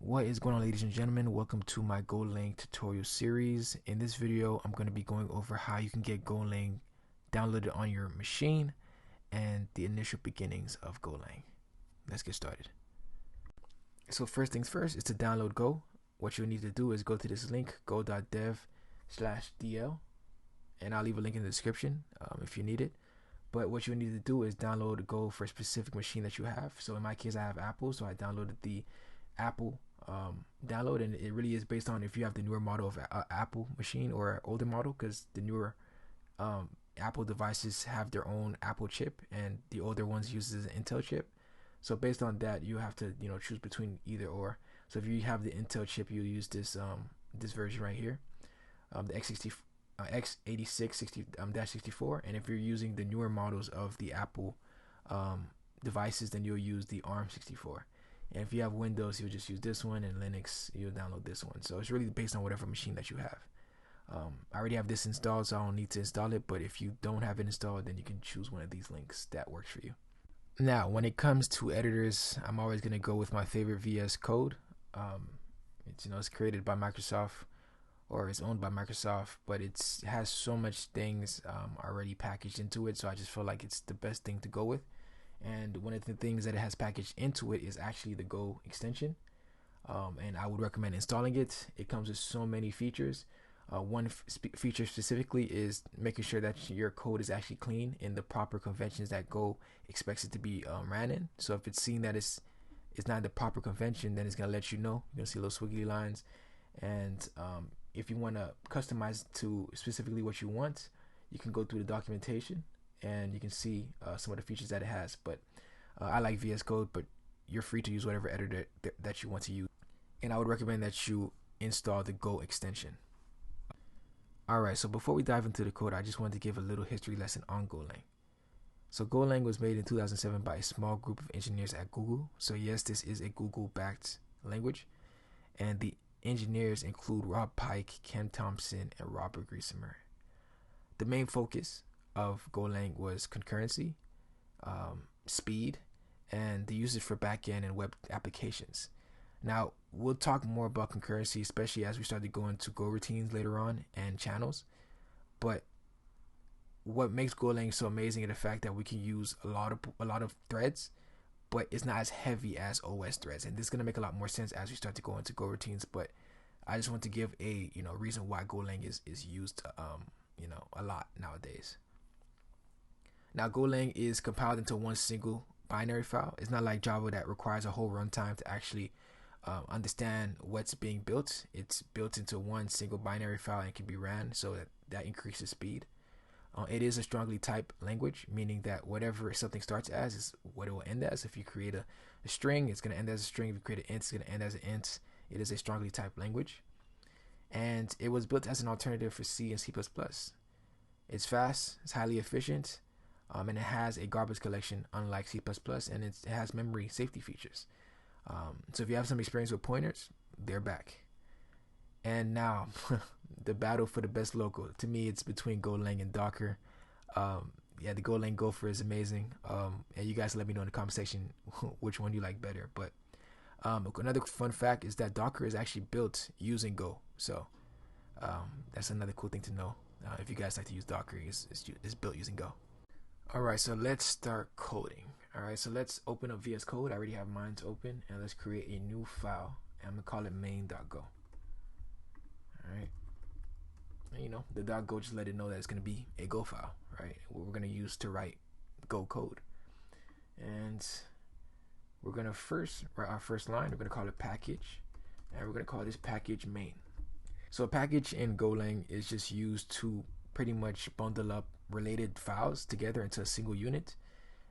What is going on, ladies and gentlemen? Welcome to my Golang tutorial series. In this video, I'm going to be going over how you can get Golang downloaded on your machine and the initial beginnings of Golang. Let's get started. So first things first is to download Go. What you'll need to do is go to this link, go.dev/dl, and I'll leave a link in the description if you need it. But what you need to do is download Go for a specific machine that you have. So in my case, I have Apple, so I downloaded the Apple download, and it really is based on if you have the newer model of Apple machine or an older model, because the newer Apple devices have their own Apple chip and the older ones uses an Intel chip. So based on that, you have to choose between either or. So if you have the Intel chip, you use this this version right here, the x86-64, and if you're using the newer models of the Apple devices, then you'll use the ARM64. And if you have Windows, you'll just use this one, and Linux, you'll download this one. So it's really based on whatever machine that you have. I already have this installed, so I don't need to install it. But if you don't have it installed, then you can choose one of these links that works for you. Now, when it comes to editors, I'm always going to go with my favorite VS Code. It's created by Microsoft, or it's owned by Microsoft, but it has so much things already packaged into it. So I just feel like it's the best thing to go with. And one of the things that it has packaged into it is actually the Go extension, and I would recommend installing it. It comes with so many features. One feature specifically is making sure that your code is actually clean in the proper conventions that Go expects it to be ran in. So if it's seen that it's not the proper convention, then it's going to let you know. You're going to see little squiggly lines. And if you want to customize to specifically what you want, you can go through the documentation and you can see some of the features that it has. But I like VS Code, but you're free to use whatever editor that you want to use. And I would recommend that you install the Go extension. Alright, so before we dive into the code, I just wanted to give a little history lesson on Golang. So Golang was made in 2007 by a small group of engineers at Google. So yes, this is a Google-backed language. And the engineers include Rob Pike, Ken Thompson, and Robert Griesemer. The main focus of Golang was concurrency, speed, and the usage for backend and web applications. Now, we'll talk more about concurrency, especially as we start to go into GoRoutines later on and channels. But what makes Golang so amazing is the fact that we can use a lot of threads, but it's not as heavy as OS threads. And this is going to make a lot more sense as we start to go into GoRoutines. But I just want to give a reason why Golang is used a lot nowadays. Now, Golang is compiled into one single binary file. It's not like Java that requires a whole runtime to actually understand what's being built. It's built into one single binary file and can be ran, so that increases speed. It is a strongly typed language, meaning that whatever something starts as is what it will end as. If you create a string, it's going to end as a string. If you create an int, it's going to end as an int. It is a strongly typed language. And it was built as an alternative for C and C++. It's fast, it's highly efficient, and it has a garbage collection unlike C++, and it has memory safety features. So if you have some experience with pointers, they're back. And now, the battle for the best local. To me, it's between Golang and Docker. The Golang Gopher is amazing. And you guys let me know in the comment section which one you like better. But another fun fact is that Docker is actually built using Go. So that's another cool thing to know. If you guys like to use Docker, it's built using Go. Alright, so let's start coding. Alright, so let's open up VS Code. I already have mine open, and let's create a new file. And I'm going to call it main.go. Alright. And the .go just let it know that it's going to be a Go file, right? What we're going to use to write Go code. And we're going to first write our first line. We're going to call it package. And we're going to call this package main. So a package in Golang is just used to pretty much bundle up related files together into a single unit,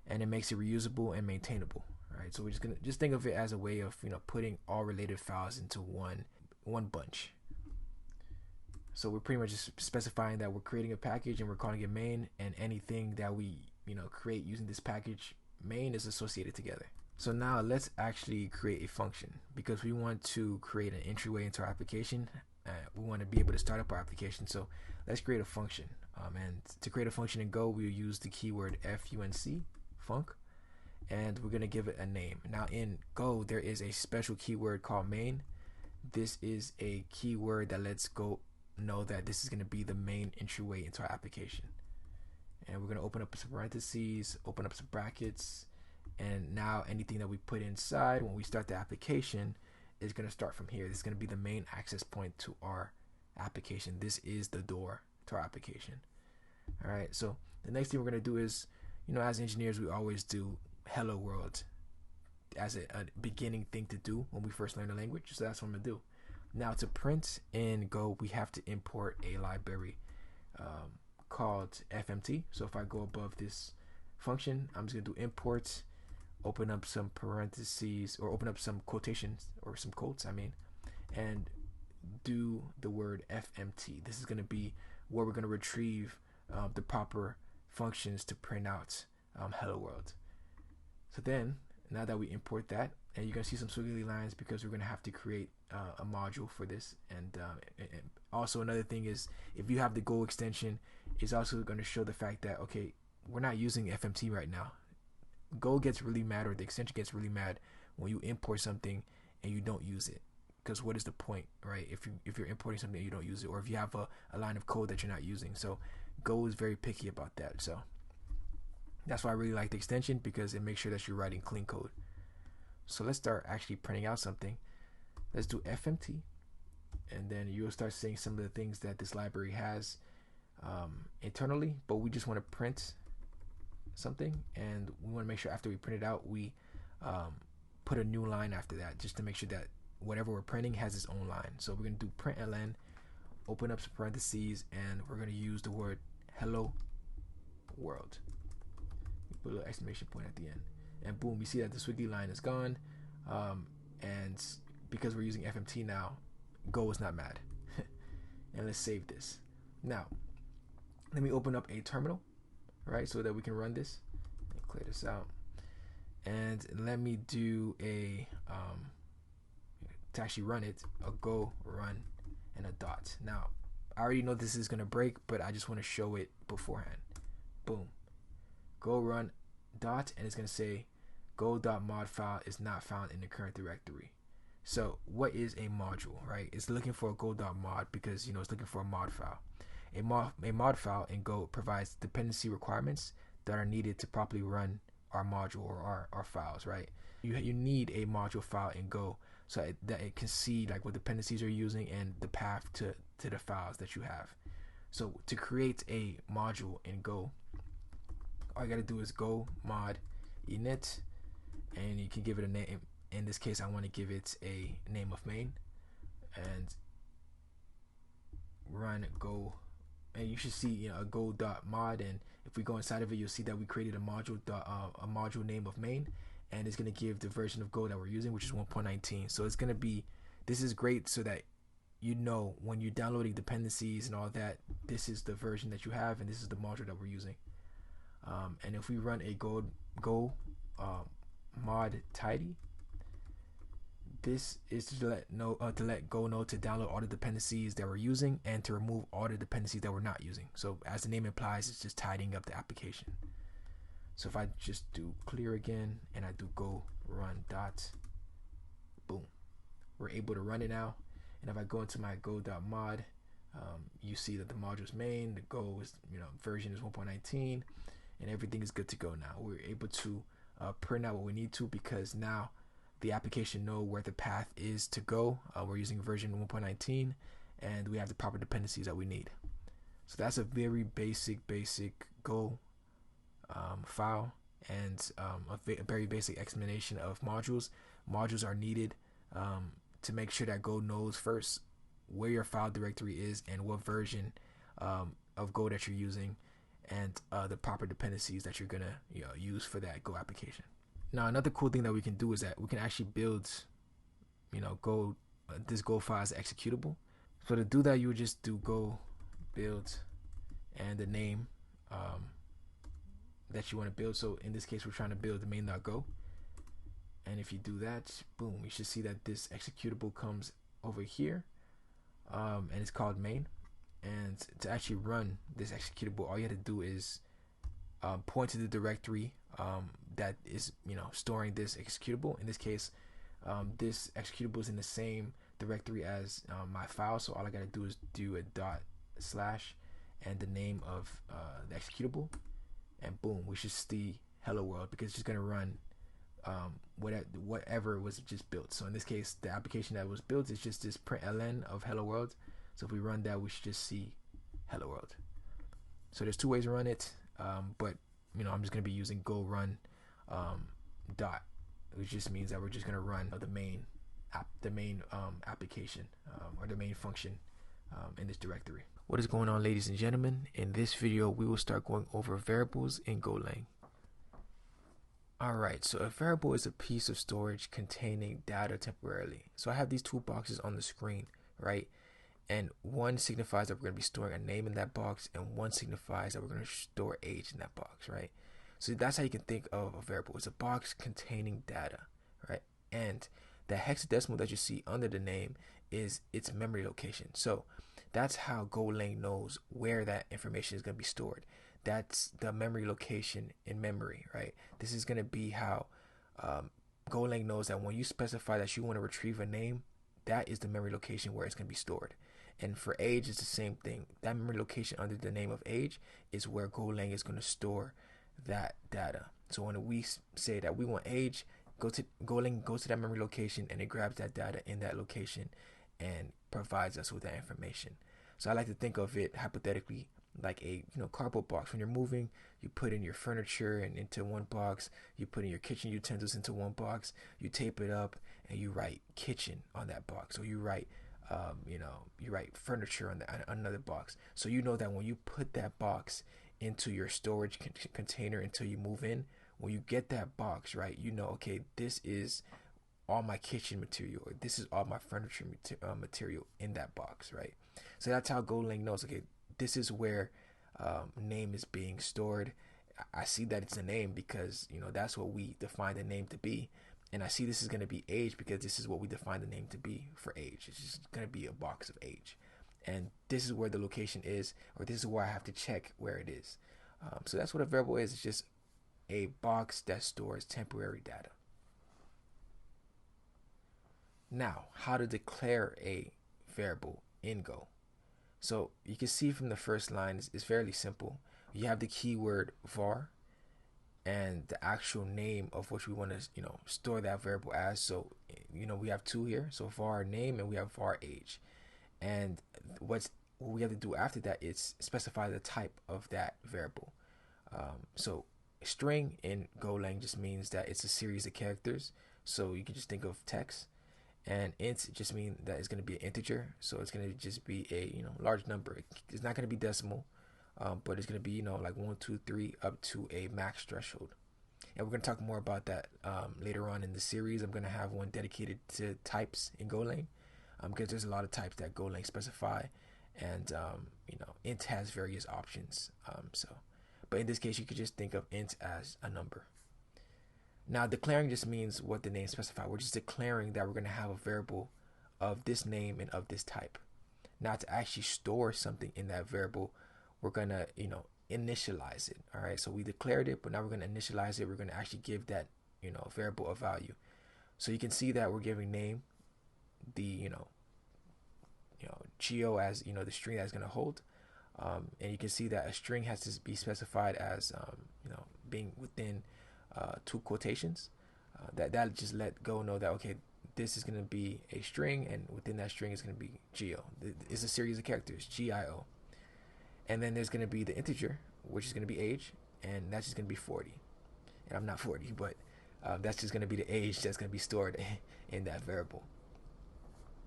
and it makes it reusable and maintainable. Right? So we're just gonna think of it as a way of putting all related files into one bunch. So we're pretty much just specifying that we're creating a package and we're calling it main, and anything that we create using this package main is associated together. So now let's actually create a function, because we want to create an entryway into our application. We want to be able to start up our application. So let's create a function. And to create a function in Go, we'll use the keyword func, and we're going to give it a name. Now in Go, there is a special keyword called main. This is a keyword that lets Go know that this is going to be the main entryway into our application. And we're going to open up some parentheses, open up some brackets, and now anything that we put inside when we start the application is going to start from here. This is going to be the main access point to our application. This is the door to our application. All right, so the next thing we're going to do is, as engineers, we always do hello world as a beginning thing to do when we first learn the language. So that's what I'm going to do. Now to print in Go, we have to import a library called FMT. So if I go above this function, I'm just going to do import, open up some parentheses, or open up some quotations, or some quotes, and do the word FMT. This is going to be where we're going to retrieve the proper functions to print out hello world. So then, now that we import that, and you're going to see some squiggly lines because we're going to have to create a module for this. And also another thing is, if you have the Go extension, it's also going to show the fact that, okay, we're not using FMT right now. Go gets really mad, or the extension gets really mad when you import something and you don't use it. Because what is the point, right? If you're importing something and you don't use it, or if you have a line of code that you're not using. So Go is very picky about that. So that's why I really like the extension, because it makes sure that you're writing clean code. So let's start actually printing out something. Let's do FMT, and then you'll start seeing some of the things that this library has internally, but we just want to print something, and we want to make sure after we print it out, we put a new line after that, just to make sure that whatever we're printing has its own line. So we're going to do println, open up some parentheses, and we're going to use the word hello world. Put a little exclamation point at the end, and boom, you see that the squiggly line is gone. And because we're using FMT now, Go is not mad. And let's save this. Now let me open up a terminal, right, so that we can run this and clear this out. And let me do a to actually run it, a go run and a dot. Now I already know this is gonna break, but I just want to show it beforehand. Boom, go run dot, and it's gonna say go.mod file is not found in the current directory. So what is a module, right? It's looking for a go.mod because it's looking for a mod file. A mod file in Go provides dependency requirements that are needed to properly run our module or our files, right? You need a module file in Go so that it can see like what dependencies you're using and the path to the files that you have. So to create a module in Go, all you gotta do is go mod init, and you can give it a name. In this case, I want to give it a name of main, and run go, and you should see a go.mod, and if we go inside of it, you'll see that we created a module name of main, and it's going to give the version of Go that we're using, which is 1.19. So it's going to be, this is great so that when you're downloading dependencies and all that, this is the version that you have, and this is the module that we're using. And if we run a go mod tidy, this is to let Go know to download all the dependencies that we're using and to remove all the dependencies that we're not using. So as the name implies, it's just tidying up the application. So if I just do clear again and I do go run dot, boom, we're able to run it now. And if I go into my go.mod, you see that the module's main, the Go is version is 1.19, and everything is good to go now. We're able to print out what we need to, because now the application know where the path is to go. We're using version 1.19, and we have the proper dependencies that we need. So that's a very basic Go file, and a very basic explanation of modules. Modules are needed to make sure that Go knows first where your file directory is and what version of Go that you're using, and the proper dependencies that you're gonna use for that Go application. Now another cool thing that we can do is that we can actually build Go this Go file as executable. So to do that, you would just do go build and the name that you want to build. So in this case, we're trying to build the main.go, and if you do that, boom, you should see that this executable comes over here, and it's called main. And to actually run this executable, all you have to do is point to the directory that is storing this executable. In this case, this executable is in the same directory as my file, so all I gotta do is do a dot slash and the name of the executable, and boom, we should see hello world, because it's just gonna run whatever was just built. So in this case, the application that was built is just this println of hello world. So if we run that, we should just see hello world. So there's two ways to run it, but I'm just gonna be using go run dot, which just means that we're just gonna run the main application or the main function in this directory. What is going on, ladies and gentlemen? In this video, we will start going over variables in Golang. Alright, so a variable is a piece of storage containing data temporarily. So I have these two boxes on the screen, right? And one signifies that we're going to be storing a name in that box, and one signifies that we're going to store age in that box, right? So that's how you can think of a variable. It's a box containing data, right? And the hexadecimal that you see under the name is its memory location. So that's how Golang knows where that information is going to be stored. That's the memory location in memory, right? This is going to be how Golang knows that when you specify that you want to retrieve a name, that is the memory location where it's going to be stored. And for age, it's the same thing. That memory location under the name of age is where Golang is going to store that data. So when we say that we want age, Golang goes to that memory location and it grabs that data in that location and provides us with that information. So I like to think of it hypothetically like a cardboard box. When you're moving, you put in your furniture and into one box, you put in your kitchen utensils into one box, you tape it up, and you write kitchen on that box, or you write you write furniture on another box. So you know that when you put that box into your storage container until you move in, when you get that box, right, okay, this is all my kitchen material, or this is all my furniture material in that box, right? So that's how Golang knows, okay, this is where name is being stored. I see that it's a name because that's what we define the name to be, and I see this is going to be age because this is what we define the name to be for age. It's just going to be a box of age, and this is where the location is, or this is where I have to check where it is. So that's what a variable is. It's just a box that stores temporary data. Now, how to declare a variable in Go. So you can see from the first line, it's fairly simple. You have the keyword var and the actual name of which we want to store that variable as. So we have two here, so var name and we have var age. And what we have to do after that is specify the type of that variable. So string in Golang just means that it's a series of characters, so you can just think of text. And int just means that it's going to be an integer, so it's going to just be a large number. It's not going to be decimal, but it's going to be like 1, 2, 3 up to a max threshold. And we're going to talk more about that later on in the series. I'm going to have one dedicated to types in Golang, because there's a lot of types that Golang specify, and int has various options. But in this case, you could just think of int as a number. Now, declaring just means what the name specifies. We're just declaring that we're going to have a variable of this name and of this type. Now, to actually store something in that variable, we're going to, initialize it. All right. So we declared it, but now we're going to initialize it. We're going to actually give that, variable a value. So you can see that we're giving name the, geo as, the string that's going to hold. And you can see that a string has to be specified as, being within two quotations. That'll just let Go know that, okay, this is going to be a string, and within that string is going to be geo. It's a series of characters, GIO. And then there's going to be the integer, which is going to be age, and that's just going to be 40. And I'm not 40, but that's just going to be the age that's going to be stored in that variable.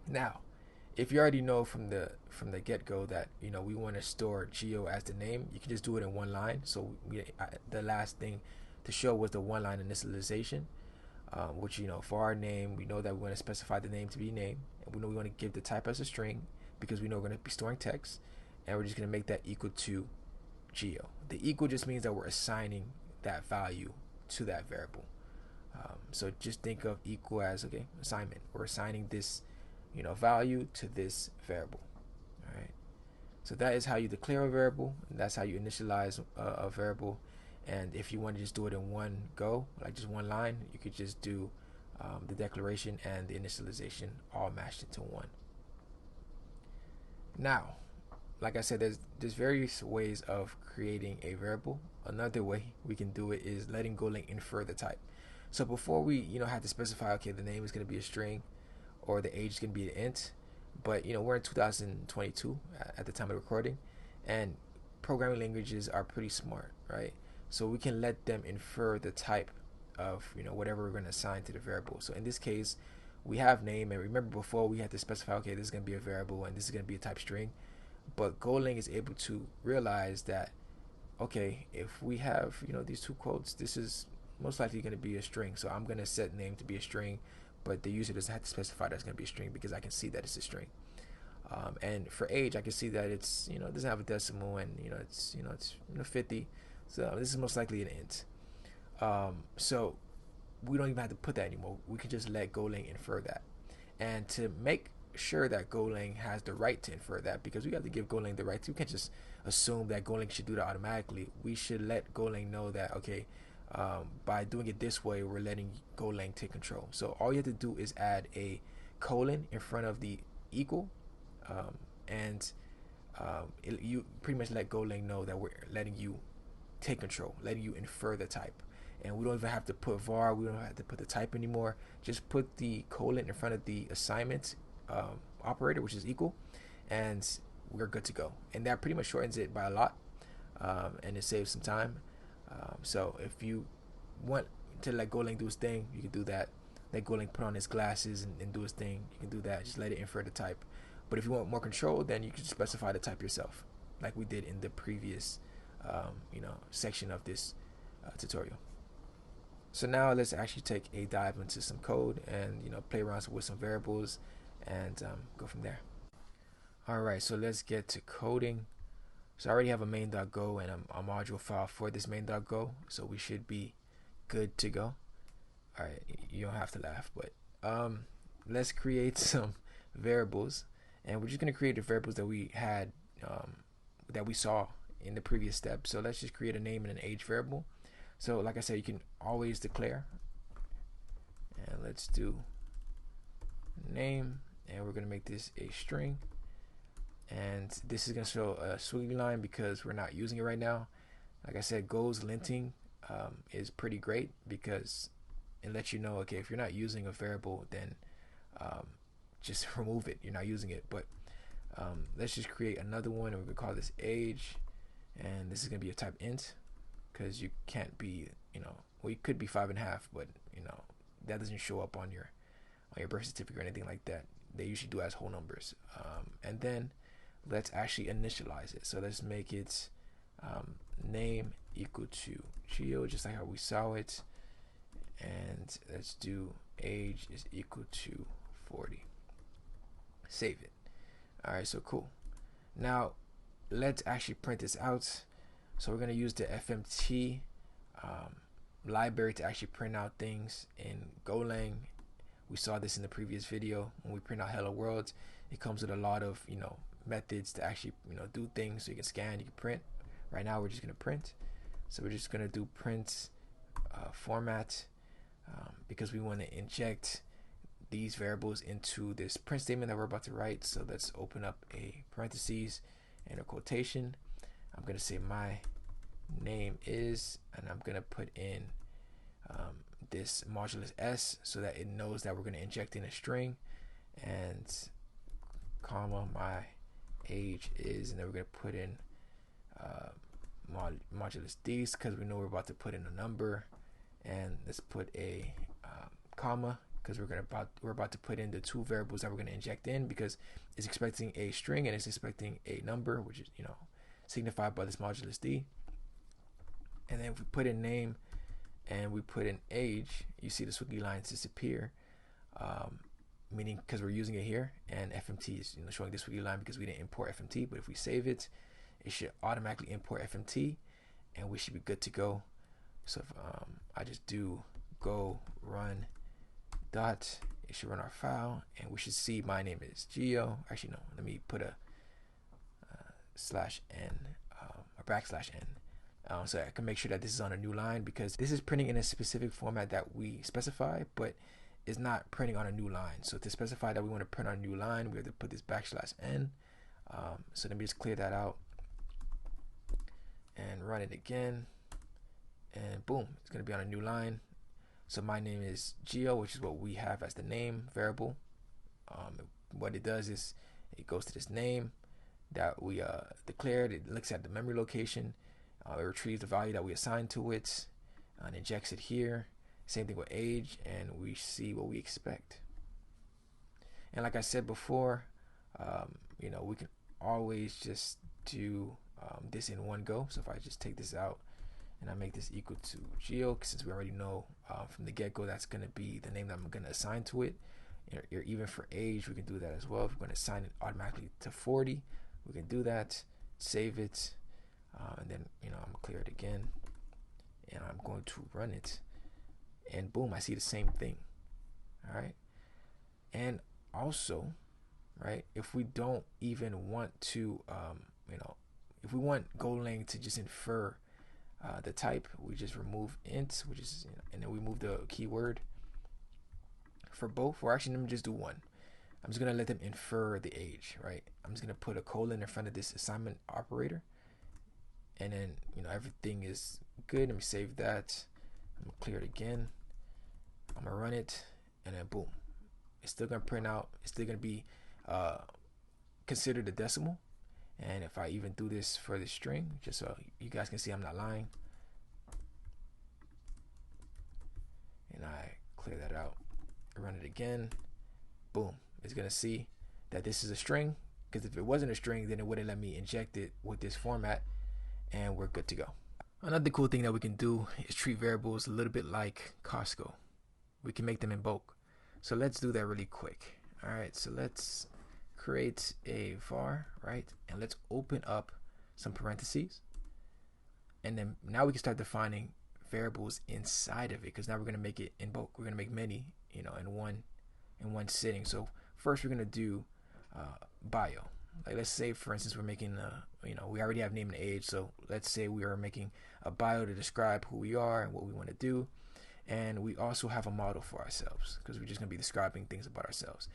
Now, if you already know from the get-go that we want to store geo as the name, you can just do it in one line. So the last thing to show was the one-line initialization, which for our name, we know that we want to specify the name to be name, and we know we want to give the type as a string because we know we're going to be storing text, and we're just going to make that equal to geo. The equal just means that we're assigning that value to that variable. So just think of equal as, okay, assignment. We're assigning this value to this variable. All right. So that is how you declare a variable, and that's how you initialize a variable. And if you want to just do it in one go, like just one line, you could just do the declaration and the initialization all mashed into one. Now, like I said, there's various ways of creating a variable. Another way we can do it is letting GoLang infer the type. So before we had to specify, okay, the name is going to be a string or the age is going to be an int, but we're in 2022 at the time of recording, and programming languages are pretty smart, right? So we can let them infer the type of whatever we're going to assign to the variable. So in this case, we have name, and remember before we had to specify, okay, this is going to be a variable and this is going to be a type string. But GoLang is able to realize that, okay, if we have these two quotes, this is most likely going to be a string. So I'm going to set name to be a string, but the user doesn't have to specify that's going to be a string because I can see that it's a string. And for age, I can see that it's doesn't have a decimal, and it's 50. So this is most likely an int. So we don't even have to put that anymore. We can just let GoLang infer that. And to make sure that GoLang has the right to infer that, because we have to give GoLang the right to, we can't just assume that GoLang should do that automatically. We should let GoLang know that, okay, by doing it this way, we're letting GoLang take control. So all you have to do is add a colon in front of the equal, you pretty much let GoLang know that we're letting you take control, letting you infer the type. And we don't even have to put var, we don't have to put the type anymore. Just put the colon in front of the assignment operator, which is equal, and we're good to go. And that pretty much shortens it by a lot, and it saves some time. So if you want to let GoLang do his thing, you can do that. Let GoLang put on his glasses and do his thing. You can do that. Just let it infer the type. But if you want more control, then you can just specify the type yourself, like we did in the previous section of this tutorial. So now let's actually take a dive into some code and play around with some variables and go from there. Alright, so let's get to coding. So I already have a main.go and a module file for this main.go, so we should be good to go. Alright, you don't have to laugh, but let's create some variables, and we're just going to create the variables that we had that we saw in the previous step. So let's just create a name and an age variable. So like I said, you can always declare, and let's do name, and we're going to make this a string, and this is going to show a squiggly line because we're not using it right now. Like I said, Go's linting is pretty great because it lets you know, okay, if you're not using a variable, then just remove it. You're not using it. But let's just create another one, and we're going to call this age, and this is going to be a type int, because you can't be, well, you could be 5.5, but that doesn't show up on your birth certificate or anything like that. They usually do as whole numbers. And then let's actually initialize it. So let's make it name equal to geo, just like how we saw it, and let's do age is equal to 40. Save it. Alright, so cool. Now let's actually print this out. So we're going to use the FMT library to actually print out things in GoLang. We saw this in the previous video. When we print out hello world, it comes with a lot of methods to actually do things. So you can scan, you can print. Right now we're just going to print. So we're just going to do print format because we want to inject these variables into this print statement that we're about to write. So let's open up a parentheses and a quotation. I'm going to say my name is, and I'm going to put in this modulus s so that it knows that we're going to inject in a string, and comma my age is, and then we're going to put in modulus d because we know we're about to put in a number, and let's put a comma because we're about to put in the two variables that we're going to inject in, because it's expecting a string and it's expecting a number, which is signified by this modulus d. And then if we put in name and we put in age, you see the squiggly lines disappear, meaning because we're using it here, and FMT is showing this squiggly line because we didn't import FMT. But if we save it, it should automatically import FMT, and we should be good to go. So if I just do go run dot, it should run our file, and we should see my name is geo. Actually no, let me put a /n or \n. So I can make sure that this is on a new line, because this is printing in a specific format that we specify, but it's not printing on a new line. So to specify that we want to print on a new line, we have to put this \n. So let me just clear that out and run it again, and boom, it's going to be on a new line. So my name is Geo, which is what we have as the name variable. What it does is it goes to this name that we declared. It looks at the memory location. It retrieves the value that we assigned to it and injects it here. Same thing with age, and we see what we expect. And like I said before, we can always just do this in one go. So if I just take this out and I make this equal to Geo, since we already know from the get-go that's going to be the name that I'm going to assign to it. Or even for age, we can do that as well. If we're going to assign it automatically to 40, we can do that. Save it, and then I'm going to clear it again, and I'm going to run it, and boom, I see the same thing. All right, and also, right, if we don't even want to, if we want Golang to just infer the type, we just remove int, which is, and then we move the keyword for both. Or actually, let me just do one. I'm just gonna let them infer the age, right? I'm just gonna put a colon in front of this assignment operator, and then everything is good. Let me save that. I'm gonna clear it again. I'm gonna run it, and then boom, it's still gonna print out. It's still gonna be considered a decimal. And if I even do this for the string, just so you guys can see I'm not lying, and I clear that out, run it again, boom, it's gonna see that this is a string, because if it wasn't a string, then it wouldn't let me inject it with this format, and we're good to go. Another cool thing that we can do is treat variables a little bit like Costco. We can make them in bulk. So let's do that really quick. All right, so let's create a var, right? And let's open up some parentheses. And then now we can start defining variables inside of it, because now we're going to make it in bulk. We're going to make many, in one sitting. So first we're going to do bio. Like, let's say, for instance, we're making we already have name and age. So let's say we are making a bio to describe who we are and what we want to do. And we also have a model for ourselves, because we're just going to be describing things about ourselves.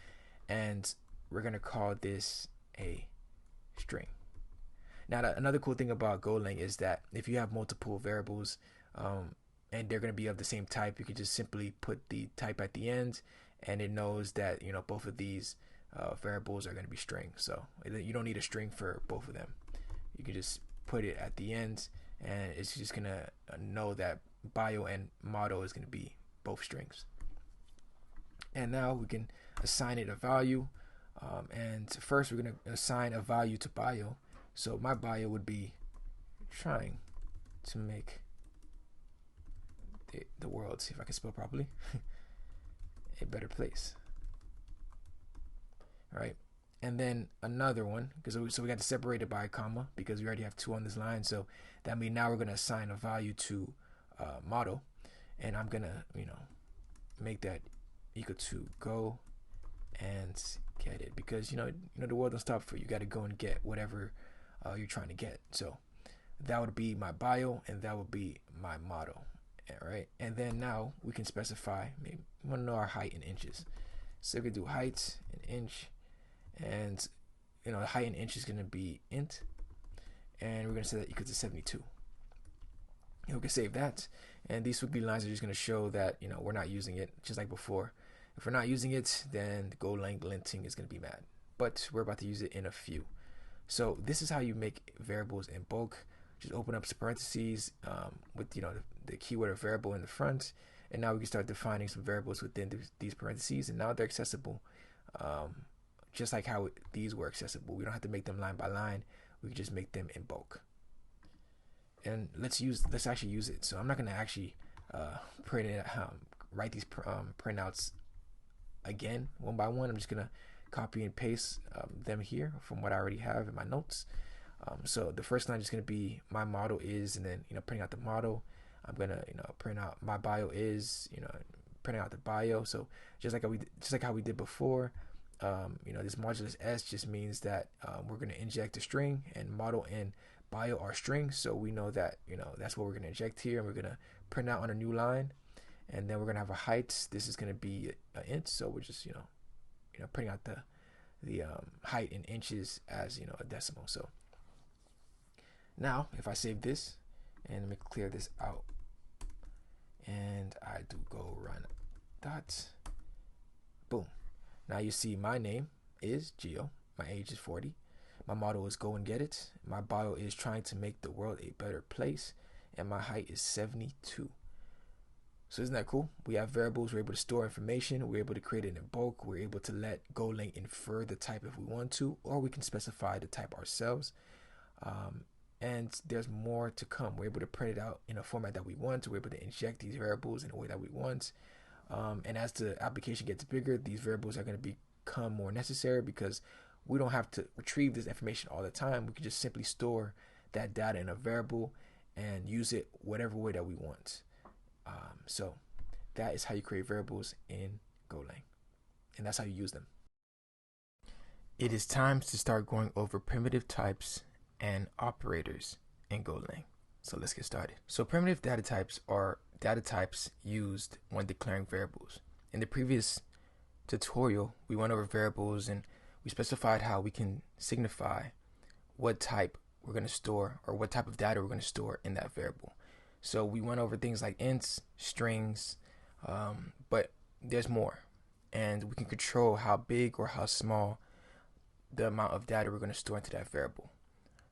And we're going to call this a string. Now, another cool thing about Golang is that if you have multiple variables and they're going to be of the same type, you can just simply put the type at the end, and it knows that both of these variables are going to be strings. So you don't need a string for both of them. You can just put it at the end, and it's just going to know that bio and model is going to be both strings. And now we can assign it a value. And first we're going to assign a value to bio. So my bio would be trying to make the world, see if I can spell properly, a better place. All right. And then another one, so we got to separate it by a comma, because we already have two on this line. So that means now we're going to assign a value to model, and I'm going to, make that equal to go and get it, because the world don't stop for you. You got to go and get whatever you're trying to get. So that would be my bio, and that would be my model. All right, and then now we can specify, maybe we want to know our height in inches, so we can do height in inch, and the height in inch is going to be int, and we're going to set that equal to 72. And we can save that, and these squiggly lines are just going to show that we're not using it, just like before. If we're not using it, then the Golang linting is going to be mad, but we're about to use it in a few. So this is how you make variables in bulk. Just open up some parentheses with the keyword or variable in the front, and now we can start defining some variables within these parentheses, and now they're accessible just like how these were accessible. We don't have to make them line by line. We can just make them in bulk. And let's actually use it. So I'm not going to actually write these printouts again one by one. I'm just going to copy and paste them here from what I already have in my notes. So the first line is going to be my model is, and then printing out the model. I'm gonna print out my bio is, printing out the bio. So just like how we did before, this modulus s just means that we're going to inject a string, and model and bio are strings, so we know that, that's what we're going to inject here, and we're going to print out on a new line. And then we're going to have a height. This is going to be an int, so we're just printing out the height in inches as a decimal. So now if I save this, and let me clear this out, and I do go run dot, boom. Now you see my name is Geo, my age is 40, my motto is go and get it, my bio is trying to make the world a better place, and my height is 72. So isn't that cool? We have variables, we're able to store information, we're able to create it in bulk, we're able to let Golang infer the type if we want to, or we can specify the type ourselves. And there's more to come. We're able to print it out in a format that we want, we're able to inject these variables in a way that we want. And as the application gets bigger, these variables are going to become more necessary because we don't have to retrieve this information all the time. We can just simply store that data in a variable and use it whatever way that we want. So that is how you create variables in Golang, and that's how you use them. It is time to start going over primitive types and operators in Golang. So let's get started. So primitive data types are data types used when declaring variables. In the previous tutorial, we went over variables and we specified how we can signify what type we're going to store or what type of data we're going to store in that variable. So we went over things like ints, strings, but there's more. And we can control how big or how small the amount of data we're going to store into that variable.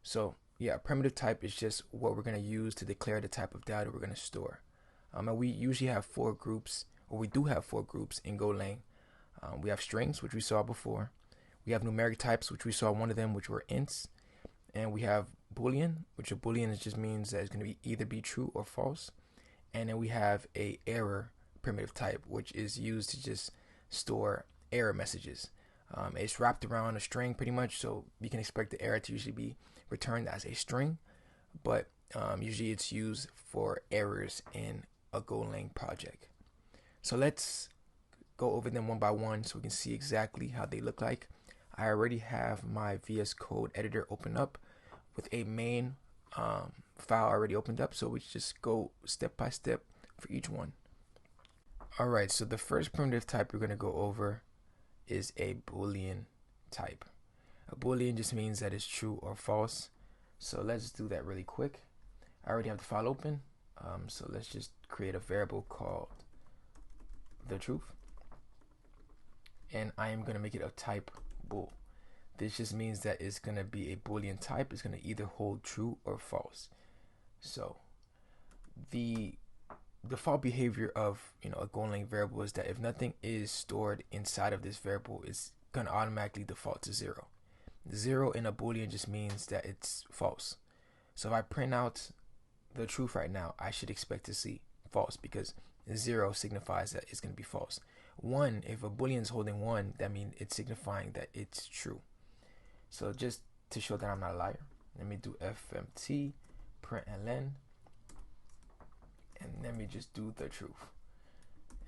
So yeah, primitive type is just what we're going to use to declare the type of data we're going to store. And we usually have 4 groups, or we do have 4 groups in Golang. We have strings, which we saw before. We have numeric types, which we saw one of them, which were ints. And we have Boolean, which a Boolean just means that it's going to either be true or false. And then we have a error primitive type, which is used to just store error messages. It's wrapped around a string pretty much, so you can expect the error to usually be returned as a string, but usually it's used for errors in a Golang project. So let's go over them one by one so we can see exactly how they look like. I already have my VS Code editor open up with a main file already opened up, so we just go step by step for each one. Alright, so the first primitive type we're going to go over is a Boolean type. A Boolean just means that it's true or false. So let's do that really quick. I already have the file open, so let's just create a variable called the truth, and I am going to make it a type bool. This just means that it's going to be a Boolean type. It's going to either hold true or false. So the default behavior of a Golang variable is that if nothing is stored inside of this variable, it's going to automatically default to 0. 0 in a Boolean just means that it's false. So if I print out the truth right now, I should expect to see false because 0 signifies that it's going to be false. 1, if a Boolean is holding 1, that means it's signifying that it's true. So just to show that I'm not a liar, let me do fmt println, and let me just do the truth,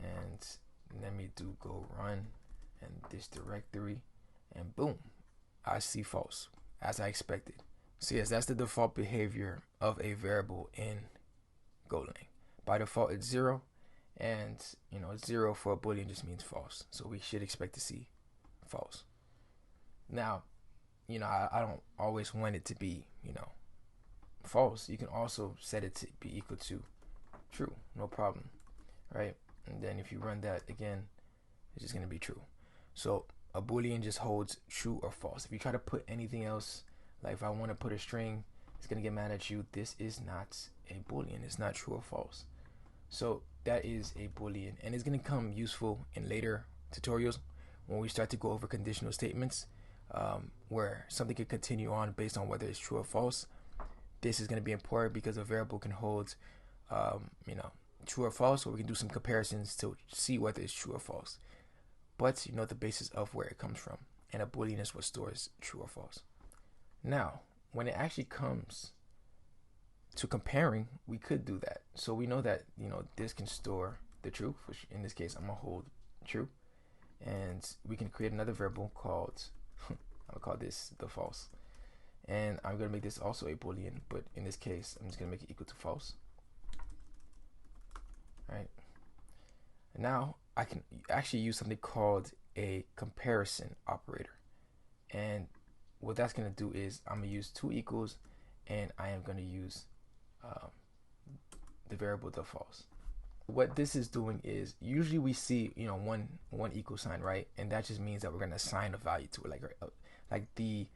and let me do go run and this directory, and boom, I see false as I expected. So yes, that's the default behavior of a variable in Golang. By default it's 0, and 0 for a Boolean just means false, so we should expect to see false. Now I don't always want it to be false. You can also set it to be equal to true, no problem, right? And then if you run that again, it's just going to be true. So a Boolean just holds true or false. If you try to put anything else, like if I want to put a string, it's going to get mad at you. This is not a Boolean. It's not true or false. So that is a Boolean, and it's going to come useful in later tutorials when we start to go over conditional statements, where something can continue on based on whether it's true or false. This is going to be important because a variable can hold true or false, or we can do some comparisons to see whether it's true or false. But the basis of where it comes from, and a Boolean is what stores true or false. Now, when it actually comes to comparing, we could do that. So we know that this can store the truth, which in this case I'm gonna hold true, and we can create another variable called I'm gonna call this the false, And I'm going to make this also a Boolean, but in this case, I'm just going to make it equal to false. Right? And now I can actually use something called a comparison operator. And what that's going to do is I'm going to use two equals, and I am going to use the variable the false. What this is doing is usually we see one equal sign, right? And that just means that we're going to assign a value to it. Like the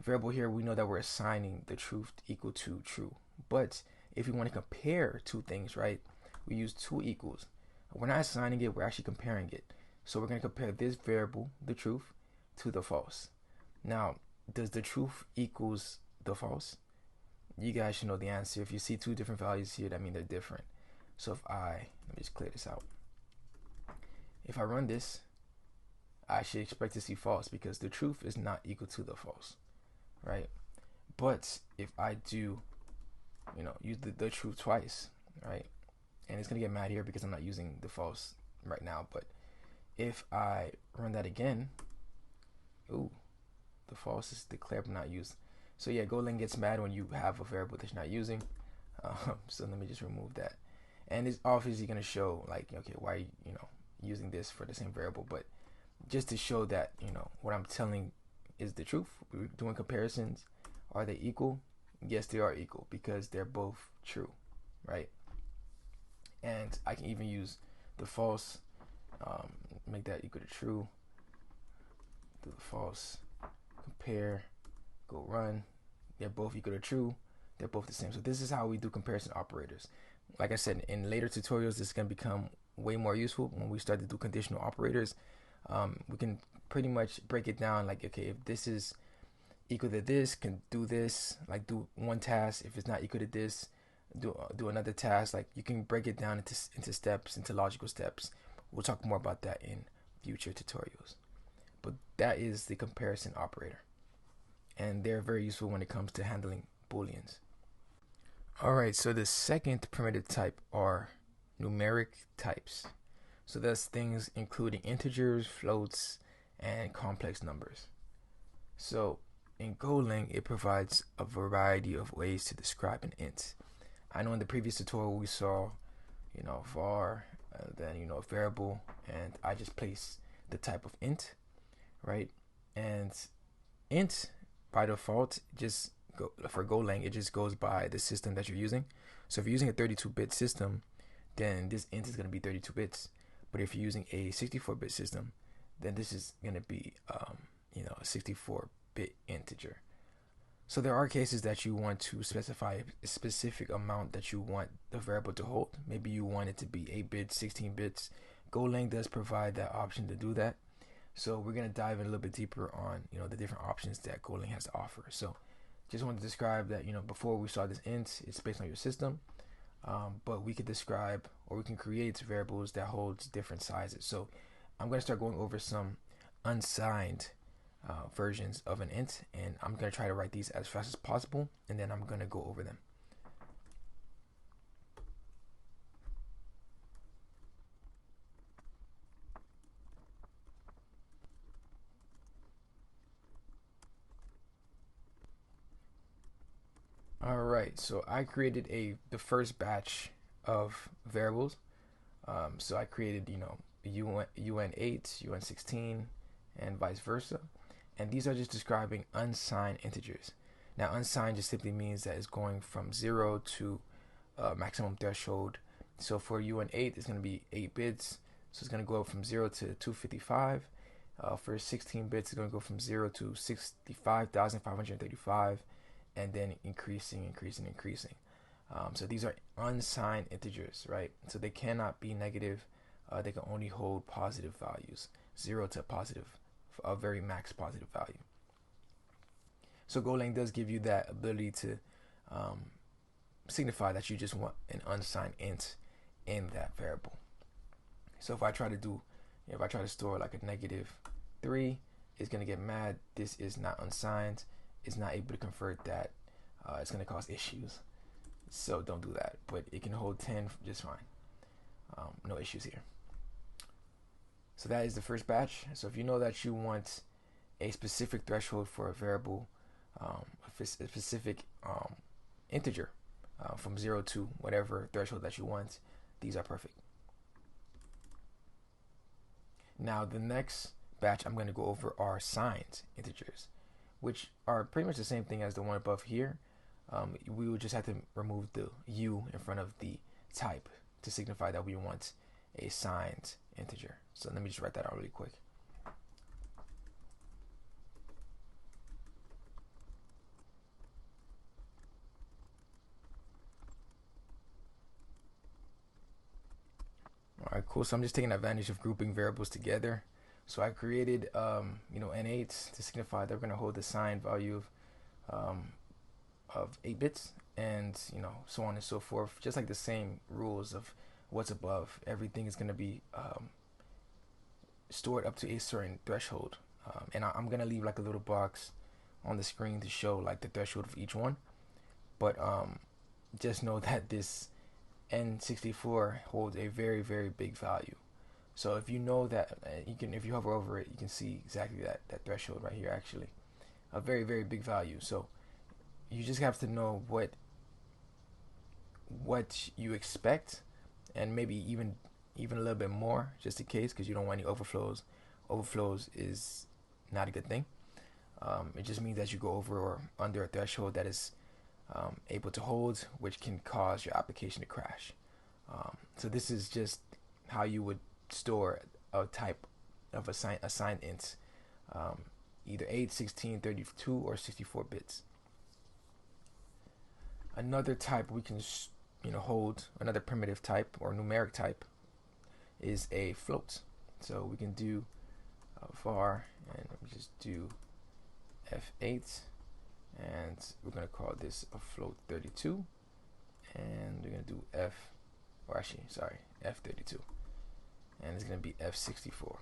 variable here, we know that we're assigning the truth equal to true. But if we want to compare two things, right, we use two equals. We're not assigning it, we're actually comparing it. So we're going to compare this variable, the truth, to the false. Now, does the truth equals the false? You guys should know the answer. If you see two different values here, that means they're different. So if let me just clear this out. If I run this, I should expect to see false because the truth is not equal to the false, right? But if I do, use the truth twice, right? And it's gonna get mad here because I'm not using the false right now. But if I run that again, ooh, the false is declared but not used. So yeah, Golang gets mad when you have a variable that you're not using. So let me just remove that. And it's obviously going to show like, okay, why are you using this for the same variable? But just to show that, what I'm telling is the truth. We're doing comparisons. Are they equal? Yes, they are equal because they're both true, right? And I can even use the false, make that equal to true. Do the false, compare, go run. They're both equal to true. They're both the same. So this is how we do comparison operators. Like I said, in later tutorials, this is going to become way more useful when we start to do conditional operators. We can pretty much break it down like, okay, if this is equal to this, can do this, like do one task. If it's not equal to this, do another task. Like you can break it down into steps, into logical steps. We'll talk more about that in future tutorials. But that is the comparison operator. And they're very useful when it comes to handling Booleans. Alright, so the second primitive type are numeric types. So that's things including integers, floats, and complex numbers. So in Golang, it provides a variety of ways to describe an int. I know in the previous tutorial we saw, var, then a variable, and I just place the type of int, right? And int by default for Golang, it just goes by the system that you're using. So if you're using a 32-bit system, then this int is going to be 32 bits. But if you're using a 64-bit system, then this is going to be a 64-bit integer. So there are cases that you want to specify a specific amount that you want the variable to hold. Maybe you want it to be 8 bits, 16 bits. Golang does provide that option to do that. So we're going to dive in a little bit deeper on the different options that Golang has to offer. So just want to describe that before we saw this int, it's based on your system, but we could describe or we can create variables that holds different sizes. So I'm going to start going over some unsigned versions of an int, and I'm going to try to write these as fast as possible, and then I'm going to go over them. Alright, so I created the first batch of variables. So I created, UN8, UN16, and vice versa. And these are just describing unsigned integers. Now, unsigned just simply means that it's going from 0 to maximum threshold. So for UN8, it's going to be 8 bits. So it's going to go up from 0 to 255. For 16 bits, it's going to go from 0 to 65,535. And then increasing. So these are unsigned integers, right? So they cannot be negative. They can only hold positive values, 0 to positive, a very max positive value. So Golang does give you that ability to signify that you just want an unsigned int in that variable. So if I try to store like a -3, it's going to get mad. This is not unsigned. It's not able to convert that. It's going to cause issues. So don't do that. But it can hold 10 just fine. No issues here. So that is the first batch. So if you know that you want a specific threshold for a variable, a specific integer from 0 to whatever threshold that you want. These are perfect. Now the next batch I'm going to go over are signed integers, which are pretty much the same thing as the one above here. We would just have to remove the u in front of the type to signify that we want a signed integer. So let me just write that out really quick. All right, cool. So I'm just taking advantage of grouping variables together. So I created, n8 to signify that we're going to hold the signed value of 8 bits, and so on and so forth. Just like the same rules of what's above, everything is going to be stored up to a certain threshold. And I'm going to leave like a little box on the screen to show like the threshold of each one. But just know that this N64 holds a very, very big value. So if you know that, if you hover over it, you can see exactly that threshold right here, actually. A very, very big value. So you just have to know what you expect, and maybe even a little bit more, just in case, because you don't want any overflows. Overflows is not a good thing. It just means that you go over or under a threshold that is able to hold, which can cause your application to crash. So this is just how you would store a type of assigned int, either 8, 16, 32, or 64 bits. Another type we can hold, another primitive type or numeric type, is a float. So we can do var, and we just do f8, and we're going to call this a float 32, and we're going to do f32, and it's going to be f64,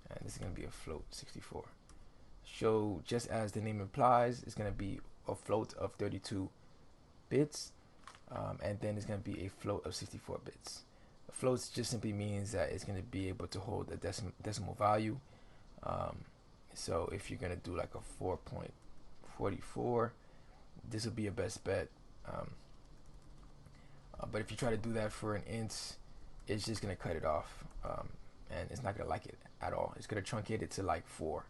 and this is going to be a float 64. So just as the name implies, it's going to be a float of 32 bits, and then it's going to be a float of 64 bits. Floats just simply means that it's going to be able to hold a decimal value. So if you're going to do like a 4.44, this will be your best bet. But if you try to do that for an int, it's just going to cut it off, and it's not going to like it at all. It's going to truncate it to like 4,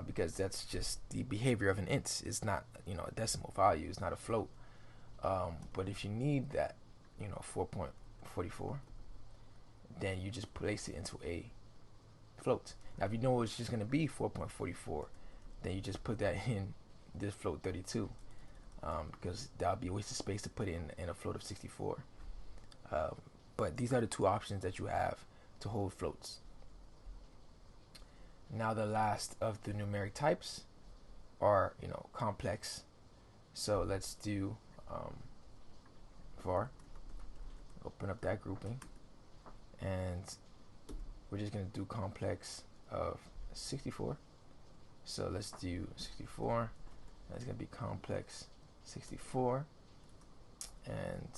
because that's just the behavior of an int. It's not a decimal value. It's not a float. But if you need that 4.44, then you just place it into a float. Now if you know it's just going to be 4.44, then you just put that in this float 32, because that would be a waste of space to put it in a float of 64. But these are the two options that you have to hold floats. Now the last of the numeric types are complex. So let's do var, open up that grouping, and we're just going to do complex of 64. So let's do 64, that's going to be complex 64, and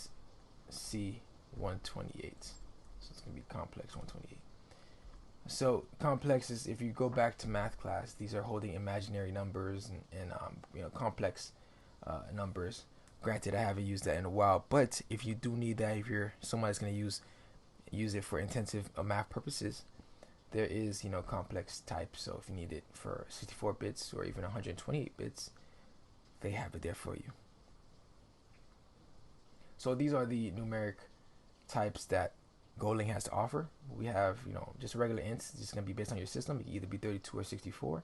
C128. So it's going to be complex 128. So complex is, if you go back to math class, these are holding imaginary numbers and complex numbers. Granted, I haven't used that in a while, but if you do need that, if you're someone that's going to use it for intensive math purposes, there is complex types. So if you need it for 64 bits or even 128 bits, they have it there for you. So these are the numeric types that Golang has to offer. We have just regular ints. It's just going to be based on your system. It can either be 32 or 64.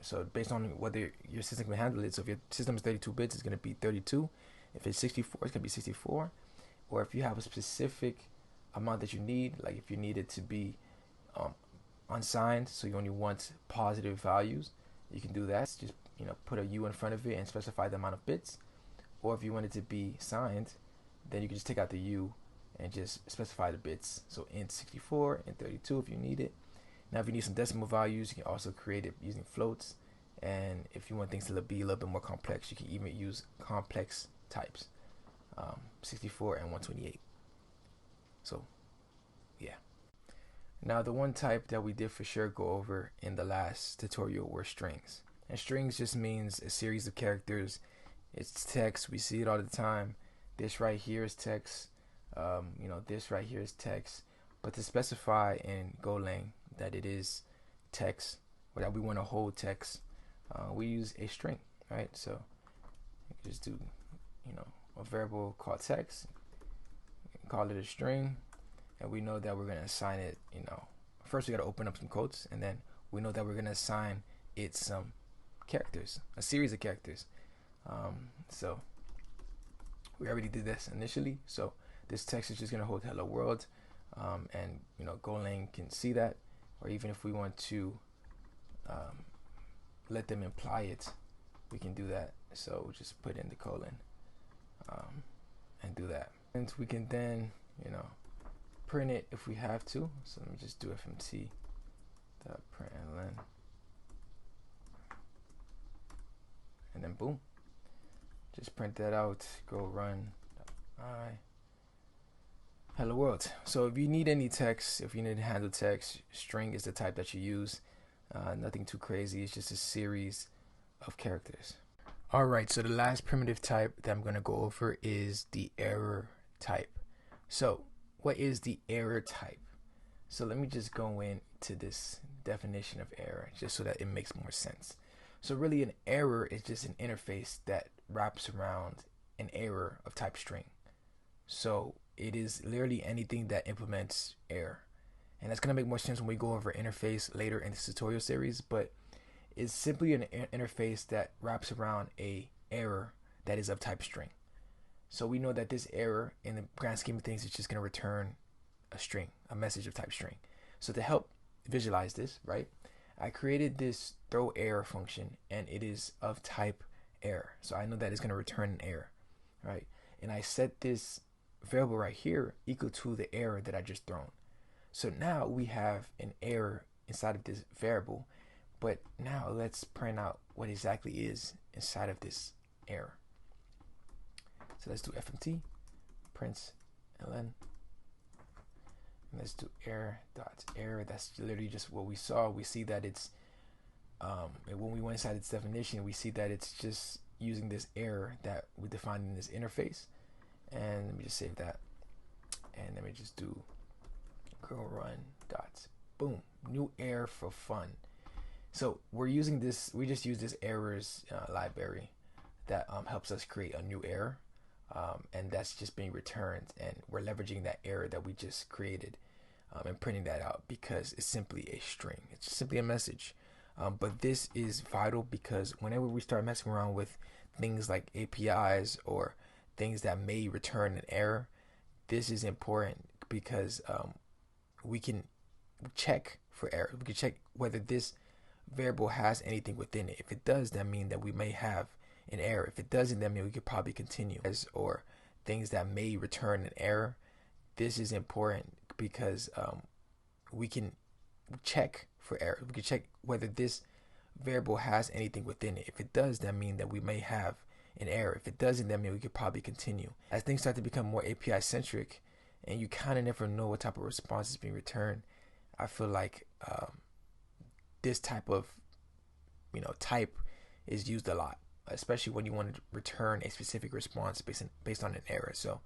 So based on whether your system can handle it. So if your system is 32 bits, it's going to be 32. If it's 64, it's going to be 64. Or if you have a specific amount that you need, like if you need it to be unsigned, so you only want positive values, you can do that. Just put a U in front of it and specify the amount of bits. Or if you want it to be signed, then you can just take out the U and just specify the bits. So int 64 and 32 if you need it. Now if you need some decimal values, you can also create it using floats. And if you want things to be a little bit more complex, you can even use complex types, 64 and 128. So yeah. Now the one type that we did for sure go over in the last tutorial were strings. And strings just means a series of characters. It's text. We see it all the time. This right here is text. This right here is text. But to specify in Golang that it is text, or that we want to hold text, we use a string, right? So you just do, a variable called text, call it a string, and we know that we're gonna assign it. First we gotta open up some quotes, and then we know that we're gonna assign it some characters, a series of characters. So we already did this initially. So this text is just gonna hold hello world, and Golang can see that, or even if we want to let them imply it, we can do that. So we'll just put in the colon and do that, and we can then print it if we have to. So let me just do fmt .println, and then boom, just print that out. Go run hello world. So if you need any text, if you need to handle text, string is the type that you use. Nothing too crazy. It's just a series of characters. Alright, so the last primitive type that I'm going to go over is the error type. So what is the error type? So let me just go into this definition of error just so that it makes more sense. So really, an error is just an interface that wraps around an error of type string. So it is literally anything that implements error. And that's going to make more sense when we go over interface later in this tutorial series, but it's simply an interface that wraps around a error that is of type string. So we know that this error, in the grand scheme of things, is just going to return a string, a message of type string. So to help visualize this, right, I created this throw error function, and it is of type error. So I know that it's going to return an error, right? And I set this variable right here equal to the error that I just thrown. So now we have an error inside of this variable, but now let's print out what exactly is inside of this error. So let's do fmt prints ln, and let's do error. That's literally just what we saw. We see that it's when we went inside its definition, we see that it's just using this error that we defined in this interface. And let me just save that, and let me just do go run boom, new error for fun. So we're using this, we just use this errors library that helps us create a new error, and that's just being returned, and we're leveraging that error that we just created and printing that out because it's simply a string. It's simply a message. But this is vital because whenever we start messing around with things like APIs or things that may return an error, this is important because we can check for error. We can check whether this variable has anything within it. If it does, that means that we may have an error. If it doesn't, that means we could probably continue. Or things that may return an error, this is important because we can check for error. We can check whether this variable has anything within it. If it does, that means that we may have an error. If it doesn't, that means we could probably continue. As things start to become more API centric and you kind of never know what type of response is being returned, I feel like this type of type is used a lot, especially when you want to return a specific response based on an error. So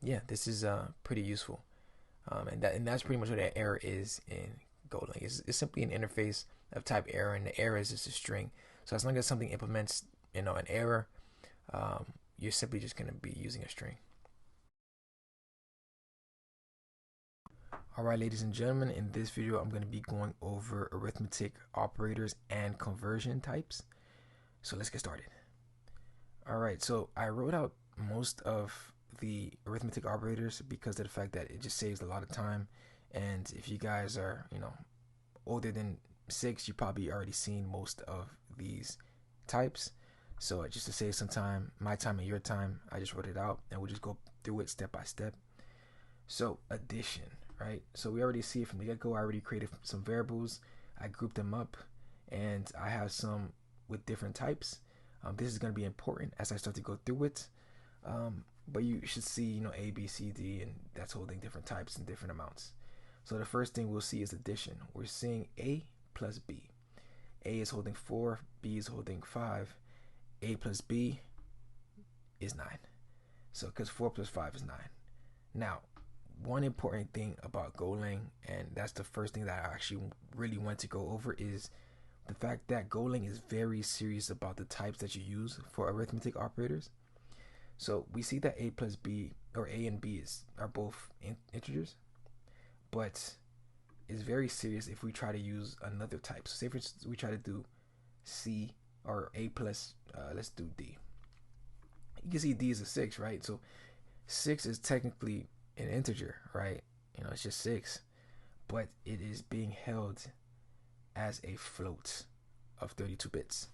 yeah, this is pretty useful, and that's pretty much what an error is in Golang. It's simply an interface of type error, and the error is just a string. So as long as something implements an error, you're simply just going to be using a string. Alright, ladies and gentlemen, in this video I'm going to be going over arithmetic operators and conversion types. So let's get started. Alright, so I wrote out most of the arithmetic operators because of the fact that it just saves a lot of time. And if you guys are, older than 6, you probably already seen most of these types. So just to save some time, my time and your time, I just wrote it out and we'll just go through it step by step. So addition, right? So we already see it from the get-go. I already created some variables. I grouped them up and I have some with different types. This is going to be important as I start to go through it. But you should see, A, B, C, D, and that's holding different types and different amounts. So the first thing we'll see is addition. We're seeing A plus B. A is holding 4, B is holding 5, A plus B is 9. So because 4 plus 5 is 9. Now, one important thing about Golang, and that's the first thing that I actually really want to go over, is the fact that Golang is very serious about the types that you use for arithmetic operators. So we see that A plus B, or A and B, are both integers, but it's very serious if we try to use another type. So say for instance we try to do C, or A plus, let's do D. You can see D is a 6, right? So 6 is technically an integer, right? It's just 6, but it is being held as a float of 32 bits.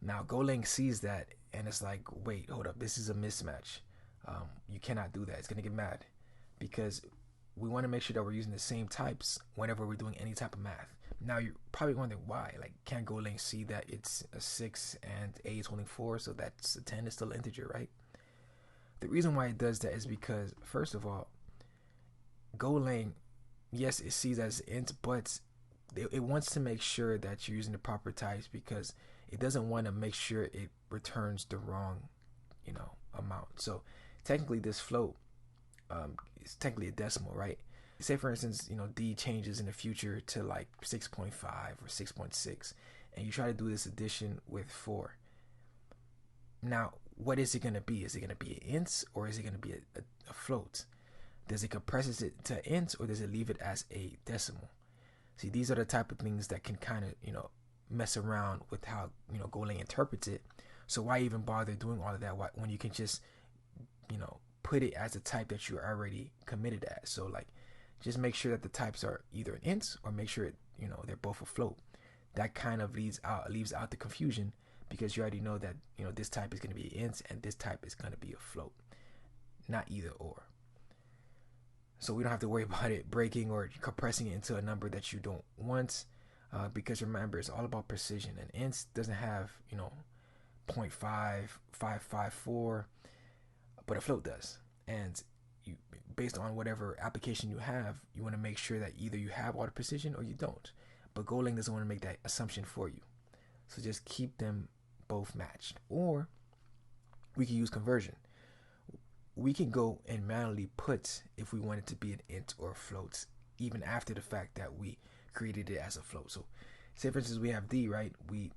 Now Golang sees that and it's like, wait, hold up, this is a mismatch. You cannot do that. It's gonna get mad, because we want to make sure that we're using the same types whenever we're doing any type of math. Now you're probably wondering why. Like, can't Golang see that it's a 6 and A is holding 4, so that's a 10 is still an integer, right? The reason why it does that is because, first of all, Golang, yes, it sees as int, but it wants to make sure that you're using the proper types, because it doesn't want to make sure it returns the wrong, amount. So technically this float is technically a decimal, right? Say for instance, D changes in the future to like 6.5 or 6.6, and you try to do this addition with 4. Now, what is it going to be? Is it going to be an int, or is it going to be a float? Does it compress it to int, or does it leave it as a decimal? See, these are the type of things that can kind of, mess around with how, Golang interprets it. So why even bother doing all of that when you can just, put it as a type that you're already committed as? So like, just make sure that the types are either an int, or make sure they're both a float. That kind of leaves out the confusion, because you already know that this type is going to be an int and this type is going to be a float, not either or. So we don't have to worry about it breaking or compressing it into a number that you don't want, because remember, it's all about precision. And int doesn't have 0.5554, but a float does. And based on whatever application you have, you want to make sure that either you have all the precision or you don't. But Golang doesn't want to make that assumption for you. So just keep them both matched. Or we can use conversion. We can go and manually put if we want it to be an int or a float, even after the fact that we created it as a float. So say for instance we have D, right? We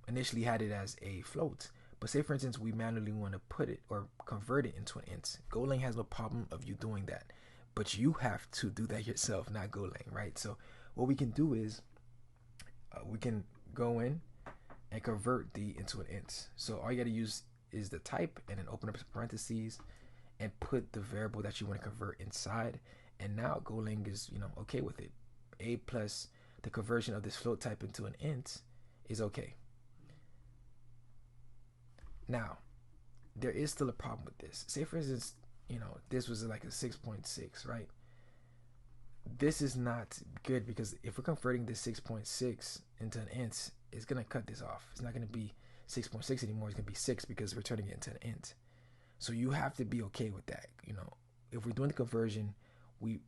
initially had it as a float, but say for instance we manually want to put it or convert it into an int. Golang has no problem of you doing that, but you have to do that yourself, not Golang, right? So what we can do is we can go in and convert D into an int. So all you got to use is the type, and then open up parentheses and put the variable that you want to convert inside. And now Golang is okay with it. A plus the conversion of this float type into an int is okay. Now there is still a problem with this. Say for instance this was like a 6.6, right? This is not good, because if we're converting this 6.6 into an int, it's gonna cut this off. It's not gonna be 6.6 anymore. It's gonna be 6, because we're turning it into an int. So you have to be okay with that. If we're doing the conversion, we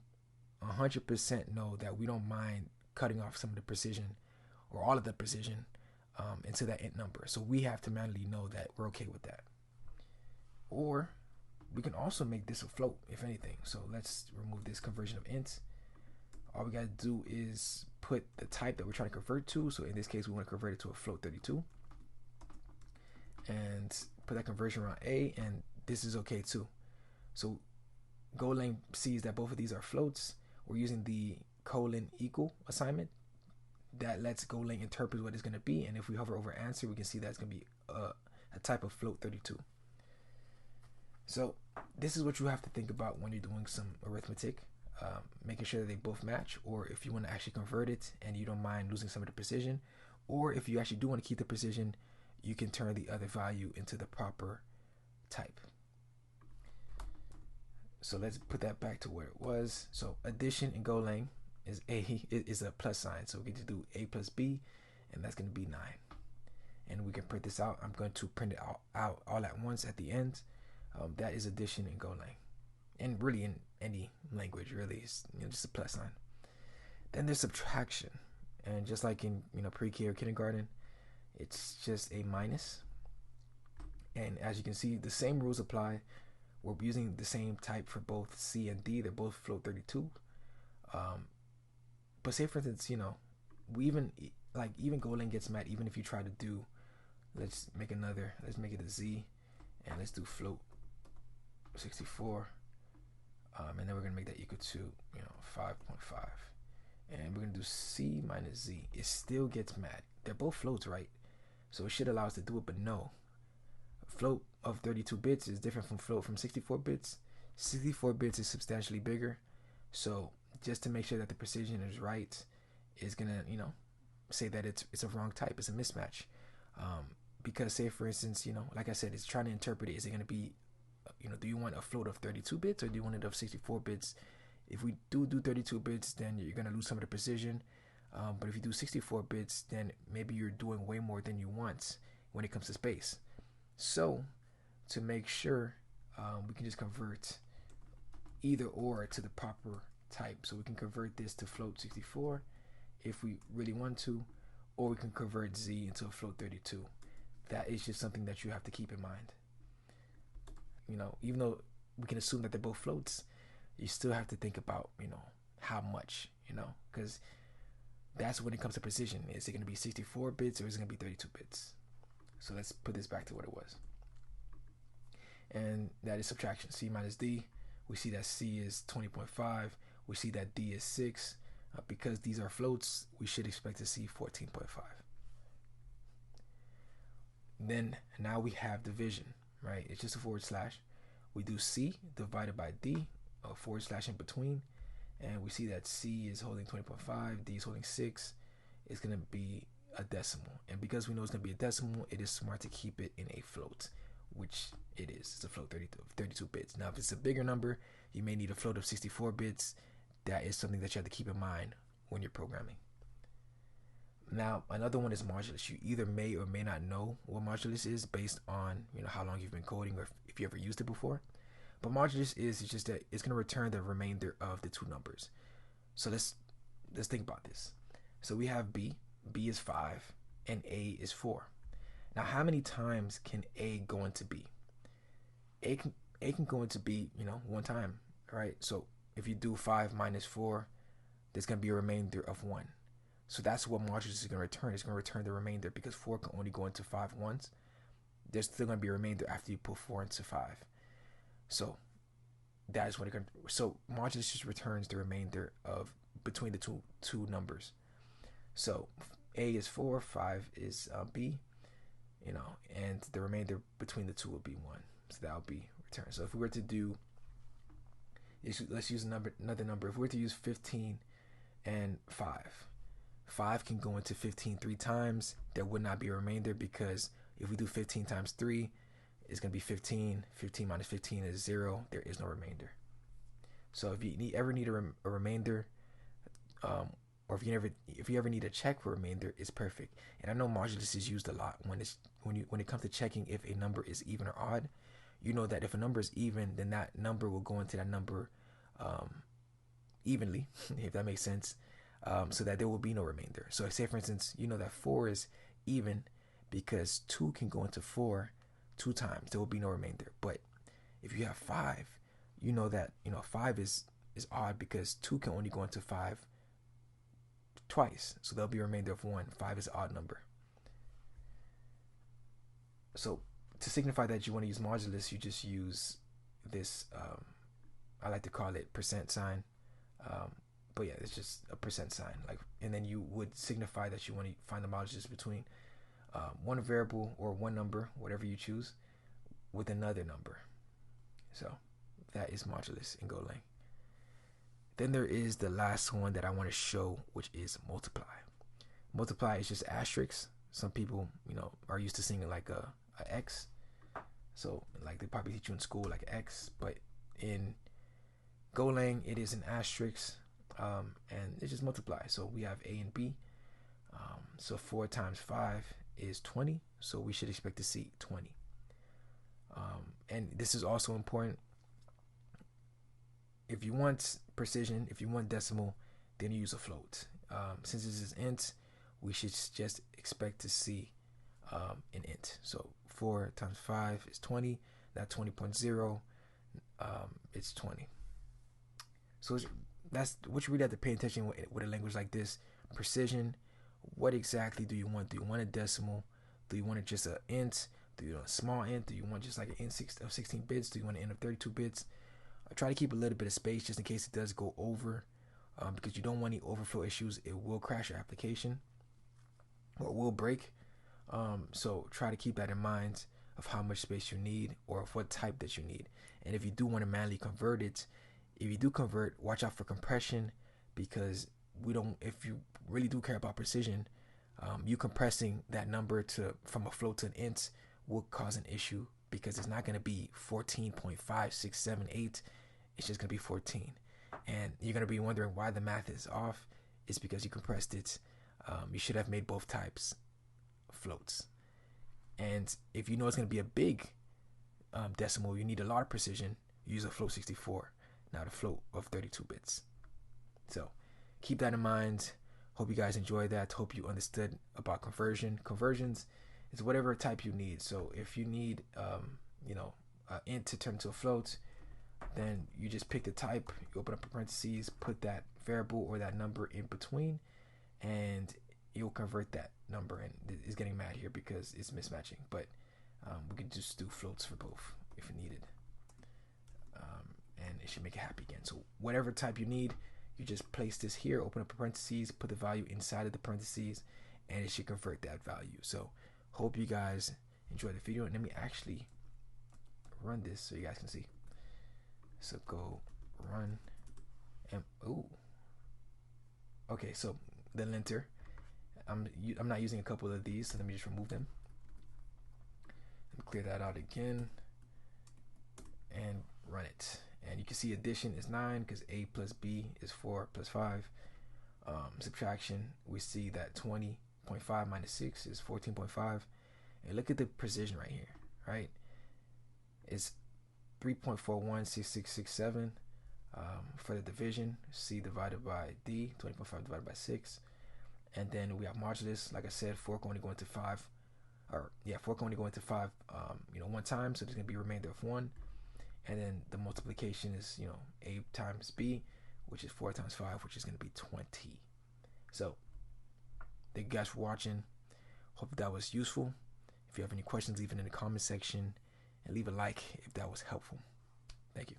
100% know that we don't mind cutting off some of the precision or all of the precision into that int number. So we have to manually know that we're okay with that. Or we can also make this a float, if anything. So let's remove this conversion of int. All we got to do is put the type that we're trying to convert to. So in this case, we want to convert it to a float 32. And put that conversion around A, and this is okay too. So Golang sees that both of these are floats. We're using the := assignment. That lets Golang interpret what it's going to be, and if we hover over answer, we can see that it's going to be a type of float 32. So this is what you have to think about when you're doing some arithmetic, making sure that they both match, or if you want to actually convert it and you don't mind losing some of the precision, or if you actually do want to keep the precision, you can turn the other value into the proper type. So let's put that back to where it was. So addition in Golang is a plus sign. So we get to do A plus B, and that's going to be 9. And we can print this out. I'm going to print it out all at once at the end. That is addition in Golang. And really in any language, really, it's just a plus sign. Then there's subtraction. And just like in pre-K or kindergarten, it's just a minus. And as you can see, the same rules apply. We're using the same type for both C and D. They're both float 32. But say for instance, we even Golang gets mad even if you try to do, let's make it a Z, and let's do float 64, and then we're gonna make that equal to 5.5, and we're gonna do C minus Z. It still gets mad. They're both floats, right? So it should allow us to do it, but no. Float of 32 bits is different from float from 64 bits. 64 bits is substantially bigger. So just to make sure that the precision is right, is gonna say that it's a wrong type, it's a mismatch. Because say for instance, like I said, it's trying to interpret it. Is it gonna be, do you want a float of 32 bits or do you want it of 64 bits? If we do 32 bits, then you're gonna lose some of the precision. But if you do 64 bits, then maybe you're doing way more than you want when it comes to space. So to make sure, we can just convert either or to the proper type. So we can convert this to float 64 if we really want to, or we can convert Z into a float 32. That is just something that you have to keep in mind. Even though we can assume that they're both floats, you still have to think about, how much, because that's when it comes to precision. Is it going to be 64 bits or is it going to be 32 bits? So let's put this back to what it was. And that is subtraction. C minus D. We see that C is 20.5. We see that D is 6. Because these are floats, we should expect to see 14.5. Then now we have division, right? It's just a forward slash. We do C divided by D, a forward slash in between. And we see that C is holding 20.5, D is holding 6. It's going to be a decimal. And because we know it's going to be a decimal, it is smart to keep it in a float, which it is. It's a float 32 bits. Now, if it's a bigger number, you may need a float of 64 bits. That is something that you have to keep in mind when you're programming. Now, another one is modulus. You either may or may not know what modulus is based on how long you've been coding or if you ever used it before. But modulus is just that it's going to return the remainder of the two numbers. So let's think about this. So we have B. B is 5 and A is 4. Now, how many times can A go into B? A can go into B, one time, right? So if you do 5 minus 4, there's going to be a remainder of 1. So that's what modulus is going to return. It's going to return the remainder because 4 can only go into 5 once. There's still going to be a remainder after you put 4 into 5. So that is what it can. So modulus just returns the remainder of between the two numbers. So A is 4, 5 is B, and the remainder between the two will be 1. So that will be returned. So if we were to do, let's use another number. If we were to use 15 and 5 can go into 15 3 times. There would not be a remainder because if we do 15 times 3, it's going to be 15. 15 minus 15 is 0. There is no remainder. So if you ever need a remainder, or if you ever need to check for remainder, it's perfect. And I know modulus is used a lot when it comes to checking if a number is even or odd. You know that if a number is even, then that number will go into that number evenly, if that makes sense, so that there will be no remainder. So say for instance, that 4 is even because 2 can go into 4 2 times. There will be no remainder. But if you have 5, you know that 5 is odd because 2 can only go into 5 twice. So there'll be a remainder of 1. 5 is an odd number. So to signify that you want to use modulus, you just use this, I like to call it percent sign. But yeah, it's just a percent sign. And then you would signify that you want to find the modulus between one variable or one number, whatever you choose, with another number. So that is modulus in Golang. Then there is the last one that I want to show, which is multiply. Multiply is just asterisks. Some people, are used to seeing it like a X. So like they probably teach you in school like X, but in Golang it is an asterisk, and it's just multiply. So we have A and B. So 4 times 5 is 20. So we should expect to see 20. And this is also important. If you want precision, if you want decimal, then you use a float. since this is int, we should just expect to see an int. So 4 times 5 is 20. That 20.0, it's 20. So that's what you really have to pay attention with a language like this. Precision. What exactly do you want? Do you want a decimal? Do you want it just an int? Do you want a small int? Do you want just like an int of 16 bits? Do you want an int of 32 bits? I try to keep a little bit of space just in case it does go over, because you don't want any overflow issues. It will crash your application or it will break. So try to keep that in mind of how much space you need or of what type that you need. And if you do want to manually convert it, if you do convert, watch out for compression, because if you really do care about precision, you compressing that number from a float to an int will cause an issue, because it's not going to be 14.5678. It's just going to be 14. And you're going to be wondering why the math is off. It's because you compressed it. You should have made both types floats. And if you know it's going to be a big decimal, you need a lot of precision, use a float 64, not a float of 32 bits. So keep that in mind. Hope you guys enjoyed that. Hope you understood about conversions is whatever type you need. So if you need int to turn to a float, then you just pick the type, you open up parentheses, put that variable or that number in between, and you'll convert that number. And it's getting mad here because it's mismatching, but we can just do floats for both if needed, and it should make it happy again. So whatever type you need, you just place this here, open up parentheses, put the value inside of the parentheses, and it should convert that value. So hope you guys enjoyed the video, and let me actually run this so you guys can see. So go run, and okay, so the linter, I'm not using a couple of these, so let me just remove them. Let me clear that out again and run it. And you can see addition is 9 because a plus b is 4 plus 5. Subtraction, we see that 20.5 minus 6 is 14.5. And look at the precision right here, right? It's 3.416667 for the division. C divided by D, 20.5 divided by 6. And then we have modulus. Like I said, 4 can only go into 5. 4 can only go into 5 one time, so there's going to be a remainder of 1. And then the multiplication is, a times b, which is 4 times 5, which is going to be 20. So thank you guys for watching. Hope that was useful. If you have any questions, leave it in the comment section, and leave a like if that was helpful. Thank you.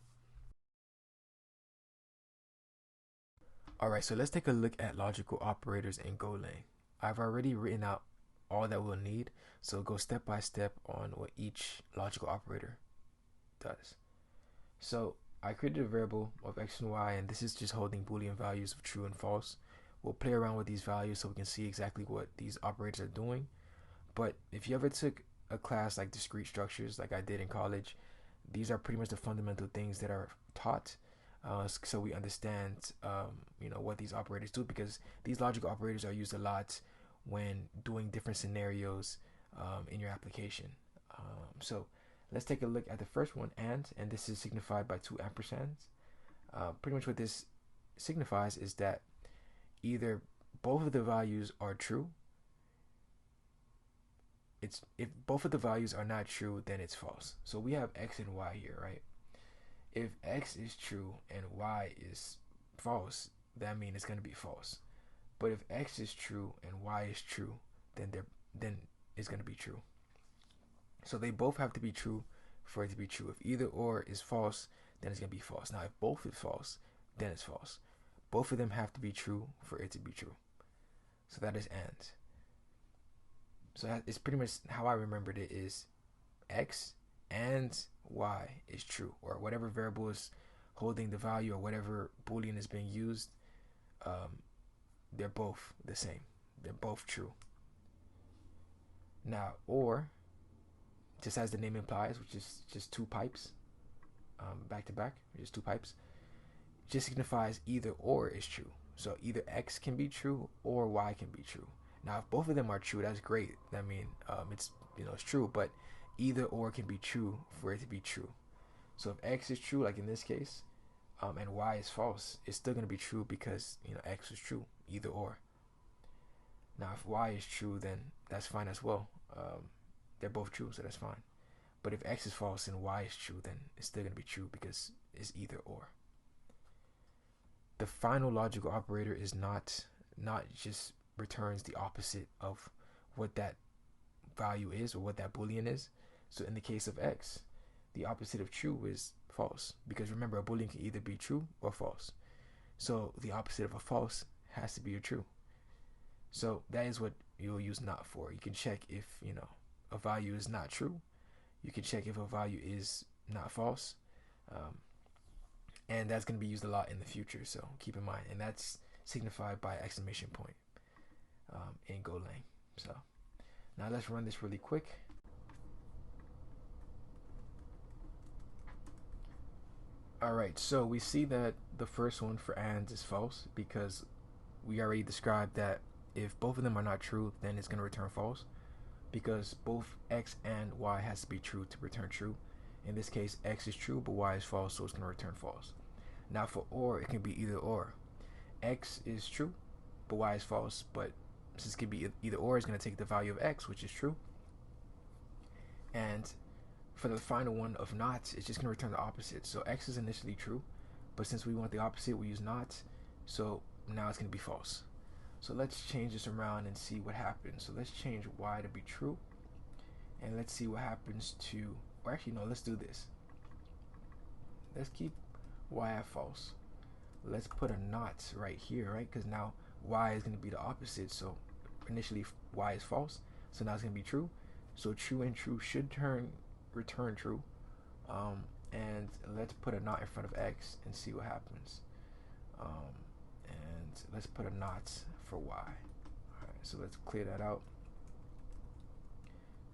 Alright, so let's take a look at logical operators in Golang. I've already written out all that we'll need, so go step by step on what each logical operator does. So I created a variable of x and y, and this is just holding Boolean values of true and false. We'll play around with these values so we can see exactly what these operators are doing. But if you ever took a class like discrete structures like I did in college, these are pretty much the fundamental things that are taught, so we understand what these operators do, because these logical operators are used a lot when doing different scenarios in your application. So let's take a look at the first one, and this is signified by 2 ampersands. Pretty much what this signifies is that either both of the values are true. If both of the values are not true, then it's false. So we have x and y here, right? If x is true and y is false, that means it's going to be false. But if x is true and y is true, then it's going to be true. So they both have to be true for it to be true. If either or is false, then it's going to be false. Now, if both is false, then it's false. Both of them have to be true for it to be true. So that is and. So it's pretty much how I remembered it is x and y is true, or whatever variable is holding the value or whatever Boolean is being used, they're both the same. They're both true. Now, or, just as the name implies, which is just 2 pipes back to back, just 2 pipes, just signifies either or is true. So either x can be true or y can be true. Now, if both of them are true, that's great. I mean, it's true, but either or can be true for it to be true. So if x is true, like in this case, and y is false, it's still going to be true because x is true, either or. Now if y is true, then that's fine as well. They're both true, so that's fine. But if x is false and y is true, then it's still going to be true because it's either or. The final logical operator is not just returns the opposite of what that value is or what that boolean is. So in the case of x, the opposite of true is false, because remember, a boolean can either be true or false. So the opposite of a false has to be a true. So that is what you'll use not for. You can check if a value is not true. You can check if a value is not false, and that's going to be used a lot in the future, so keep in mind. And that's signified by exclamation point in Golang. So now let's run this really quick. Alright, so we see that the first one for AND is false because we already described that if both of them are not true, then it's going to return false, because both x and y has to be true to return true. In this case, x is true, but y is false, so it's going to return false. Now for OR, it can be either or. X is true, but y is false, but since it can be either or, it's going to take the value of x, which is true. And for the final one of not, it's just going to return the opposite. So x is initially true, but since we want the opposite, we use not. So now it's going to be false. So let's change this around and see what happens. So let's change y to be true, and let's see what happens to, or actually no, let's do this. Let's keep y at false. Let's put a not right here, right? Because now y is going to be the opposite. So initially y is false, so now it's going to be true. So true and true should return true. And let's put a not in front of x and see what happens. And let's put a not for y. Alright, so let's clear that out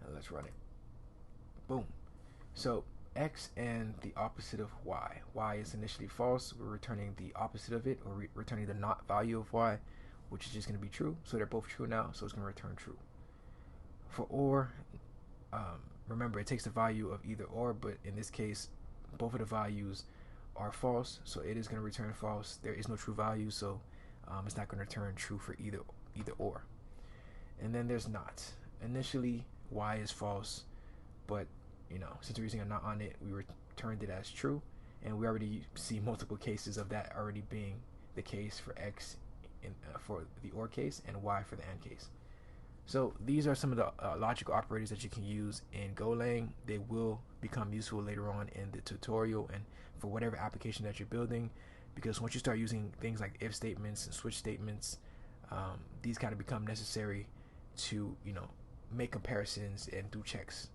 and let's run it. Boom. So x and the opposite of y. Y is initially false. We're returning the opposite of it, or returning the not value of y, which is just going to be true. So they're both true now, so it's going to return true. For OR, remember, it takes the value of either or, but in this case, both of the values are false, so it is going to return false. There is no true value, so it's not going to return true for either or. And then there's not. Initially, y is false, but since we're using a not on it, we returned it as true, and we already see multiple cases of that already being the case for x for the OR case, and y for the AND case. So these are some of the logical operators that you can use in Golang. They will become useful later on in the tutorial and for whatever application that you're building, because once you start using things like if statements and switch statements, these kind of become necessary to make comparisons and do checks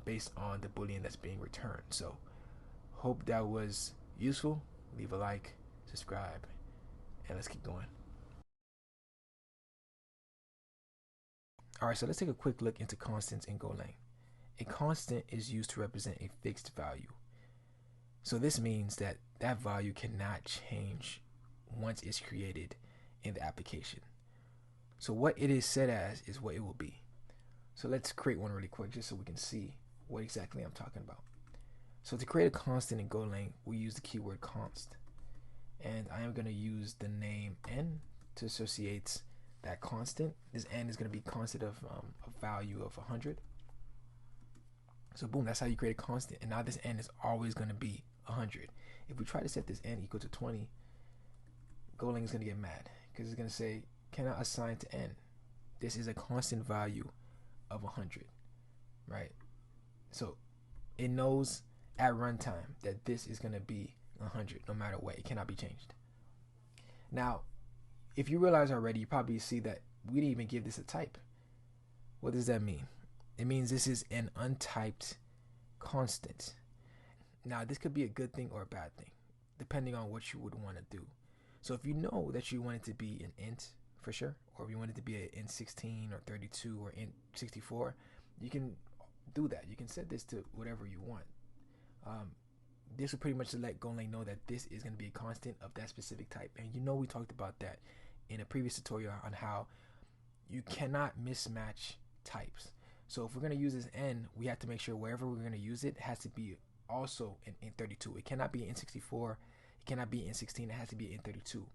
based on the boolean that's being returned. So hope that was useful. Leave a like, subscribe, and let's keep going. Alright, so let's take a quick look into constants in Golang. A constant is used to represent a fixed value. So this means that that value cannot change once it's created in the application. So what it is set as is what it will be. So let's create one really quick just so we can see what exactly I'm talking about. So to create a constant in Golang, we use the keyword const. And I am going to use the name n to associate that constant. This n is going to be constant of a value of 100. So boom, that's how you create a constant. And now this n is always going to be 100. If we try to set this n equal to 20, Golang is going to get mad because it's going to say, cannot assign to n. This is a constant value of 100, right? So it knows at runtime that this is going to be 100 no matter what. It cannot be changed. Now, if you realize already, you probably see that we didn't even give this a type. What does that mean? It means this is an untyped constant. Now, this could be a good thing or a bad thing, depending on what you would want to do. So if you know that you want it to be an int, for sure, or if you want it to be an int 16 or 32 or int 64, you can do that. You can set this to whatever you want. This will pretty much let Golang know that this is going to be a constant of that specific type. And we talked about that in a previous tutorial on how you cannot mismatch types. So if we're going to use this n, we have to make sure wherever we're going to use it has to be also an int 32. It cannot be an int 64. It cannot be int16. It has to be int32.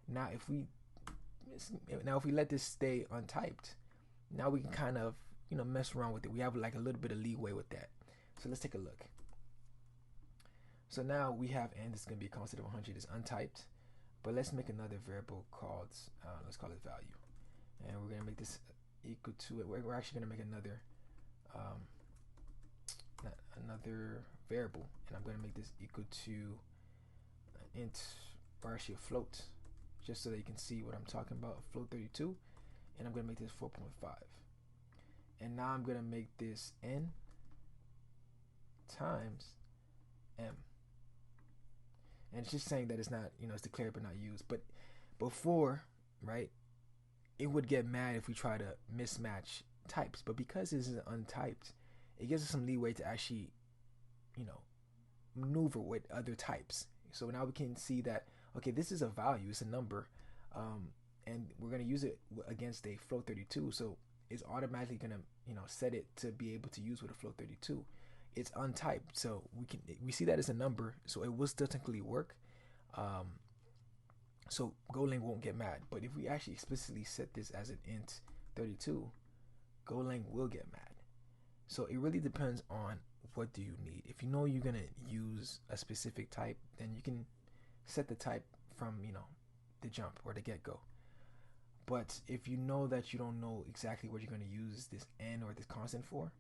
Now, if we let this stay untyped, now we can kind of mess around with it. We have like a little bit of leeway with that. So let's take a look. So now we have n. This is going to be a constant of 100. It's untyped. But let's make another variable called, let's call it value. And we're going to make this equal to it. We're actually going to make another variable. And I'm going to make this equal to an int, or actually a float, just so that you can see what I'm talking about. A float 32. And I'm going to make this 4.5. And now I'm going to make this n times m. And it's just saying that it's not, it's declared but not used. But before, right, it would get mad if we try to mismatch types. But because this is untyped, it gives us some leeway to actually, maneuver with other types. So now we can see that, okay, this is a value, it's a number, and we're going to use it against a float 32. So it's automatically going to, set it to be able to use with a float 32. It's untyped, so we see that as a number, so it will still technically work. So Golang won't get mad. But if we actually explicitly set this as an int 32, Golang will get mad. So it really depends on what do you need. If you know you're gonna use a specific type, then you can set the type from the jump or the get-go. But if you know that you don't know exactly what you're going to use this n or this constant for,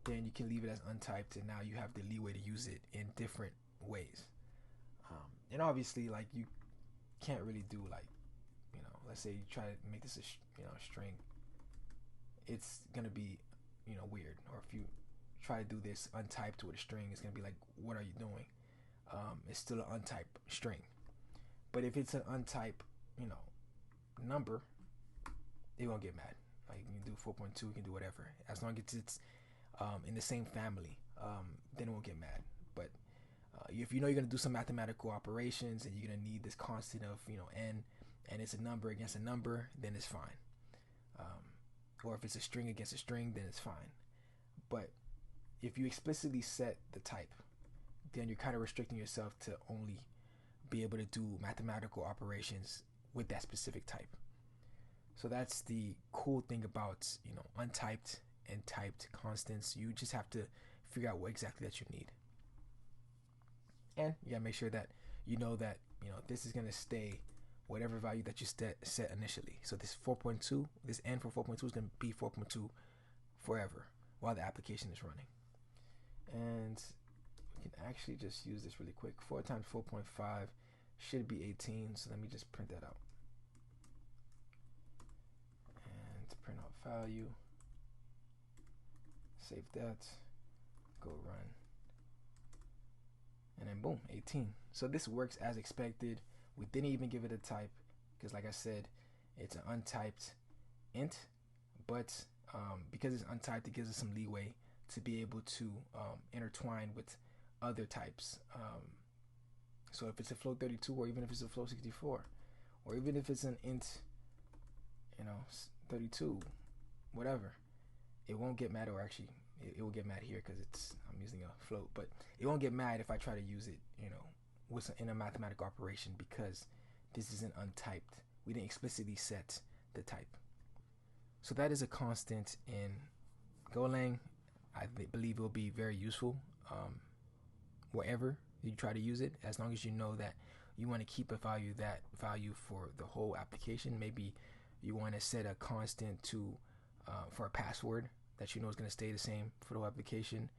then you can leave it as untyped, and now you have the leeway to use it in different ways. And obviously, like, you can't really do, like, let's say you try to make this a string, it's gonna be weird. Or if you try to do this untyped with a string, it's gonna be like, what are you doing? It's still an untyped string. But if it's an untyped number, it won't get mad. Like, you can do 4.2, you can do whatever, as long as it's in the same family, then it won't get mad. But if you're going to do some mathematical operations and you're going to need this constant of n, and it's a number against a number, then it's fine. Or if it's a string against a string, then it's fine. But if you explicitly set the type, then you're kind of restricting yourself to only be able to do mathematical operations with that specific type. So that's the cool thing about untyped and typed constants. You just have to figure out what exactly that you need, and you gotta make sure that that this is gonna stay whatever value that you set initially. So this 4.2, this n for 4.2 is gonna be 4.2 forever while the application is running. And we can actually just use this really quick. 4 times 4.5 should be 18. So let me just print that out. And print out value. Save that. Go run. And then boom, 18. So this works as expected. We didn't even give it a type because, like I said, it's an untyped int. But because it's untyped, it gives us some leeway to be able to intertwine with other types. So if it's a float 32, or even if it's a float 64, or even if it's an int 32, whatever, it won't get mad. Or actually it will get mad here because I'm using a float, but it won't get mad if I try to use it in a mathematical operation, because this isn't untyped. We didn't explicitly set the type. So that is a constant in Golang. I believe it will be very useful wherever you try to use it, as long as you know that you want to keep that value for the whole application. Maybe you want to set a constant to for a password that is going to stay the same for the whole application.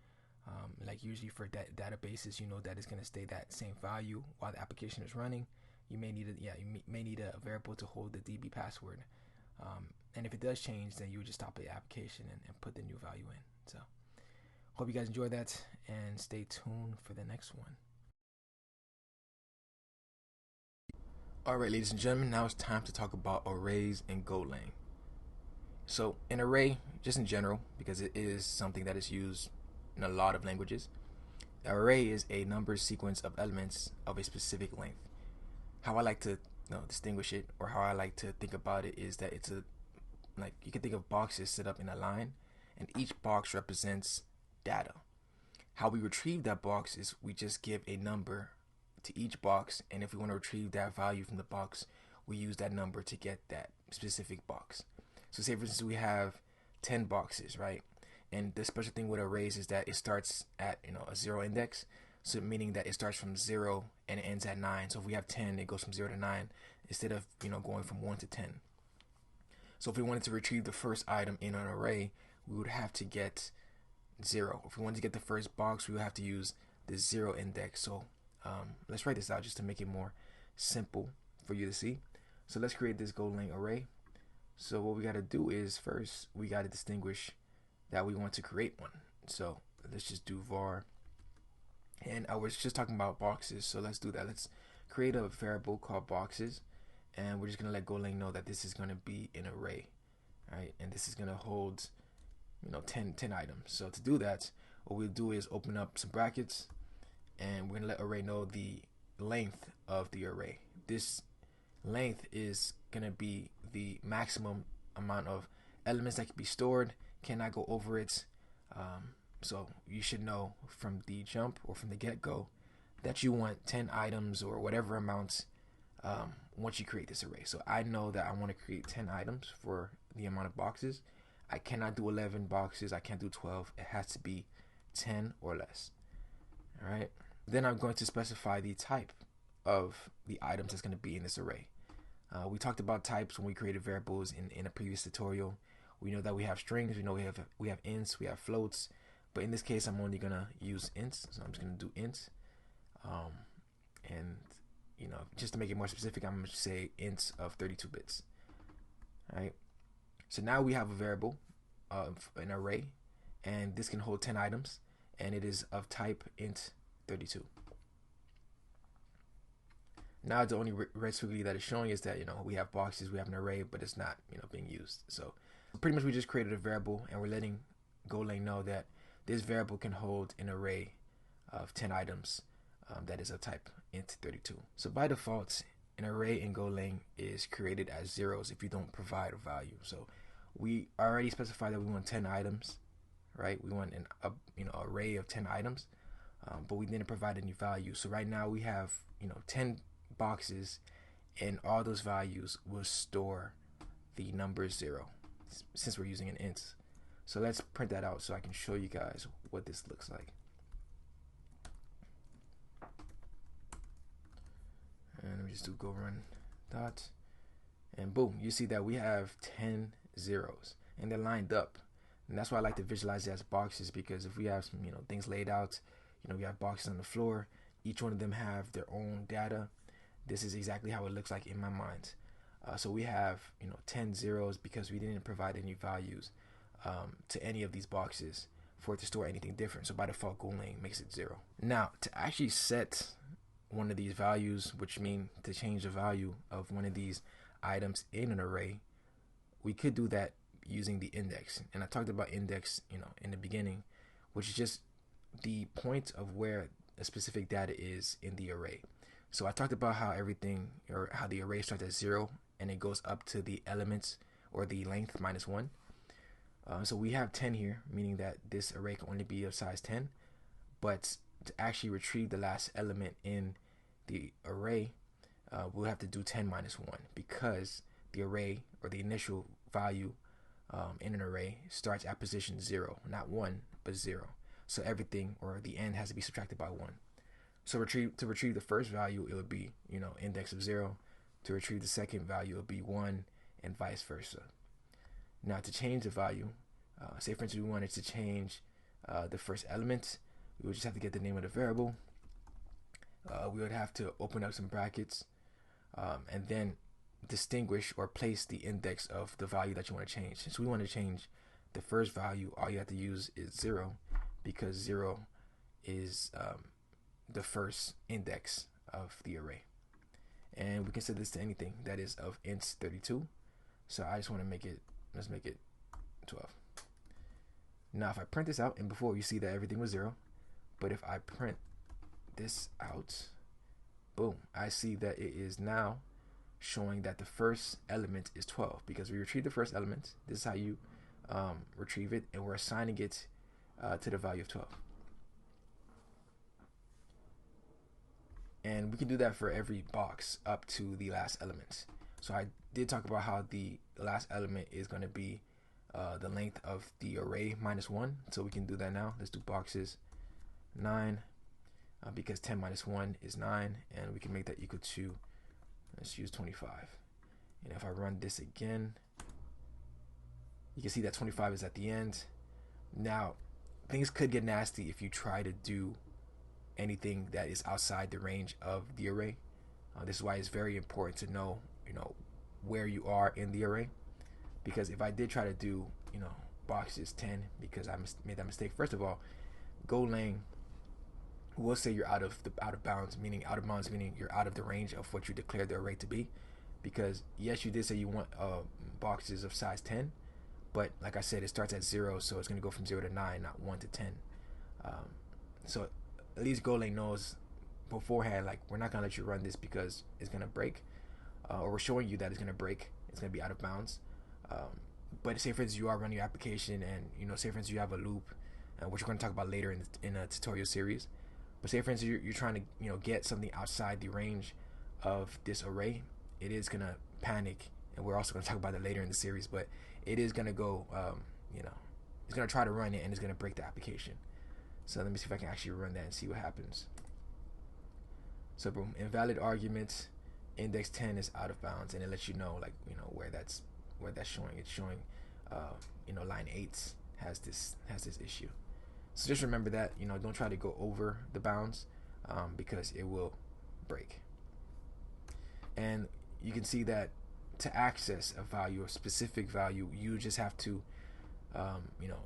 Like usually for databases, that is going to stay that same value while the application is running. You may need a variable to hold the DB password. And if it does change, then you would just stop the application and put the new value in. So hope you guys enjoy that, and stay tuned for the next one. Alright, ladies and gentlemen, now it's time to talk about arrays in Golang. So an array, just in general, because it is something that is used in a lot of languages, an array is a number sequence of elements of a specific length. How I like to distinguish it, or how I like to think about it, is that it's you can think of boxes set up in a line, and each box represents data. How we retrieve that box is we just give a number to each box, and if we want to retrieve that value from the box, we use that number to get that specific box. So say for instance we have 10 boxes, right? And the special thing with arrays is that it starts at a 0 index, so meaning that it starts from 0 and it ends at 9. So if we have 10, it goes from 0 to 9 instead of going from 1 to 10. So if we wanted to retrieve the first item in an array, we would have to get 0. If we wanted to get the first box, we would have to use the 0 index. So let's write this out just to make it more simple for you to see. So let's create this Golang array. So what we got to do is first we got to distinguish that we want to create one. So let's just do var, and I was just talking about boxes, so let's do that. Let's create a variable called boxes, and we're just gonna let Golang know that this is gonna be an array, right? And this is gonna hold 10 items. So to do that, what we'll do is open up some brackets, and we're gonna let array know the length of the array. This length is gonna be the maximum amount of elements that can be stored, cannot go over it. So you should know from the jump or from the get-go that you want 10 items or whatever amounts once you create this array. So I know that I want to create 10 items for the amount of boxes. I cannot do 11 boxes, I can't do 12. It has to be 10 or less. All right. Then I'm going to specify the type of the items that's going to be in this array. We talked about types when we created variables in a previous tutorial. We know that we have strings, we know we have ints, we have floats, but in this case I'm only gonna use ints, so I'm just gonna do ints. And just to make it more specific, I'm gonna say ints of 32 bits. All right. So now we have a variable of an array, and this can hold 10 items, and it is of type int 32. Now the only red squiggly that is showing is that we have boxes, we have an array, but it's not being used. So pretty much we just created a variable, and we're letting Golang know that this variable can hold an array of 10 items that is of type int 32. So by default, an array in Golang is created as zeros if you don't provide a value. So we already specified that we want 10 items, right? We want an array of 10 items, but we didn't provide any value. So right now we have 10 boxes, and all those values will store the number 0 since we're using an int. So let's print that out so I can show you guys what this looks like. And let me just do go run dot, and boom, you see that we have 10 zeros, and they're lined up. And that's why I like to visualize it as boxes, because if we have some things laid out, we have boxes on the floor, each one of them have their own data. This is exactly how it looks like in my mind. So we have 10 zeros because we didn't provide any values to any of these boxes for it to store anything different. So by default, Golang makes it 0. Now to actually set one of these values, which mean to change the value of one of these items in an array, we could do that using the index. And I talked about index in the beginning, which is just the point of where a specific data is in the array. So I talked about how how the array starts at 0 and it goes up to the elements or the length -1. So we have 10 here, meaning that this array can only be of size 10. But to actually retrieve the last element in the array, we'll have to do 10 - 1, because the array or the initial value in an array starts at position 0, not 1, but 0. So everything, or the end, has to be subtracted by 1. So to retrieve the first value, it would be index of 0. To retrieve the second value, it would be 1, and vice versa. Now to change the value, say for instance we wanted to change the first element, we would just have to get the name of the variable. We would have to open up some brackets, and then distinguish or place the index of the value that you want to change. Since we want to change the first value, all you have to use is 0, because 0 is the first index of the array. And we can set this to anything that is of int 32. So I just want to let's make it 12. Now if I print this out, and before you see that everything was 0, but if I print this out, boom, I see that it is now showing that the first element is 12, because we retrieve the first element. This is how you retrieve it, and we're assigning it to the value of 12. And we can do that for every box up to the last element. So I did talk about how the last element is going to be the length of the array minus 1. So we can do that now. Let's do boxes 9 because 10 minus 1 is 9, and we can make that equal to, let's use 25. And if I run this again, you can see that 25 is at the end. Now, things could get nasty if you try to do anything that is outside the range of the array. This is why it's very important to know, where you are in the array. Because if I did try to do, boxes 10, because I made that mistake. First of all, Golang will say you're out of bounds, meaning you're out of the range of what you declared the array to be. Because yes, you did say you want boxes of size 10, but like I said, it starts at 0, so it's going to go from 0 to 9, not 1 to 10. So at least Golang knows beforehand, like, we're not going to let you run this because it's going to break, or we're showing you that it's going to break, it's going to be out of bounds. But say for instance you are running your application, and say for instance you have a loop, which we're going to talk about later in a tutorial series. But say for instance you're trying to get something outside the range of this array, it is going to panic, and we're also going to talk about it later in the series. But it is going to go, it's going to try to run it, and it's going to break the application. So let me see if I can actually run that and see what happens. So boom, invalid argument, index 10 is out of bounds, and it lets you know, like, where that's showing. It's showing, line 8 has this issue. So just remember that, don't try to go over the bounds, because it will break. And you can see that to access a value, a specific value, you just have to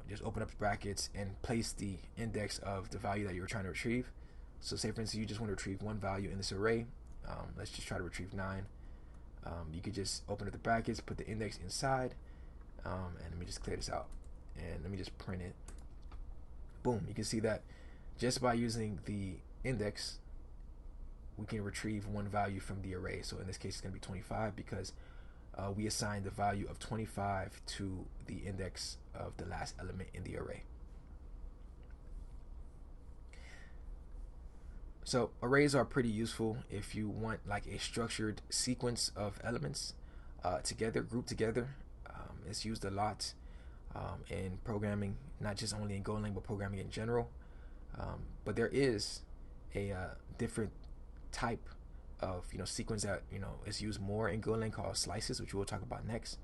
just open up the brackets and place the index of the value that you're trying to retrieve. So say for instance you just want to retrieve one value in this array. Let's just try to retrieve 9. You could just open up the brackets, put the index inside, and let me just clear this out, and let me just print it. Boom, you can see that just by using the index we can retrieve one value from the array. So in this case it's going to be 25, because we assigned the value of 25 to the index of the last element in the array. So arrays are pretty useful if you want like a structured sequence of elements grouped together. It's used a lot in programming, not just only in Golang, but programming in general. But there is a different type of sequence that is used more in Golang, called slices, which we'll talk about next.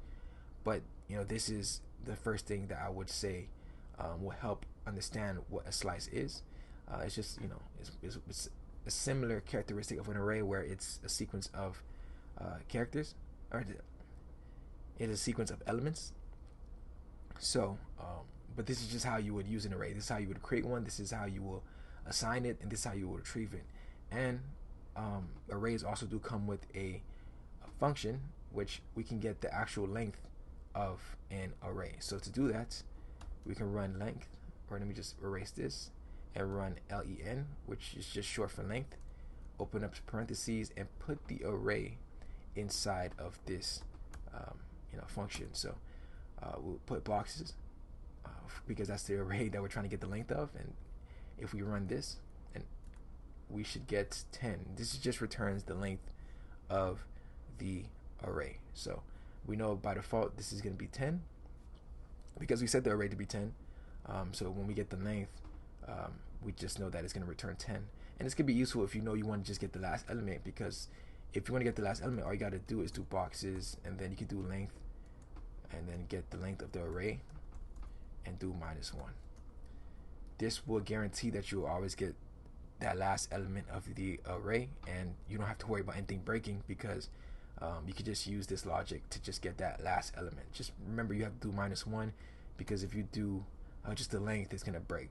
But this is the first thing that I would say will help understand what a slice is. It's just it's a similar characteristic of an array, where it's a sequence of characters, or it is a sequence of elements. So but this is just how you would use an array. This is how you would create one, this is how you will assign it, and this is how you will retrieve it. And arrays also do come with a function which we can get the actual length of an array. So to do that, we can run length, or let me just erase this and run len, which is just short for length. Open up parentheses and put the array inside of this function. So we'll put boxes because that's the array that we're trying to get the length of, and if we run this, and we should get 10. This just returns the length of the array. So we know by default this is going to be 10 because we set the array to be 10. So when we get the length, we just know that it's going to return 10. And this could be useful if you want to just get the last element, because if you want to get the last element, all you got to do is do boxes, and then you can do length, and then get the length of the array and do -1. This will guarantee that you will always get that last element of the array, and you don't have to worry about anything breaking, because you can just use this logic to just get that last element. Just remember, you have to do -1, because if you do just the length, it's going to break,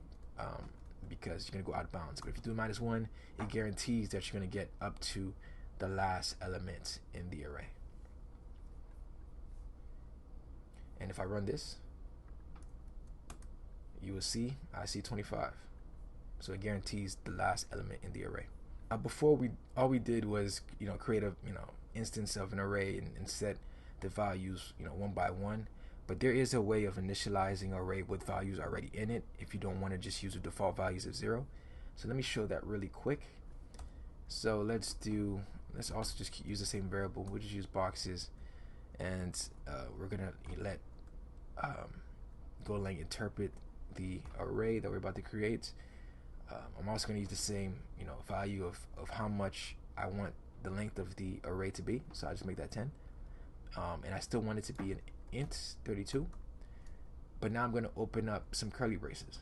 because you're going to go out of bounds. But if you do -1, it guarantees that you're going to get up to the last element in the array. And if I run this, you will see I see 25. So it guarantees the last element in the array. Before all we did was create a instance of an array and set the values one by one. But there is a way of initializing an array with values already in it if you don't want to just use the default values of 0. So let me show that really quick. So let's also just use the same variable. We'll just use boxes, and we're gonna let Golang interpret the array that we're about to create. I'm also gonna use the same value of how much I want the length of the array to be. So I just make that 10, and I still want it to be an int 32. But now I'm gonna open up some curly braces.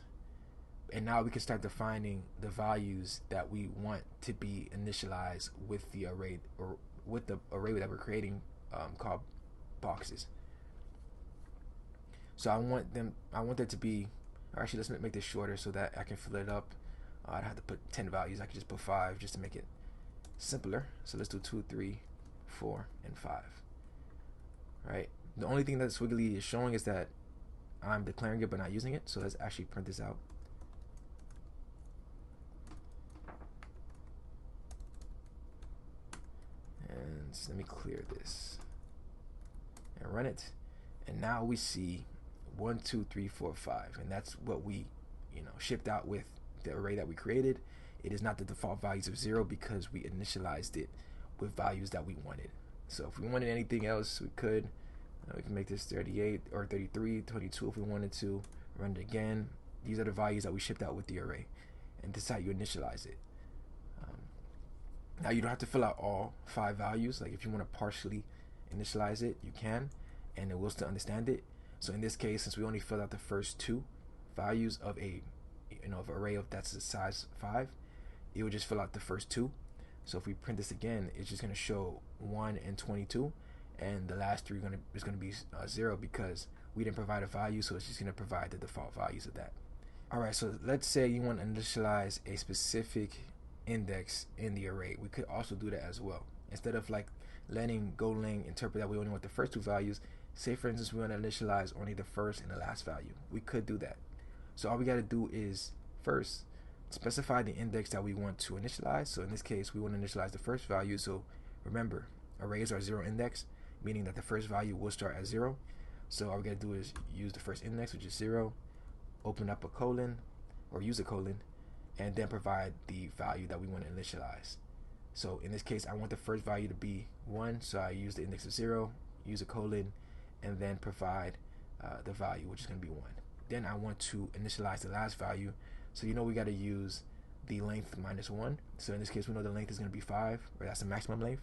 And now we can start defining the values that we want to be initialized with the array, or with the array that we're creating, called boxes. So I want there to be, or actually let's make this shorter so that I can fill it up. I'd have to put 10 values. I could just put 5 just to make it simpler. So let's do 2, 3, 4, and 5. Right. The only thing that squiggly is showing is that I'm declaring it but not using it. So let's actually print this out. And let me clear this and run it. And now we see 1, 2, 3, 4, 5, and that's what we shipped out with the array that we created. It is not the default values of 0 because we initialized it with values that we wanted. So if we wanted anything else, we could. We can make this 38 or 33, 22 if we wanted to. Run it again. These are the values that we shipped out with the array, and this is how you initialize it. Now you don't have to fill out all 5 values. Like if you want to partially initialize it, you can, and it will still understand it. So in this case, since we only filled out the first 2 values of a of an array of that's the size 5, it will just fill out the first 2. So if we print this again, it's just going to show 1 and 22, and the last 3 is going to be 0 because we didn't provide a value, so it's just going to provide the default values of that. All right, so let's say you want to initialize a specific index in the array. We could also do that as well. Instead of like letting Golang interpret that we only want the first 2 values, say for instance we want to initialize only the first and the last value. We could do that. So all we got to do is first specify the index that we want to initialize. So in this case, we want to initialize the first value. So remember, arrays are 0 index, meaning that the first value will start at 0. So all we got to do is use the first index, which is 0, open up a colon, or use a colon, and then provide the value that we want to initialize. So in this case, I want the first value to be 1, so I use the index of 0, use a colon, and then provide the value, which is going to be 1. Then I want to initialize the last value, so we got to use the length minus 1. So in this case, we know the length is going to be 5, or that's the maximum length,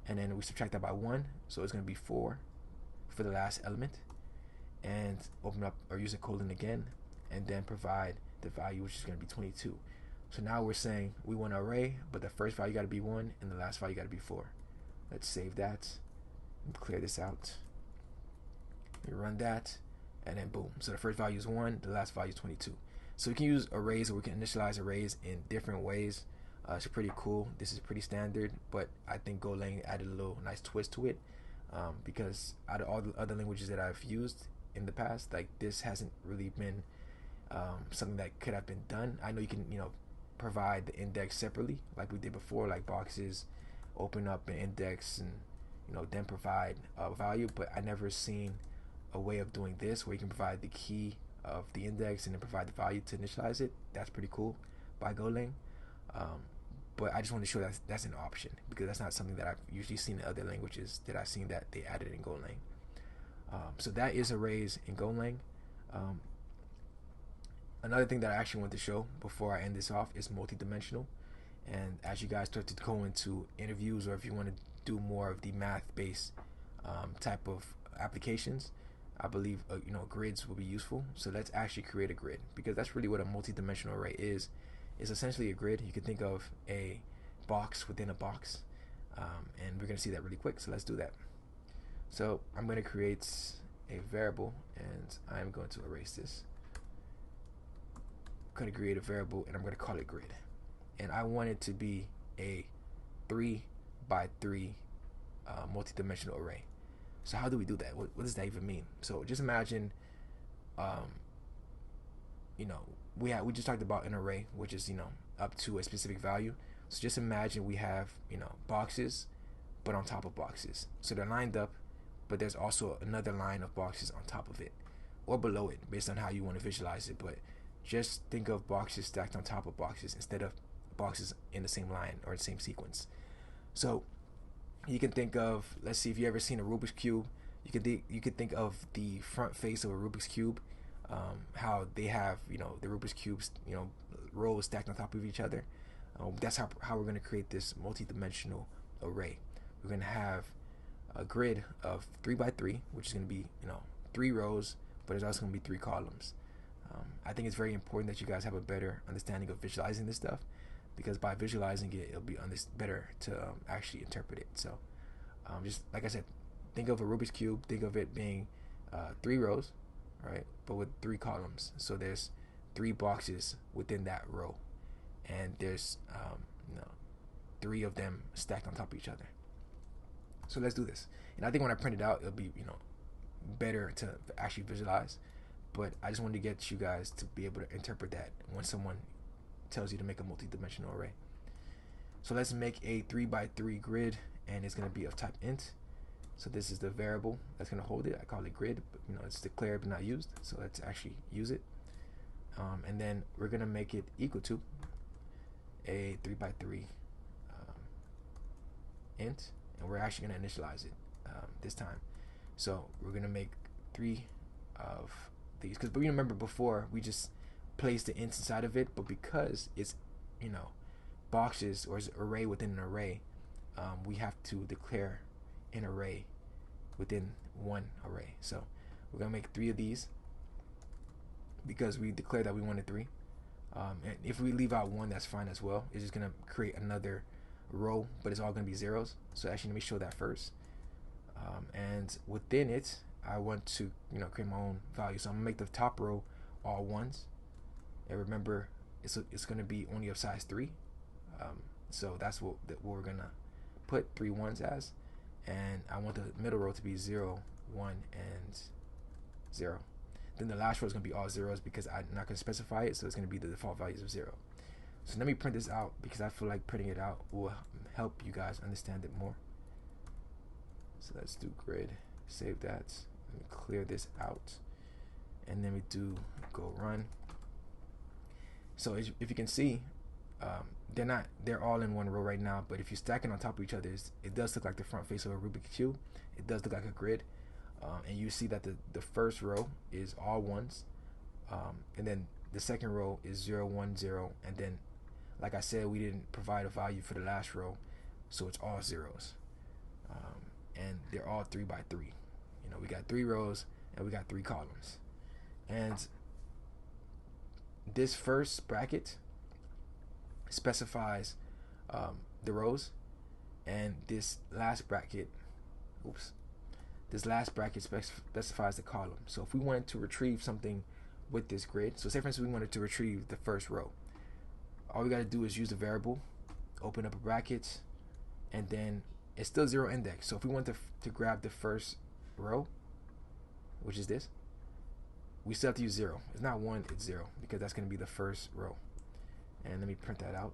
and then we subtract that by 1, so it's going to be 4 for the last element, and open up or use a colon again, and then provide the value, which is going to be 22. So now we're saying we want an array, but the first value got to be 1 and the last value got to be 4. Let's save that and clear this out. We run that, and then boom. So the first value is 1, the last value is 22. So we can use arrays, or we can initialize arrays in different ways. It's pretty cool. This is pretty standard, but I think Golang added a little nice twist to it, because out of all the other languages that I've used in the past, like this hasn't really been something that could have been done. I know you can provide the index separately like we did before, like boxes, open up an index and then provide a value, but I never seen a way of doing this where you can provide the key of the index and then provide the value to initialize it. That's pretty cool by Golang, but I just want to show that that's an option, because that's not something that I've usually seen in other languages that I've seen that they added in Golang. So that is arrays in Golang. Another thing that I actually want to show before I end this off is multidimensional. And as you guys start to go into interviews, or if you want to do more of the math-based type of applications, I believe grids will be useful. So let's actually create a grid, because that's really what a multidimensional array is. It's essentially a grid. You can think of a box within a box, and we're going to see that really quick. So let's do that. So I'm going to create a variable, and I'm going to erase this. I'm going to create a variable, and I'm going to call it grid. And I want it to be a 3 by 3 multi-dimensional array. So how do we do that? What does that even mean? So just imagine, we just talked about an array, which is up to a specific value. So just imagine we have boxes, but on top of boxes. So they're lined up, but there's also another line of boxes on top of it, or below it, based on how you want to visualize it. But just think of boxes stacked on top of boxes instead of boxes in the same line or the same sequence. So you can think of, let's see, if you ever seen a Rubik's Cube, you could think of the front face of a Rubik's Cube, how they have, the Rubik's Cubes, rows stacked on top of each other. That's how we're going to create this multi-dimensional array. We're going to have a grid of 3 by 3, which is going to be 3 rows, but it's also going to be 3 columns. I think it's very important that you guys have a better understanding of visualizing this stuff, because by visualizing it, it'll be better to actually interpret it. So just like I said, think of a Rubik's Cube, think of it being 3 rows, right, but with 3 columns. So there's 3 boxes within that row, and there's 3 of them stacked on top of each other. So let's do this. And I think when I print it out, it'll be better to actually visualize. But I just wanted to get you guys to be able to interpret that when someone tells you to make a multi-dimensional array. So let's make a 3 by 3 grid, and it's going to be of type int. So this is the variable that's going to hold it. I call it grid, but it's declared but not used. So let's actually use it. And then we're going to make it equal to a 3 by 3 int, and we're actually going to initialize it this time. So we're going to make 3 of these, but you remember before we just placed the ints inside of it, but because it's boxes or array within an array, we have to declare an array within one array. So we're gonna make 3 of these because we declared that we wanted 3. And if we leave out 1, that's fine as well. It's just gonna create another row, but it's all gonna be zeros. So actually, let me show that first. And within it, I want to create my own value. So I'm gonna make the top row all 1s, and remember it's gonna be only of size 3. So that's what we're gonna put 3 1s as, and I want the middle row to be 0, 1, and 0. Then the last row is gonna be all zeros because I'm not gonna specify it, so it's gonna be the default values of 0. So let me print this out because I feel like printing it out will help you guys understand it more. So let's do grid, save that, let me clear this out, and then we do go run. So if you can see, they're all in one row right now, but if you stack it on top of each other, it does look like the front face of a Rubik's Cube. It does look like a grid, and you see that the first row is all 1s, and then the second row is 0, 1, 0, and then, like I said, we didn't provide a value for the last row, so it's all zeros, and they're all 3 by 3. We got 3 rows and we got 3 columns, and this first bracket specifies the rows, and this last bracket specifies the column. So if we wanted to retrieve something with this grid, so say for instance we wanted to retrieve the first row, all we got to do is use the variable, open up a bracket, and then it's still 0 index. So if we want to grab the first row, which is this, we still have to use 0. It's not 1, it's 0, because that's going to be the first row. And let me print that out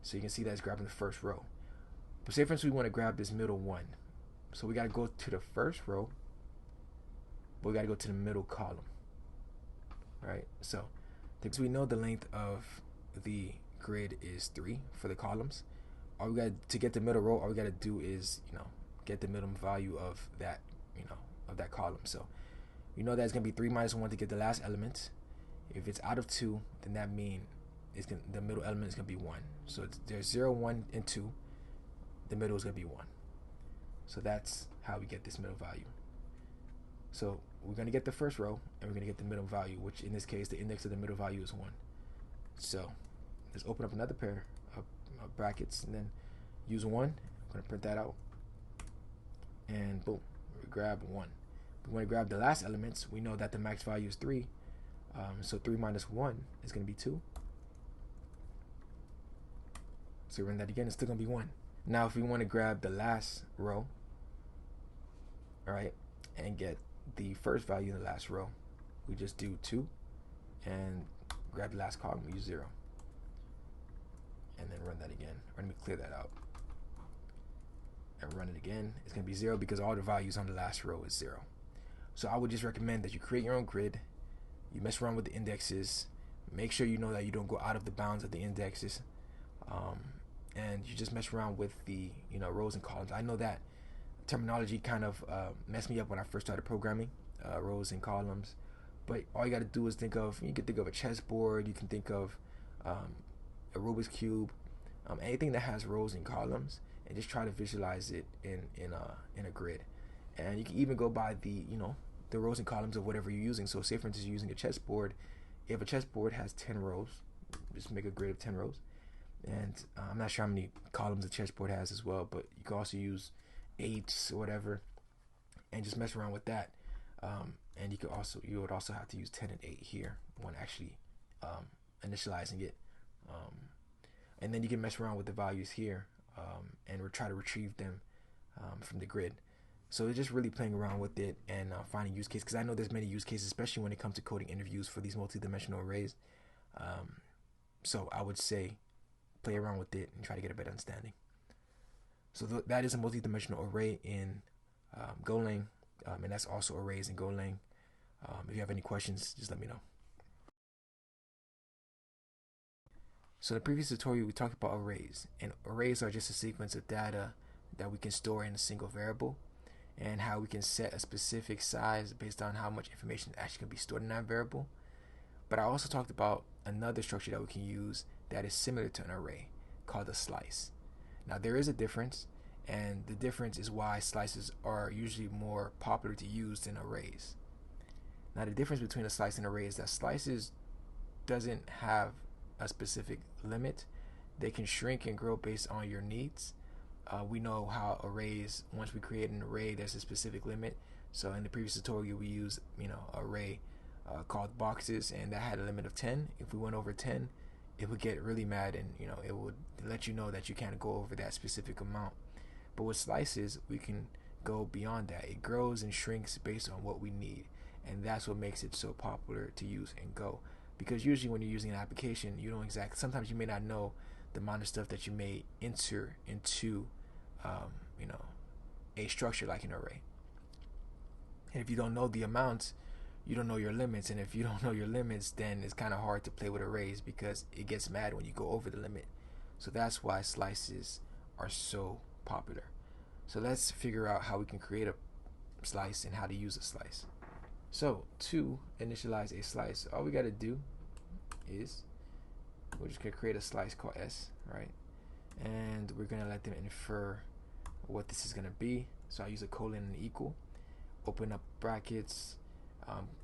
so you can see that it's grabbing the first row. But say for instance we want to grab this middle 1, so we got to go to the first row, but we got to go to the middle column, right? So because we know the length of the grid is 3 for the columns, all we got to get the middle row, all we got to do is get the minimum value of that of that column. So you know that it's gonna be 3 minus 1 to get the last element. If it's out of 2, then that means the middle element is gonna be 1. So there's 0, 1, and 2. The middle is gonna be 1. So that's how we get this middle value. So we're gonna get the first row and we're gonna get the middle value, which in this case the index of the middle value is 1. So let's open up another pair of brackets and then use 1. I'm gonna print that out, and boom, we grab 1. We want to grab the last elements. We know that the max value is 3, so 3 minus 1 is going to be 2. So run that again, it's still going to be 1. Now if we want to grab the last row, all right, and get the first value in the last row, we just do 2 and grab the last column, use 0, and then run that again. Let me clear that out and run it again. It's going to be 0 because all the values on the last row is 0. So I would just recommend that you create your own grid, you mess around with the indexes, Make sure you know that you don't go out of the bounds of the indexes, and you just mess around with the rows and columns. I know that terminology kind of messed me up when I first started programming, rows and columns. But all you got to do is you can think of a chessboard, you can think of a Rubik's Cube, anything that has rows and columns, and just try to visualize it in a grid. And you can even go by the rows and columns of whatever you're using. So say for instance you're using a chessboard. If a chessboard has 10 rows, just make a grid of 10 rows. And I'm not sure how many columns a chessboard has as well, but you can also use 8s or whatever, and just mess around with that. And you would also have to use 10 and 8 here when actually initializing it. And then you can mess around with the values here, and try to retrieve them from the grid. So it's just really playing around with it and finding use cases, because I know there's many use cases, especially when it comes to coding interviews for these multidimensional arrays. So I would say play around with it and try to get a better understanding. So that is a multidimensional array in Golang, and that's also arrays in Golang. If you have any questions, just let me know. So in the previous tutorial, we talked about arrays, and arrays are just a sequence of data that we can store in a single variable, and how we can set a specific size based on how much information actually can be stored in that variable. But I also talked about another structure that we can use that is similar to an array, called a slice. Now there is a difference, and the difference is why slices are usually more popular to use than arrays. Now the difference between a slice and array is that slices doesn't have a specific limit. They can shrink and grow based on your needs. We know how arrays, once we create an array, there's a specific limit. So in the previous tutorial we used array called boxes, and that had a limit of 10. If we went over 10, it would get really mad, and it would let you know that you can't go over that specific amount. But with slices, we can go beyond that. It grows and shrinks based on what we need, and that's what makes it so popular to use in Go. Because usually when you're using an application, sometimes you may not know the amount of stuff that you may enter into a structure like an array. And if you don't know the amounts, you don't know your limits, and if you don't know your limits, then it's kind of hard to play with arrays, because it gets mad when you go over the limit. So that's why slices are so popular. So let's figure out how we can create a slice and how to use a slice. So to initialize a slice, all we got to do is we're just going to create a slice called S, right? And we're going to let them infer what this is going to be. So I use a colon and equal, open up brackets,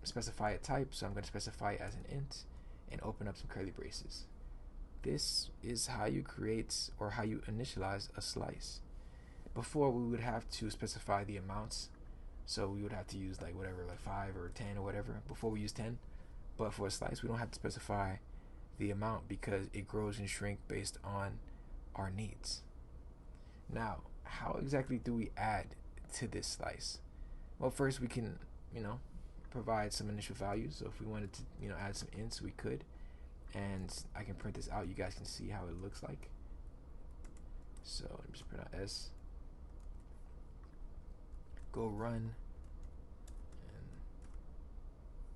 specify a type. So I'm going to specify it as an int, and open up some curly braces. This is how you create or how you initialize a slice. Before, we would have to specify the amounts. So we would have to use like 5 or 10 or whatever before we use 10. But for a slice, we don't have to specify the amount, because it grows and shrinks based on our needs. Now, how exactly do we add to this slice? Well, first we can, provide some initial values. So if we wanted to, add some ints, we could. And I can print this out. You guys can see how it looks like. So let me just print out S. Go run.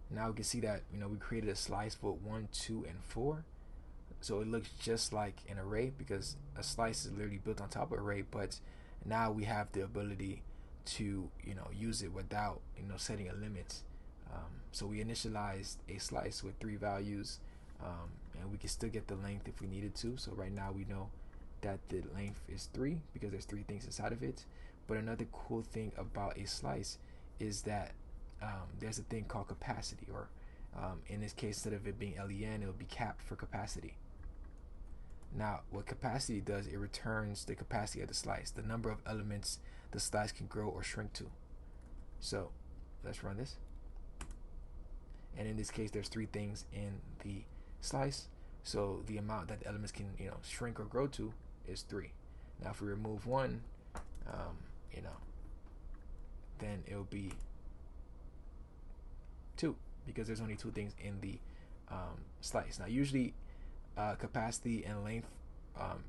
And now we can see that, we created a slice for 1, 2, and 4. So it looks just like an array, because a slice is literally built on top of an array, but now we have the ability to use it without setting a limit. So we initialized a slice with 3 values, and we can still get the length if we needed to. So right now we know that the length is 3 because there's 3 things inside of it. But another cool thing about a slice is that there's a thing called capacity, or in this case, instead of it being len, it'll be capped for capacity. Now what capacity does, it returns the capacity of the slice, the number of elements the slice can grow or shrink to. So let's run this, and in this case there's 3 things in the slice, so the amount that the elements can shrink or grow to is 3. Now if we remove 1, then it'll be 2, because there's only 2 things in the slice. Now usually capacity and length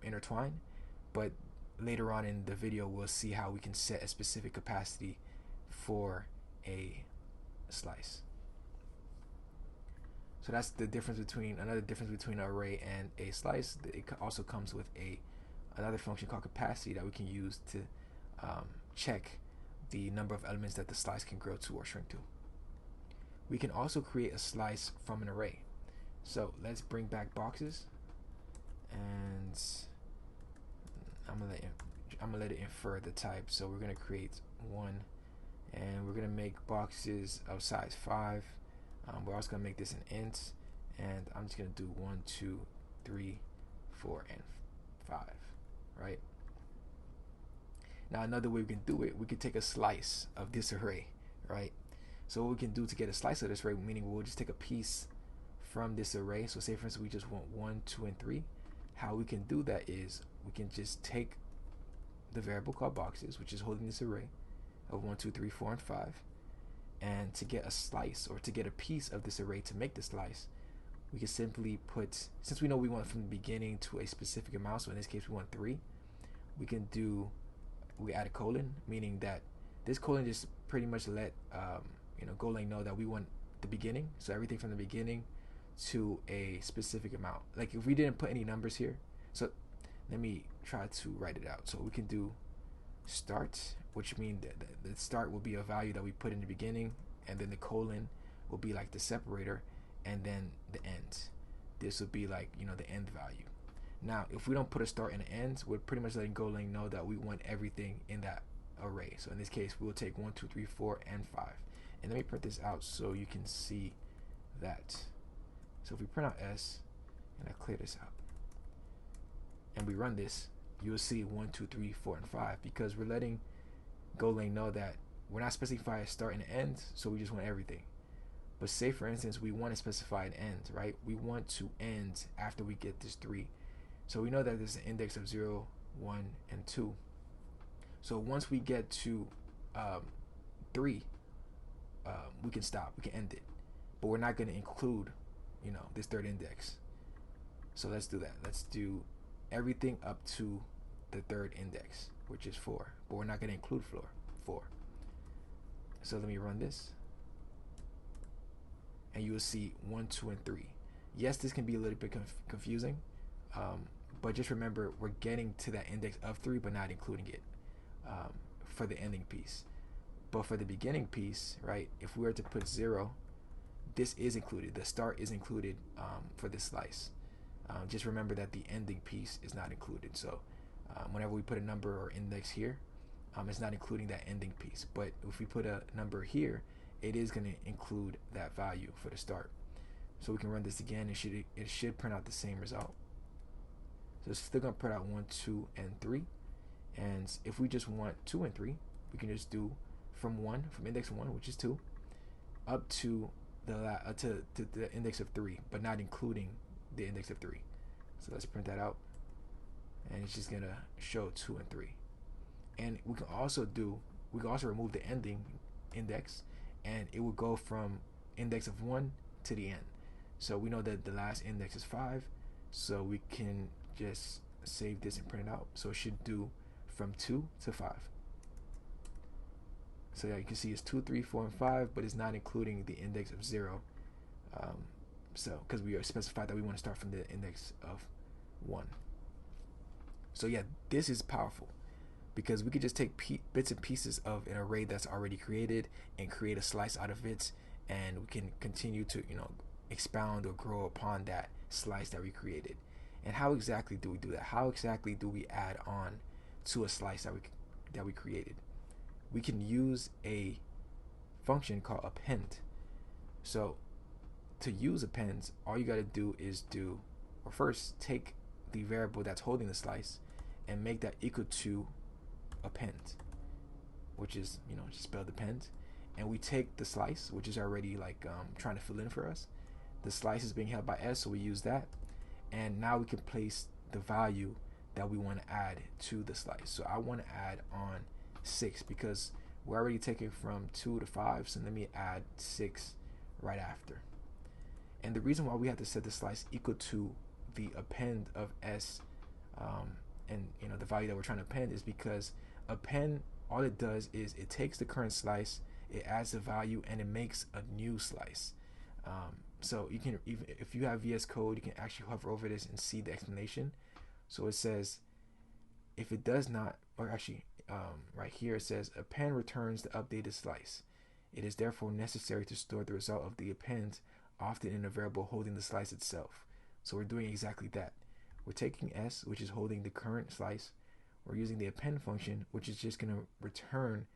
intertwine, but later on in the video we'll see how we can set a specific capacity for a slice. So that's the difference between another difference between an array and a slice. It also comes with another function called capacity that we can use to check the number of elements that the slice can grow to or shrink to. We can also create a slice from an array. So let's bring back boxes, and I'm gonna let it infer the type. So we're gonna create one, and we're gonna make boxes of size 5. We're also gonna make this an int, and I'm just gonna do 1, 2, 3, 4, and 5. Right. Now another way we can do it, we can take a slice of this array, right? So what we can do to get a slice of this array, meaning we'll just take a piece from this array. So say for instance we just want 1, 2, and 3. How we can do that is we can just take the variable called boxes, which is holding this array of 1, 2, 3, 4, and 5. And to get a slice, or to get a piece of this array to make the slice, we can simply put, since we know we want from the beginning to a specific amount, so in this case we want 3, we add a colon, meaning that this colon just pretty much let Golang know that we want the beginning, so everything from the beginning to a specific amount. Like if we didn't put any numbers here, so let me try to write it out. So we can do start, which means that the start will be a value that we put in the beginning, and then the colon will be like the separator, and then the end. This would be like the end value. Now if we don't put a start and an end, we're pretty much letting Golang know that we want everything in that array. So in this case we'll take 1, 2, 3, 4, and 5. And let me print this out so you can see that. So if we print out S, and I clear this out, and we run this, you'll see 1, 2, 3, 4, and 5, because we're letting Golang know that we're not specifying a start and an end, so we just want everything. But say for instance we want to specify an end, right? We want to end after we get this 3. So we know that there's an index of 0, 1, and 2. So once we get to 3, we can stop, we can end it. But we're not going to include, this third index. So let's do that. Let's do everything up to the third index, which is 4. But we're not going to include 4. So let me run this. And you will see 1, 2, and 3. Yes, this can be a little bit confusing. But just remember, we're getting to that index of 3, but not including it for the ending piece. But for the beginning piece, right, if we were to put 0, this is included. The start is included for this slice. Just remember that the ending piece is not included. So whenever we put a number or index here, it's not including that ending piece. But if we put a number here, it is going to include that value for the start. So we can run this again. It should print out the same result. So it's still going to print out 1, 2, and 3. And if we just want 2 and 3, we can just do from index 1, which is 2, up to the index of 3, but not including the index of 3. So let's print that out, and it's just gonna show 2 and 3. And we can also remove the ending index, and it will go from index of 1 to the end. So we know that the last index is 5, so we can just save this and print it out. So it should do from 2 to 5. So yeah, you can see it's 2, 3, 4, and 5, but it's not including the index of 0. So because we are specified that we want to start from the index of 1. So yeah, this is powerful, because we could just take bits and pieces of an array that's already created and create a slice out of it, and we can continue to expound or grow upon that slice that we created. And how exactly do we do that? How exactly do we add on to a slice that we created? We can use a function called append. So to use append, all you got to do is first take the variable that's holding the slice and make that equal to append, which is just spelled append. And we take the slice, which is already trying to fill in for us. The slice is being held by S, so we use that. And now we can place the value that we want to add to the slice. So I want to add on 6 because we're already taking from 2 to 5, so let me add 6 right after. And the reason why we have to set the slice equal to the append of S and the value that we're trying to append is because append, all it does is it takes the current slice, it adds the value, and it makes a new slice. So you can, even if you have VS Code, you can actually hover over this and see the explanation. So it says, if it does not, or actually right here it says, append returns the updated slice. It is therefore necessary to store the result of the append, often in a variable holding the slice itself. So we're doing exactly that. We're taking s, which is holding the current slice. We're using the append function, which is just going to return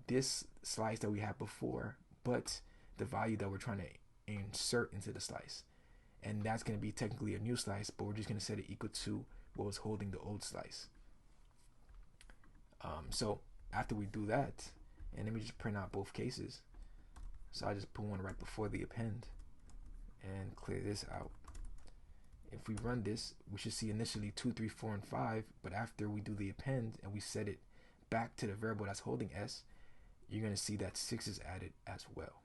this slice that we had before, but the value that we're trying to insert into the slice. And that's going to be technically a new slice, but we're just going to set it equal to what was holding the old slice. So after we do that, and let me just print out both cases. So I just put one right before the append and clear this out. If we run this, we should see initially 2, 3, 4, and 5, but after we do the append and we set it back to the variable that's holding s, you're going to see that 6 is added as well.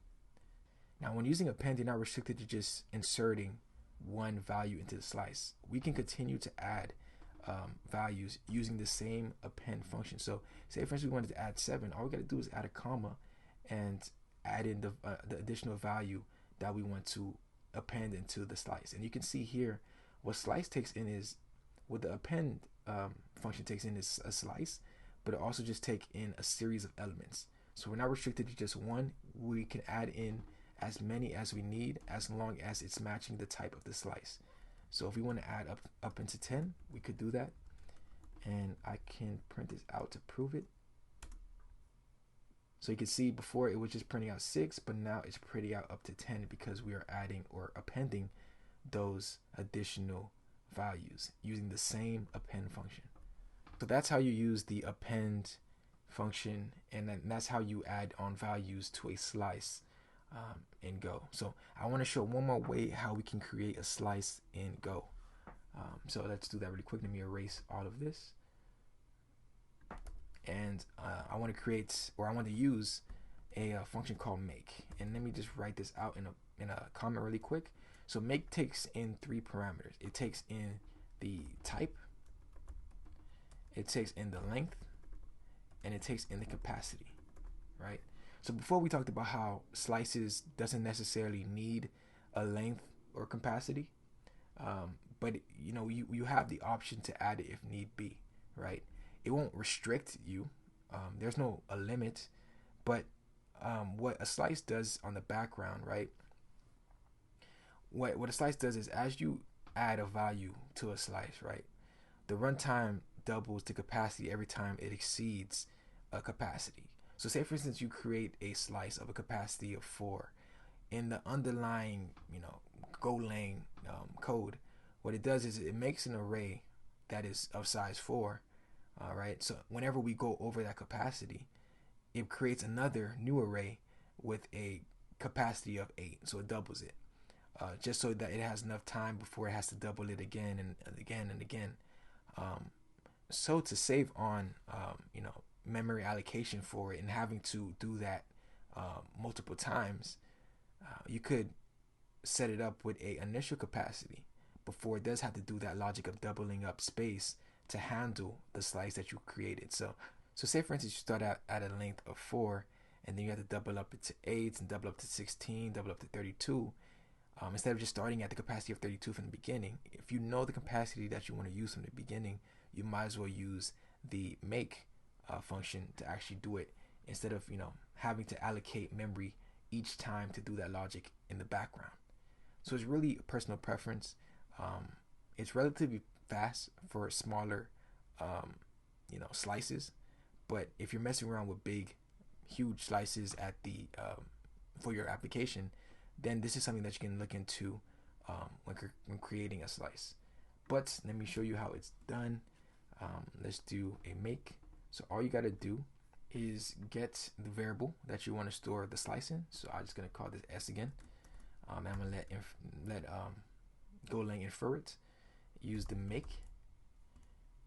Now, when using append, you're not restricted to just inserting one value into the slice. We can continue to add values using the same append function. So say for instance we wanted to add 7, all we got to do is add a comma and add in the additional value that we want to append into the slice. And you can see here what slice takes in is, what the append function takes in is a slice, but it also just take in a series of elements. So we're not restricted to just one. We can add in as many as we need, as long as it's matching the type of the slice. So if we want to add up into 10, we could do that. And I can print this out to prove it. So you can see before it was just printing out 6, but now it's printing out up to 10 because we are adding or appending those additional values using the same append function. So that's how you use the append function, and that's how you add on values to a slice in Go. So I want to show one more way how we can create a slice in Go. So let's do that really quick. Let me erase all of this. And I want to create, or I want to use a function called make. And let me just write this out in a comment really quick. So make takes in 3 parameters. It takes in the type, it takes in the length, and it takes in the capacity, right? So before we talked about how slices doesn't necessarily need a length or capacity, but you know, you have the option to add it if need be, right? It won't restrict you. There's no a limit, but what a slice does on the background, right? What a slice does is, as you add a value to a slice, right, the runtime doubles the capacity every time it exceeds a capacity. So say for instance you create a slice of a capacity of 4. In the underlying, you know, Golang code, what it does is it makes an array that is of size 4. Right. So whenever we go over that capacity, it creates another new array with a capacity of 8. So it doubles it, just so that it has enough time before it has to double it again and again and again. So to save on, you know, memory allocation for it and having to do that multiple times, you could set it up with a initial capacity before it does have to do that logic of doubling up space to handle the slice that you created. So say for instance you start out at a length of 4, and then you have to double up it to 8 and double up to 16, double up to 32. Instead of just starting at the capacity of 32 from the beginning, if you know the capacity that you want to use from the beginning, you might as well use the make function to actually do it, instead of, you know, having to allocate memory each time to do that logic in the background. So it's really a personal preference. It's relatively fast for smaller you know, slices, but if you're messing around with big, huge slices at the for your application, then this is something that you can look into when creating a slice. But let me show you how it's done. Let's do a make. So all you got to do is get the variable that you want to store the slice in. So I'm just going to call this s again. I'm going to let Golang infer it. Use the make,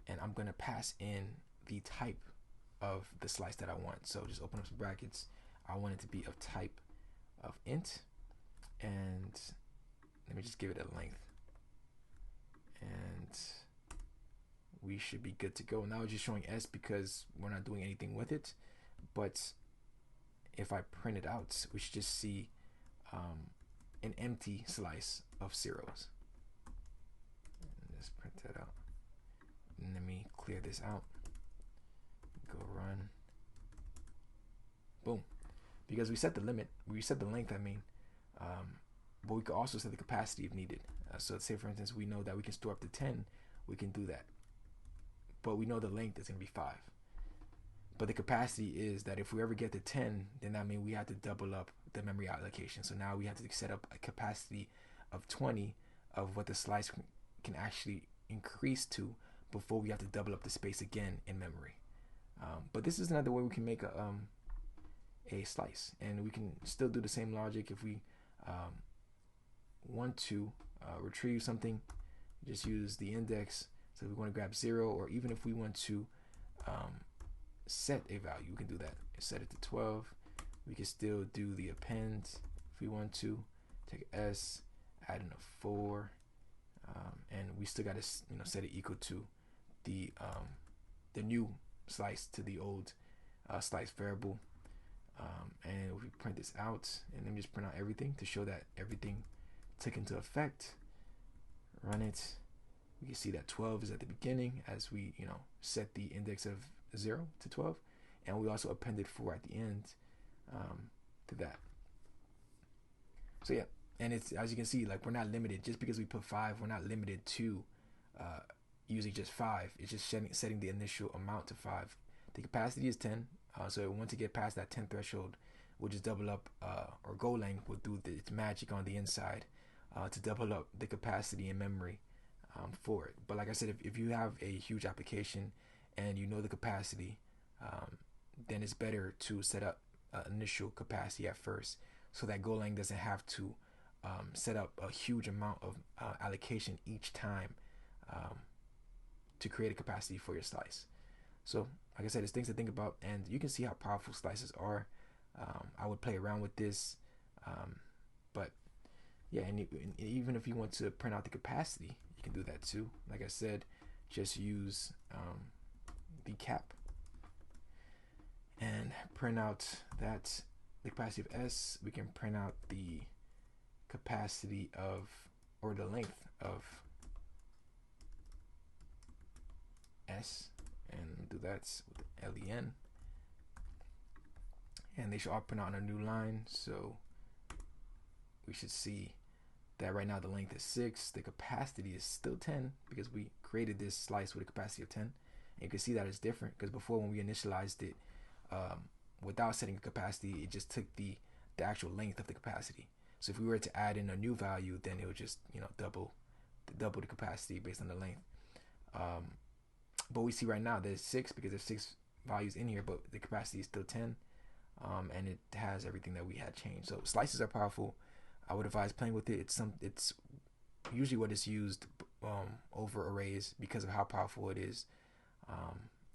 and I'm going to pass in the type of the slice that I want. So just open up some brackets. I want it to be of type of int, and let me just give it a length, and we should be good to go. Now it's just showing s because we're not doing anything with it, but if I print it out, we should just see an empty slice of zeros. Let's print that out. And let me clear this out. Go run. Boom. Because we set the limit, we set the length, but we could also set the capacity if needed. So say for instance, we know that we can store up to 10, we can do that. But we know the length is going to be 5. But the capacity is that if we ever get to 10, then that means we have to double up the memory allocation. So now we have to set up a capacity of 20 of what the slice can actually increase to before we have to double up the space again in memory. But this is another way we can make a slice, and we can still do the same logic. If we want to retrieve something, just use the index. So if we want to grab 0, or even if we want to set a value, we can do that. Set it to 12. We can still do the append if we want to. Take S, add in a 4, and we still got to set it equal to the new slice to the old slice variable. And if we print this out, and then just print out everything to show that everything took into effect, run it, we can see that 12 is at the beginning as we set the index of 0 to 12, and we also appended 4 at the end to that. So yeah, and it's, as you can see, like, we're not limited just because we put 5. We're not limited to using just 5. It's just setting the initial amount to 5. The capacity is 10. So once you get past that 10 threshold, we'll just double up, or Golang will do its magic on the inside to double up the capacity in memory for it. But like I said, if you have a huge application and you know the capacity, then it's better to set up initial capacity at first, so that Golang doesn't have to set up a huge amount of allocation each time to create a capacity for your slice. So like I said, it's things to think about, and you can see how powerful slices are. I would play around with this, but yeah, and even if you want to print out the capacity, you can do that too. Like I said, just use the cap and print out that the capacity of S. We can print out the capacity of, or the length of S, and do that with the len, and they should all print out on a new line. So we should see that right now the length is 6, the capacity is still 10 because we created this slice with a capacity of 10. And you can see that it's different because before, when we initialized it without setting a capacity, it just took the actual length of the capacity. So if we were to add in a new value, then it would just double the capacity based on the length. But we see right now there's 6 because there's 6 values in here, but the capacity is still 10, and it has everything that we had changed. So slices are powerful. I would advise playing with it. It's usually what is used over arrays because of how powerful it is,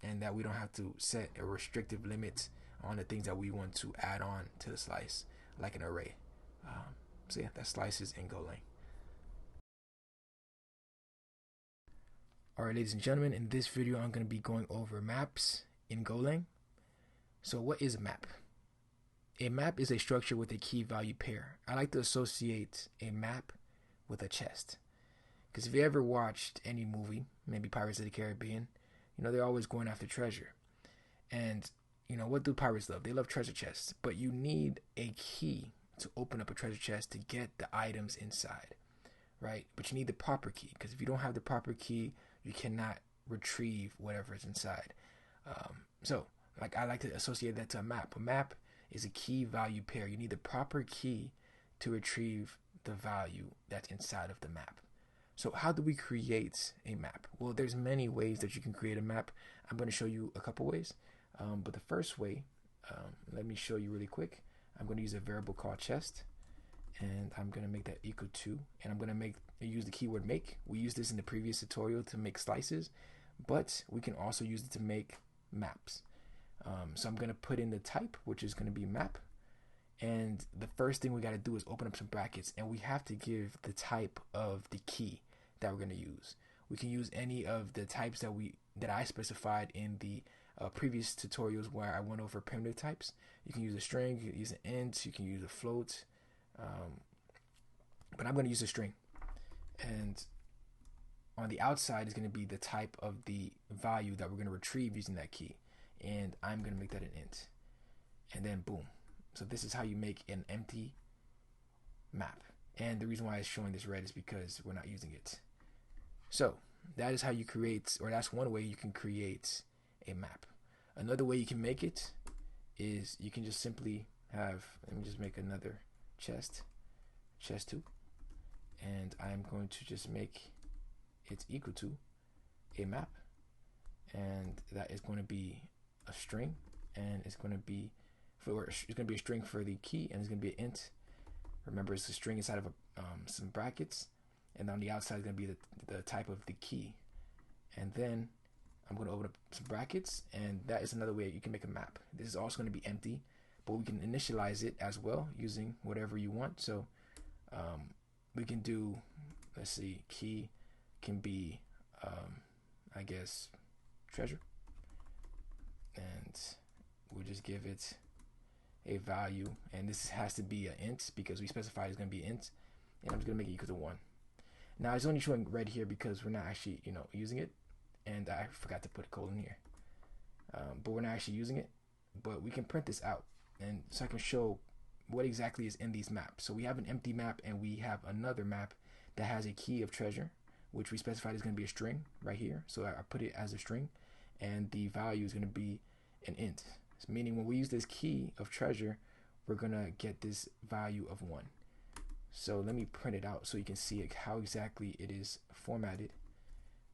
and that we don't have to set a restrictive limit on the things that we want to add on to the slice, like an array. So yeah, that's slices in Golang. Alright, ladies and gentlemen, in this video I'm going to be going over maps in Golang. So what is a map? A map is a structure with a key value pair. I like to associate a map with a chest, because if you ever watched any movie, maybe Pirates of the Caribbean, they're always going after treasure. And what do pirates love? They love treasure chests, but you need a key to open up a treasure chest to get the items inside, right? But you need the proper key, because if you don't have the proper key, you cannot retrieve whatever is inside. So I like to associate that to a map. A map is a key value pair. You need the proper key to retrieve the value that's inside of the map. So how do we create a map? Well, there's many ways that you can create a map. I'm going to show you a couple ways. But the first way, let me show you really quick. I'm going to use a variable called chest, and I'm going to make that equal to, and I'm going to use the keyword make. We used this in the previous tutorial to make slices, but we can also use it to make maps. So I'm going to put in the type, which is going to be map. And the first thing we got to do is open up some brackets, and we have to give the type of the key that we're going to use. We can use any of the types that I specified in the previous tutorials where I went over primitive types. You can use a string, you can use an int, you can use a float, but I'm going to use a string. And on the outside is going to be the type of the value that we're going to retrieve using that key. And I'm going to make that an int. And then boom. So this is how you make an empty map. And the reason why it's showing this red is because we're not using it. So that is how you create, or that's one way you can create a map. Another way you can make it is you can just simply have, let me just make another chest 2. And I'm going to just make it equal to a map. And that is going to be a string, and it's going to be a string for the key, and it's going to be an int. Remember, it's a string inside of some brackets, and on the outside is going to be the type of the key. And then I'm going to open up some brackets, and that is another way you can make a map. This is also going to be empty, but we can initialize it as well using whatever you want. So we can do, let's see, key can be, I guess, treasure. And we'll just give it a value, and this has to be an int because we specified it's going to be int, and I'm just going to make it equal to 1. Now it's only showing red here because we're not actually using it, and I forgot to put a colon here, but we're not actually using it. But we can print this out, and so I can show what exactly is in these maps. So we have an empty map, and we have another map that has a key of treasure, which we specified is going to be a string right here. So I put it as a string, and the value is going to be an int. Meaning when we use this key of treasure, we're going to get this value of 1. So let me print it out so you can see how exactly it is formatted.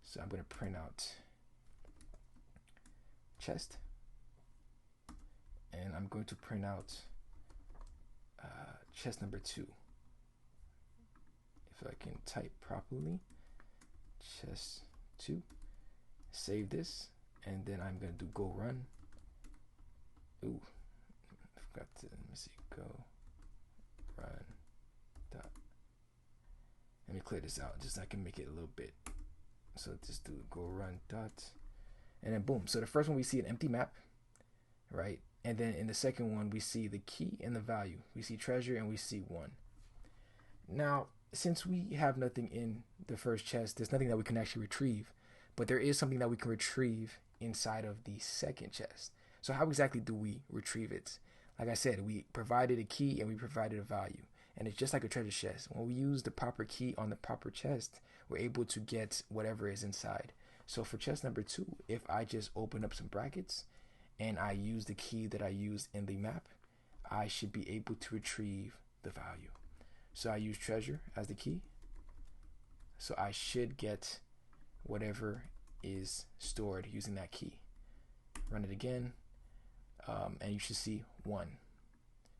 So I'm going to print out chest, and I'm going to print out chest number 2. If I can type properly, chest 2, save this, and then I'm going to do go run. Ooh, I forgot to, let me see, go run dot. Let me clear this out just so I can make it a little bit. So just do go run dot, and then boom. So the first one we see an empty map, right? And then in the second one we see the key and the value. We see treasure and we see 1. Now, since we have nothing in the first chest, there's nothing that we can actually retrieve, but there is something that we can retrieve inside of the second chest. So how exactly do we retrieve it? Like I said, we provided a key and we provided a value. And it's just like a treasure chest. When we use the proper key on the proper chest, we're able to get whatever is inside. So for chest number 2, if I just open up some brackets and I use the key that I used in the map, I should be able to retrieve the value. So I use treasure as the key. So I should get whatever is stored using that key. Run it again. And you should see 1.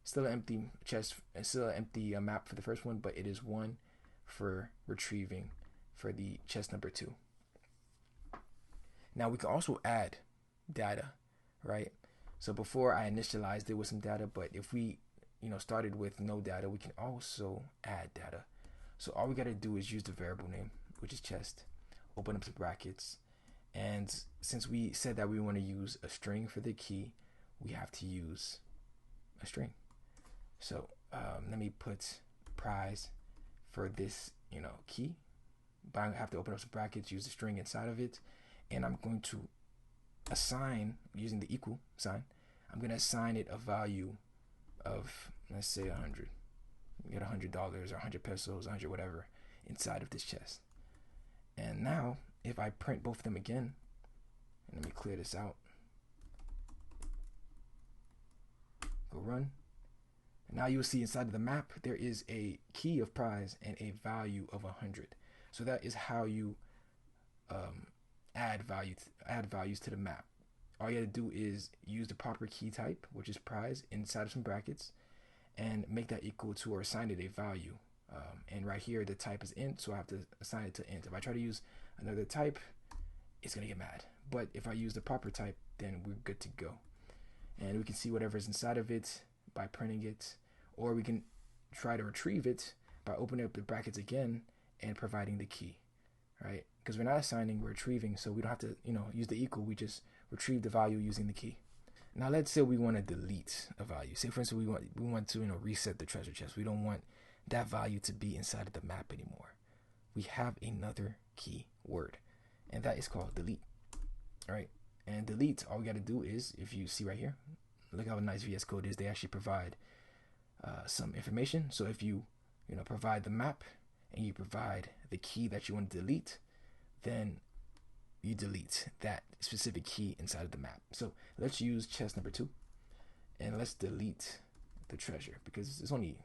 Still an empty chest, still an empty map for the first one, but it is 1 for retrieving for the chest number 2. Now we can also add data, right? So before I initialized it with some data, but if we started with no data, we can also add data. So all we got to do is use the variable name, which is chest, open up some brackets, and since we said that we want to use a string for the key, we have to use a string. So let me put prize for this key, but I have to open up some brackets, use the string inside of it, and I'm going to assign, using the equal sign, I'm going to assign it a value of, let's say 100. You get $100 or 100 pesos, 100 whatever inside of this chest. And now if I print both of them again, and let me clear this out, go run, and now you'll see inside of the map there is a key of prize and a value of 100. So that is how you add values to the map. All you have to do is use the proper key type, which is prize, inside of some brackets, and make that equal to or assign it a value. And right here the type is int, so I have to assign it to int. If I try to use another type, it's gonna get mad. But if I use the proper type, then we're good to go. And we can see whatever's inside of it by printing it, or we can try to retrieve it by opening up the brackets again and providing the key, right? Because we're not assigning, we're retrieving, so we don't have to use the equal, we just retrieve the value using the key. Now let's say we want to delete a value. Say for instance we want to reset the treasure chest. We don't want that value to be inside of the map anymore. We have another key word, and that is called delete. All right, and delete, all we got to do is, if you see right here, look how nice VS Code is. They actually provide some information. So if you provide the map and you provide the key that you want to delete, then you delete that specific key inside of the map. So let's use chest number 2, and let's delete the treasure, because there's only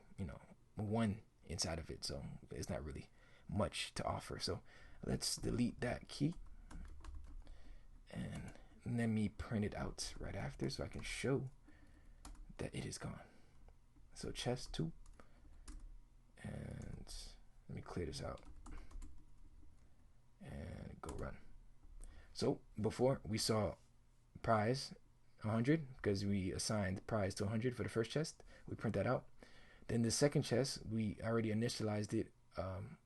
one inside of it, so it's not really much to offer. So let's delete that key, and let me print it out right after so I can show that it is gone. So chest 2, and let me clear this out and go run. So before we saw prize 100 because we assigned prize to 100 for the first chest. We print that out. Then the second chest, we already initialized it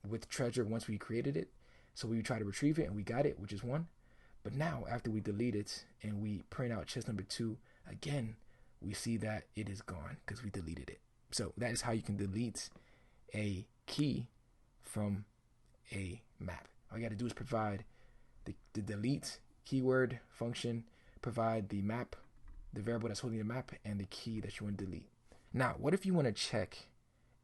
with treasure once we created it. So we try to retrieve it and we got it, which is 1. But now after we delete it and we print out chest number 2 again, we see that it is gone because we deleted it. So that is how you can delete a key from a map. All you got to do is provide the delete keyword function, provide the map, the variable that's holding the map, and the key that you want to delete. Now, what if you want to check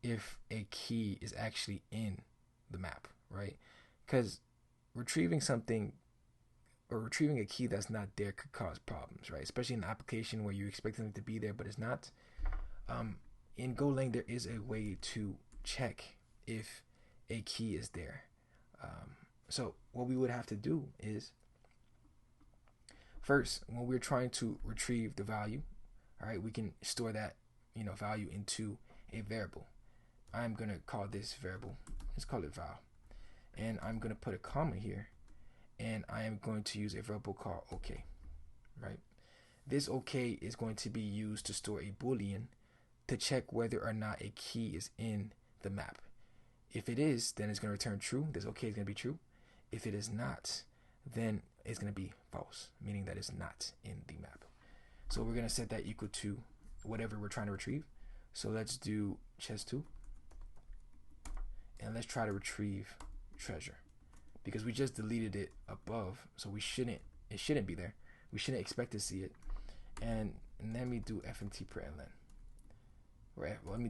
if a key is actually in the map, right? Because retrieving something or retrieving a key that's not there could cause problems, right? Especially in an application where you expect something to be there but it's not. In Golang, there is a way to check if a key is there. So what we would have to do is, first, when we're trying to retrieve the value, all right, we can store that value into a variable. I'm going to call this variable, let's call it val. And I'm going to put a comma here, and I am going to use a variable called OK, right? This OK is going to be used to store a Boolean to check whether or not a key is in the map. If it is, then it's going to return true. This OK is going to be true. If it is not, then it's going to be false, meaning that it's not in the map. So we're going to set that equal to whatever we're trying to retrieve. So let's do chest 2, and let's try to retrieve treasure, because we just deleted it above, so it shouldn't be there. We shouldn't expect to see it. And let me do fmt println. Right, well, let me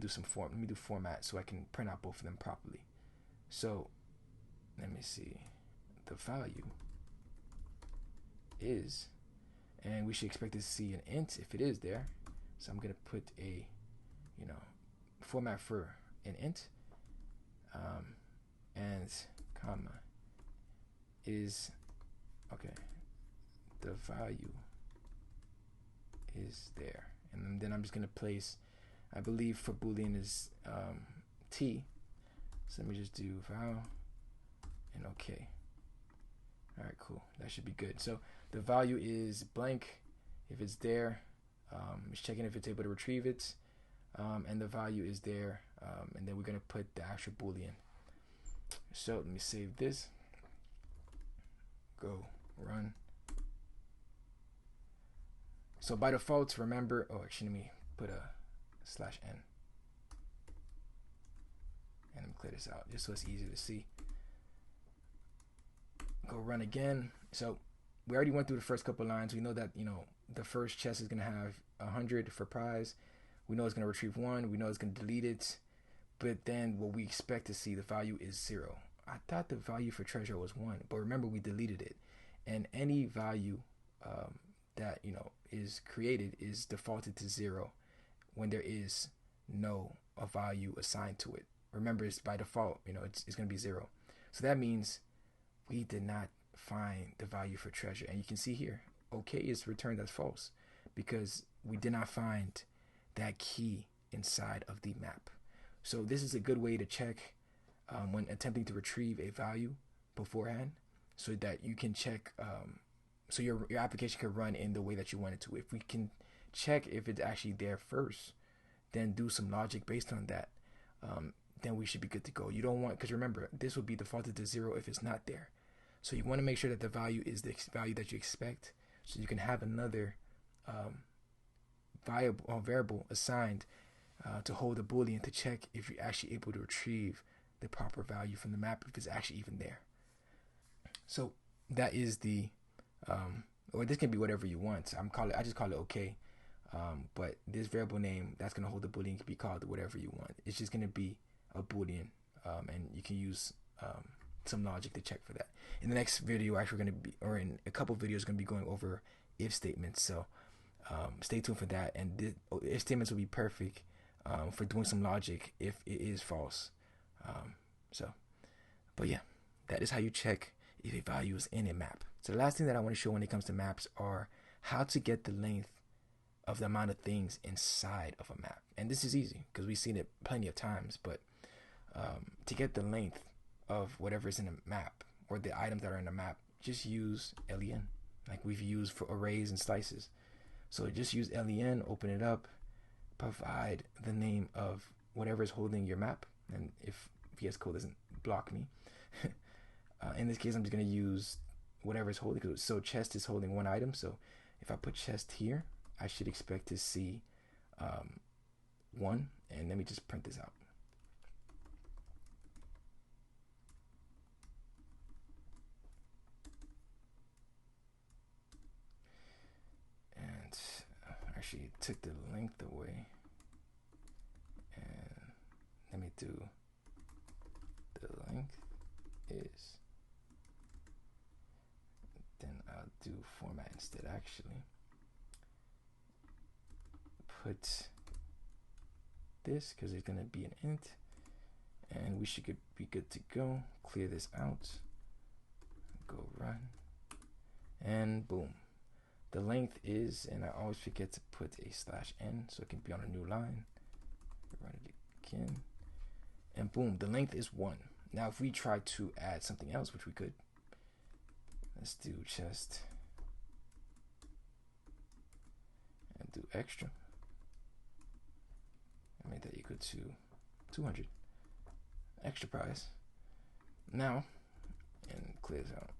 do format so I can print out both of them properly. So let me see, the value is, and we should expect to see an int if it is there. So I'm gonna put a format for an int, and comma is okay, the value is there, and then I'm just gonna place, I believe for Boolean is t, so let me just do val and OK. All right, cool, that should be good. So the value is blank if it's there. It's checking if it's able to retrieve it, and the value is there, and then we're going to put the actual Boolean. So let me save this, go run. So by default, remember, actually let me put a /n, and let me clear this out just so it's easier to see. Go run again. So we already went through the first couple lines. We know that the first chest is going to have 100 for prize. We know it's going to retrieve 1. We know it's going to delete it. But then what we expect to see, the value is 0. I thought the value for treasure was 1, but remember we deleted it. And any value that is created is defaulted to 0 when there is no value assigned to it. Remember, it's by default, it's going to be 0. So that means we did not find the value for treasure. And you can see here, OK is returned as false because we did not find that key inside of the map. So this is a good way to check when attempting to retrieve a value beforehand, so that you can check, so your application can run in the way that you want it to. If we can check if it's actually there first, then do some logic based on that, then we should be good to go. You don't want, because remember, this will be defaulted to 0 if it's not there. So you want to make sure that the value is the value that you expect, so you can have another variable assigned to hold a boolean to check if you're actually able to retrieve the proper value from the map, if it's actually even there. So that is the or this can be whatever you want. I just call it okay. But this variable name that's going to hold the boolean can be called whatever you want. It's just going to be a boolean, and you can use some logic to check for that. In the next video, actually, we're going to be, or in a couple videos, going to be going over if statements. So stay tuned for that. And if statements will be perfect for doing some logic if it is false. But yeah, that is how you check if a value is in a map. So the last thing that I want to show when it comes to maps are how to get the length of the amount of things inside of a map. And this is easy because we've seen it plenty of times, but to get the length of whatever is in a map or the items that are in a map, just use len like we've used for arrays and slices. So just use len, open it up, provide the name of whatever is holding your map, and if VS Code doesn't block me. In this case, I'm just going to use whatever is holding. So chest is holding one item. So if I put chest here, I should expect to see 1. And let me just print this out. And actually took the length away. And let me do the length is, then I'll do format instead. Actually put this because it's going to be an int, and we should be good to go. Clear this out, go run, and boom, the length is, and I always forget to put a /n so it can be on a new line. Run it again, and boom, the length is 1. Now if we try to add something else, which we could, let's do chest and do extra. I made that equal to 200. Extra prize. Now, and clear this out,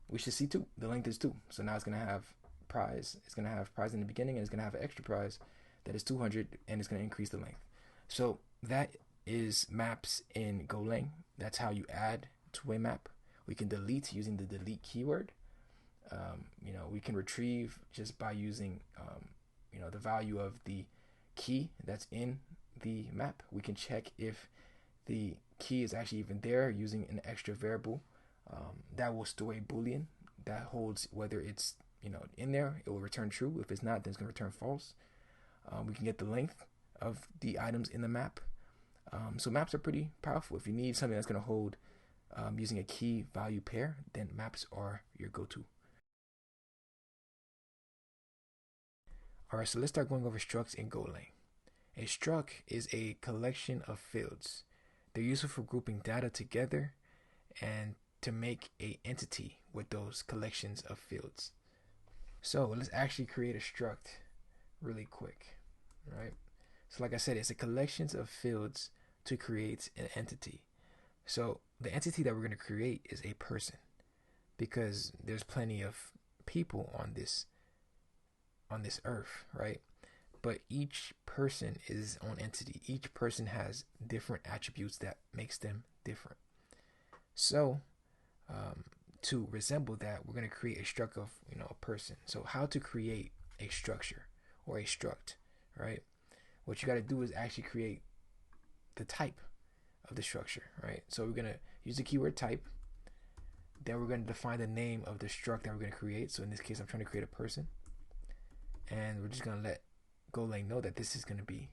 we should see 2. The length is 2. So now it's going to have prize. It's going to have prize in the beginning, and it's going to have an extra prize that is 200, and it's going to increase the length. So that is maps in Golang. That's how you add to a map. We can delete using the delete keyword. We can retrieve just by using the value of the key that's in the map. We can check if the key is actually even there using an extra variable that will store a boolean that holds whether it's in there, it will return true. If it's not, then it's going to return false. We can get the length of the items in the map. So maps are pretty powerful. If you need something that's going to hold using a key value pair, then maps are your go-to. Alright, so let's start going over structs in Golang. A struct is a collection of fields. They're useful for grouping data together and to make an entity with those collections of fields. So let's actually create a struct really quick, right? So like I said, it's a collection of fields to create an entity. So the entity that we're going to create is a person, because there's plenty of people on this earth, right? But each person is its own entity. Each person has different attributes that makes them different. So to resemble that, we're going to create a struct of a person. So how to create a structure or a struct, right? What you got to do is actually create the type of the structure, right? So we're going to use the keyword type. Then we're going to define the name of the struct that we're going to create. So in this case, I'm trying to create a person. And we're just going to let Golang know that this is going to be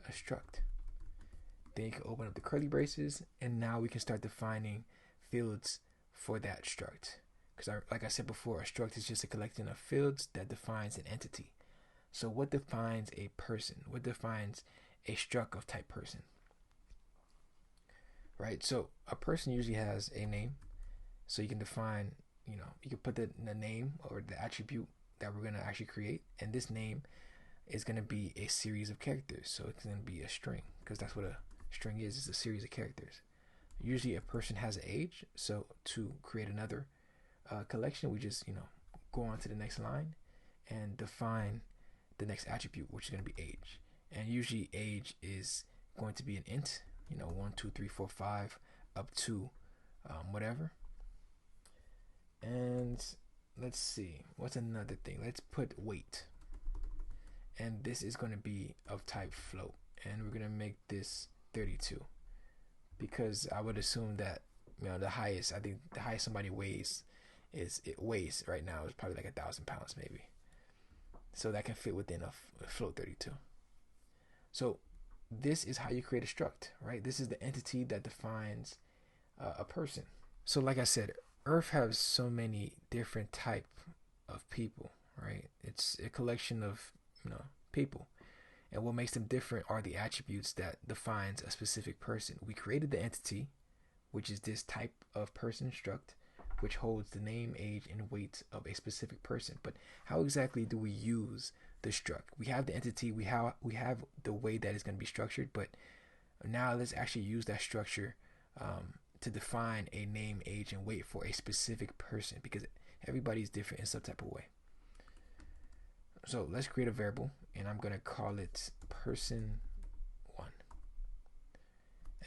a struct. Then you can open up the curly braces, and now we can start defining fields for that struct. Because like I said before, a struct is just a collection of fields that defines an entity. So what defines a person? What defines a struct of type person? Right? So a person usually has a name. So you can define, you can put the name or the attribute that we're going to actually create. And this name is going to be a series of characters. So it's going to be a string, because that's what a string is. It's a series of characters. Usually a person has an age. So to create another collection, we just, go on to the next line and define the next attribute, which is going to be age. And usually age is going to be an int, 1, 2, 3, 4, 5, up to whatever. And let's see, what's another thing? Let's put weight. And this is going to be of type float. And we're going to make this 32. Because I would assume that, the highest somebody weighs right now is probably like 1,000 pounds maybe. So that can fit within a float 32. So this is how you create a struct, right? This is the entity that defines a person. So like I said, Earth has so many different type of people, right? It's a collection of people, and what makes them different are the attributes that defines a specific person. We created the entity, which is this type of person struct, which holds the name, age, and weight of a specific person. But how exactly do we use the struct? We have the entity, we have the way that it's going to be structured, but now let's actually use that structure to define a name, age, and weight for a specific person, because everybody's different in some type of way. So let's create a variable, and I'm going to call it person1.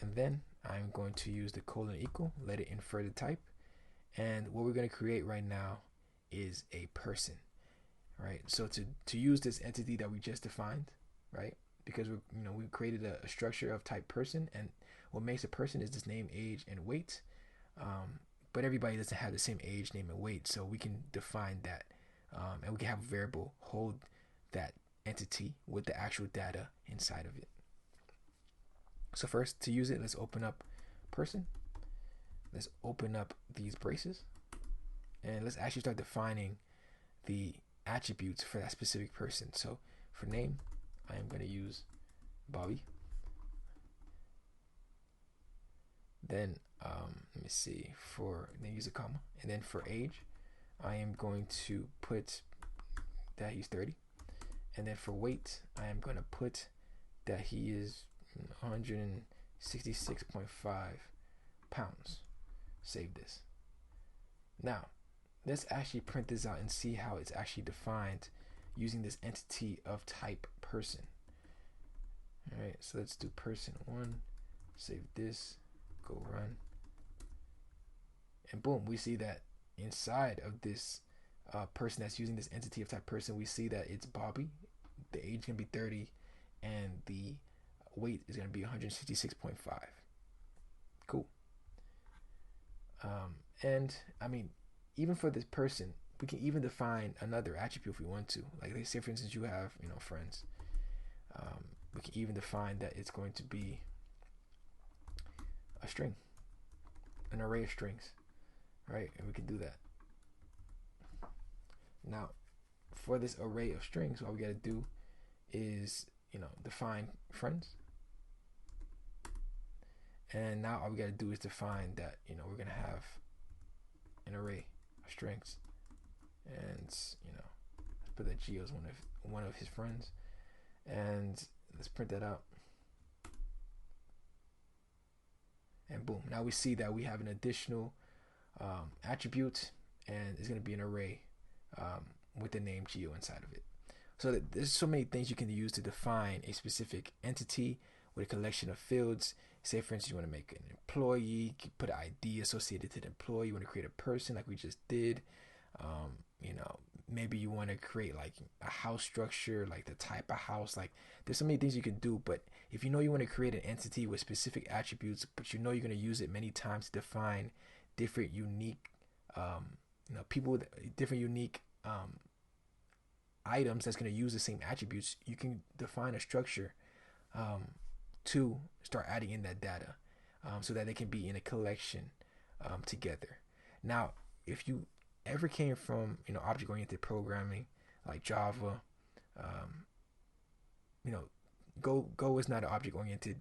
And then I'm going to use the colon equal, let it infer the type. And what we're going to create right now is a person, right? So to use this entity that we just defined, right? Because we created a structure of type person, and what makes a person is this name, age, and weight. But everybody doesn't have the same age, name, and weight, so we can define that, and we can have a variable hold that entity with the actual data inside of it. So first, to use it, let's open up person. Let's open up these braces, and let's actually start defining the attributes for that specific person. So for name, I am going to use Bobby. Then let me see, then use a comma, and then for age, I am going to put that he's 30, and then for weight, I am going to put that he is 166.5 pounds. Save this. Now let's actually print this out and see how it's actually defined using this entity of type person. All right, so let's do person1, save this, go run, and boom, we see that inside of this person that's using this entity of type person, we see that it's Bobby. The age is going to be 30, and the weight is going to be 166.5. Cool. And I mean, even for this person, we can even define another attribute if we want to. Like, let's say for instance you have friends. We can even define that it's going to be a string, an array of strings, right? And we can do that. Now for this array of strings, all we got to do is define friends. And now all we got to do is define that we're going to have an array of strings, and let's put that Geo is one of his friends, and let's print that out. And boom, now we see that we have an additional attribute, and it's going to be an array with the name Geo inside of it. So there's so many things you can use to define a specific entity with a collection of fields. Say for instance you want to make an employee, you can put an ID associated to the employee. You want to create a person like we just did. Maybe you want to create like a house structure, like the type of house. Like, there's so many things you can do. But if you want to create an entity with specific attributes, but you're going to use it many times to define different unique people with different unique items that's going to use the same attributes, you can define a structure to start adding in that data, so that they can be in a collection together. Now, if you ever came from object-oriented programming like Java, Go is not an object-oriented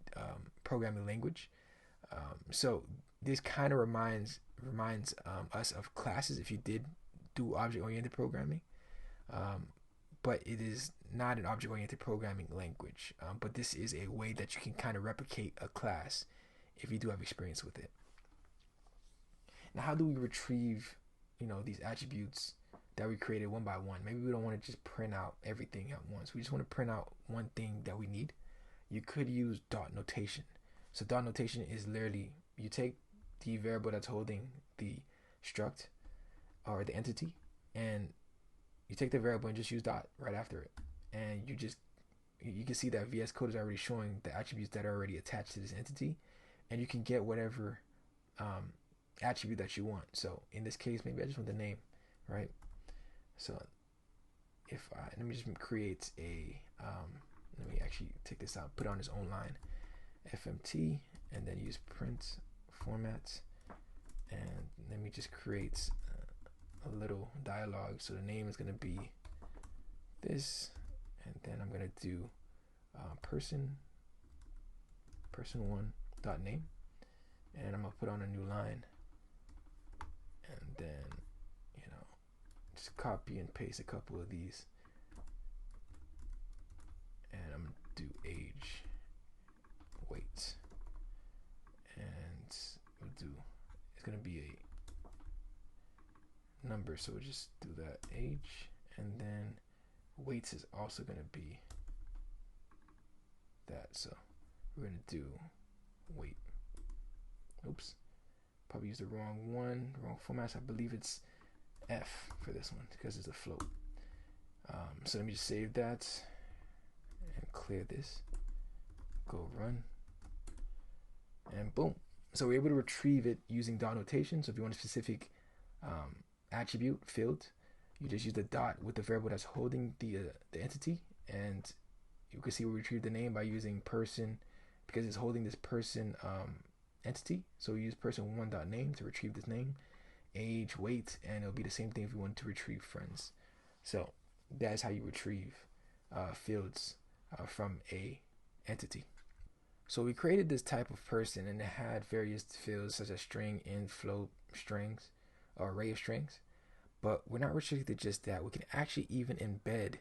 programming language. So this kind of reminds us of classes if you did do object-oriented programming. But it is not an object-oriented programming language. But this is a way that you can kind of replicate a class if you do have experience with it. Now, how do we retrieve, these attributes that we created one by one. Maybe we don't want to just print out everything at once. We just want to print out one thing that we need. You could use dot notation. So dot notation is literally, you take the variable that's holding the struct or the entity, and you take the variable and just use dot right after it. And you can see that VS Code is already showing the attributes that are already attached to this entity, and you can get whatever attribute that you want. So in this case, maybe I just want the name, right? So if let me just create a let me actually take this out, put it on its own line, FMT, and then use print format, and let me just create a little dialogue. So the name is going to be this, and then I'm going to do person1 dot name, and I'm going to put on a new line, and then just copy and paste a couple of these, and I'm going to do age, weight, and we'll do, it's going to be a number, so we'll just do that, age, and then weights is also going to be that, so we're going to do weight. Oops, probably used the wrong format. I believe it's F for this one because it's a float. So let me just save that and clear this, go run, and boom. So we're able to retrieve it using dot notation. So if you want a specific attribute field, you just use the dot with the variable that's holding the entity, and you can see we retrieve the name by using person because it's holding this person entity. So we use person1 dot name to retrieve this name, age, weight, and it'll be the same thing if you want to retrieve friends. So that is how you retrieve fields from a entity. So we created this type of person, and it had various fields such as string, int, float, strings, or array of strings. But we're not restricted to just that. We can actually even embed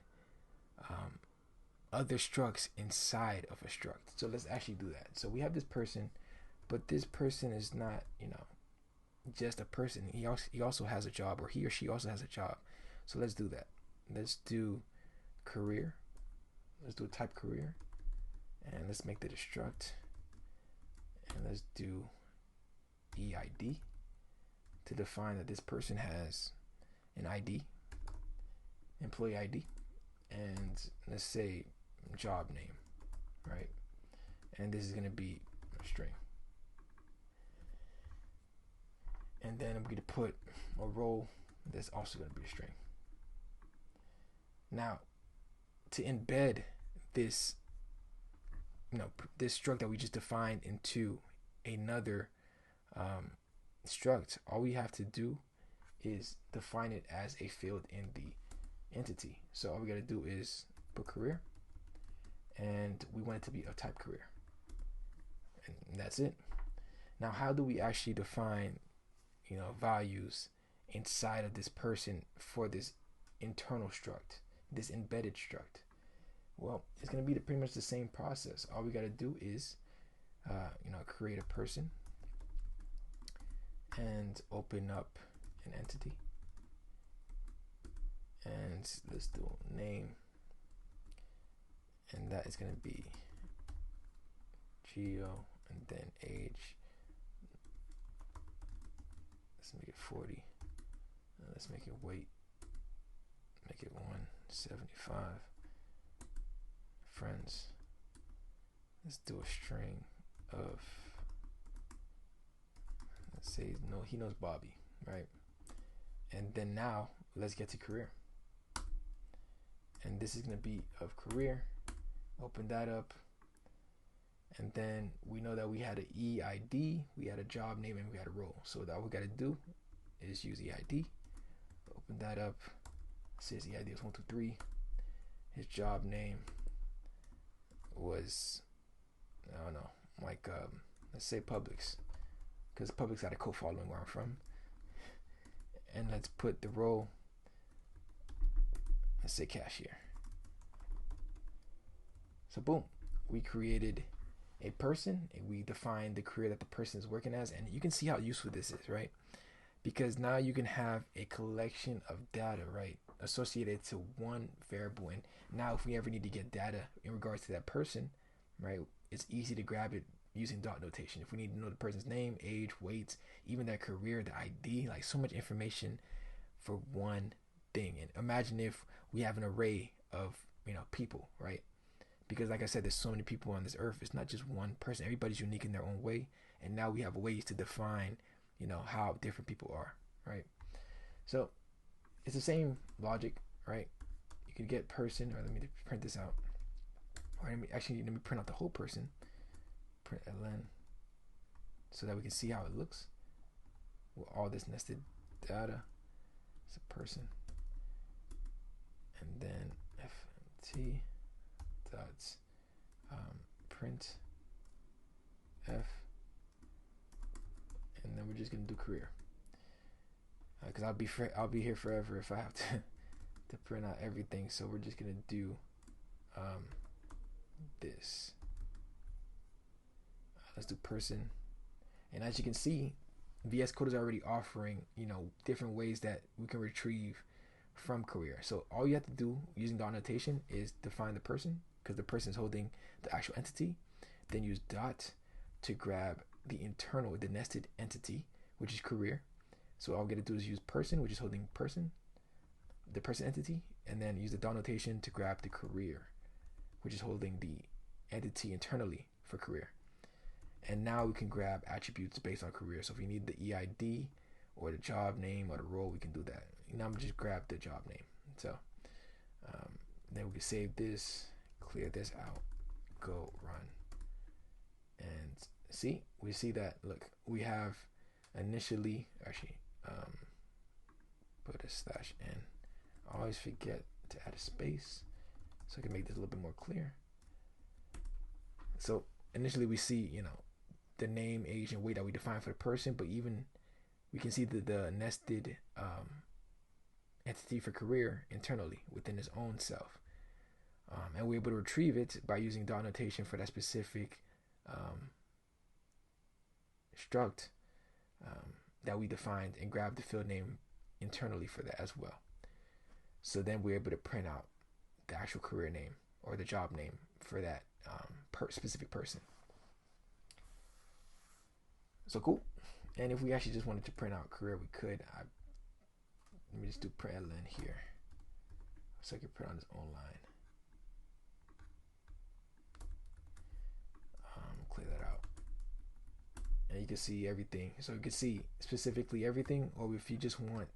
other structs inside of a struct. So let's actually do that. So we have this person, but this person is not, just a person. He also has a job, or he or she also has a job. So let's do that. Let's do career. Let's do a type career, and let's make that a struct, and let's do EID to define that this person has an ID, employee ID, and let's say job name, right? And this is going to be a string. And then I'm going to put a role that's also going to be a string. Now, to embed this, this struct that we just defined into another struct, all we have to do is define it as a field in the entity. So all we got to do is put career, and we want it to be a type career, and that's it. Now, how do we actually define values inside of this person for this internal struct, this embedded struct? Well, it's going to be pretty much the same process. All we got to do is create a person and open up an entity, and let's do name, and that is going to be geo, and then age. Let's make it 40. Let's make it weight, make it 175. Friends, let's do a string of, let's say he knows Bobby, right? And then now let's get to career, and this is going to be of career. Open that up, and then we know that we had an EID, we had a job name, and we had a role. So all we got to do is use EID. Open that up. It says EID is 123. His job name was, I don't know, like let's say Publix, because Publix got a code following where I'm from. And let's put the role, let's say cashier. So boom, we created a person, and we defined the career that the person is working as, and you can see how useful this is, right? because now you can have a collection of data, right, associated to one variable. And now if we ever need to get data in regards to that person, right, it's easy to grab it using dot notation. If we need to know the person's name, age, weight, even their career, the ID, like so much information for one thing. And imagine if we have an array of, people, right? Because like I said, there's so many people on this earth. It's not just one person. Everybody's unique in their own way. And now we have ways to define, how different people are, right? So it's the same logic, right? You can get person, or let me print this out. Or let me print out the whole person. Print ln, so that we can see how it looks with all this nested data. It's a person. And then fmt dot print f, and then we're just gonna do career, because I'll be here forever if I have to print out everything. So we're just gonna do this. Let's do person, and as you can see, VS Code is already offering different ways that we can retrieve from career. So all you have to do using dot notation is define the person, because the person is holding the actual entity. Then use dot to grab the nested entity, which is career. So all we got to do is use person, which is holding person, the person entity, and then use the dot notation to grab the career, which is holding the entity internally for career. And now we can grab attributes based on career. So if we need the EID or the job name or the role, we can do that. Now I'm gonna just grab the job name. So then we can save this, clear this out, go run, and we see that, look, we have initially, put a /n. I always forget to add a space so I can make this a little bit more clear. So initially we see, the name, age, and weight that we define for the person, but even we can see the nested entity for career internally within its own self. And we're able to retrieve it by using dot notation for that specific struct that we defined, and grab the field name internally for that as well. So then we're able to print out the actual career name or the job name for that specific person. So cool. And if we actually just wanted to print out career, we could. Let me just do print ln here, so I can print on this own line. Clear that out, and you can see everything. So you can see specifically everything. Or if you just want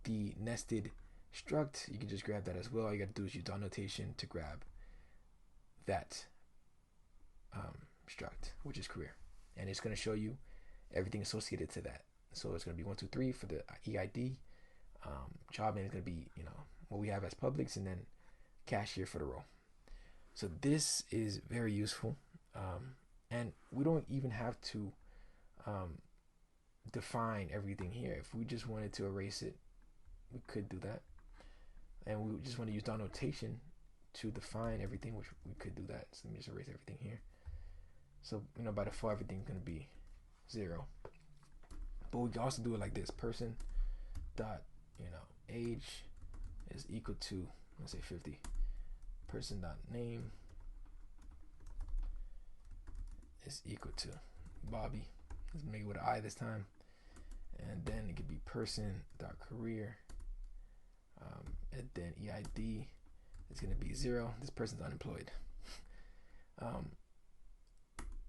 the nested struct, you can just grab that as well. All you got to do is use dot notation to grab that struct, which is career, and it's going to show you everything associated to that. So it's going to be 1, 2, 3 for the EID. Job name is going to be what we have as Publix, and then cashier for the role. So this is very useful, and we don't even have to define everything here. If we just wanted to erase it, we could do that, and we just want to use dot notation to define everything, which we could do that. So let me just erase everything here. So by default everything's going to be 0, but we can also do it like this: person dot age is equal to, let's say 50. Person dot name is equal to Bobby. Let's make it with an I this time, and then it could be person dot career, and then EID is going to be 0. This person's unemployed.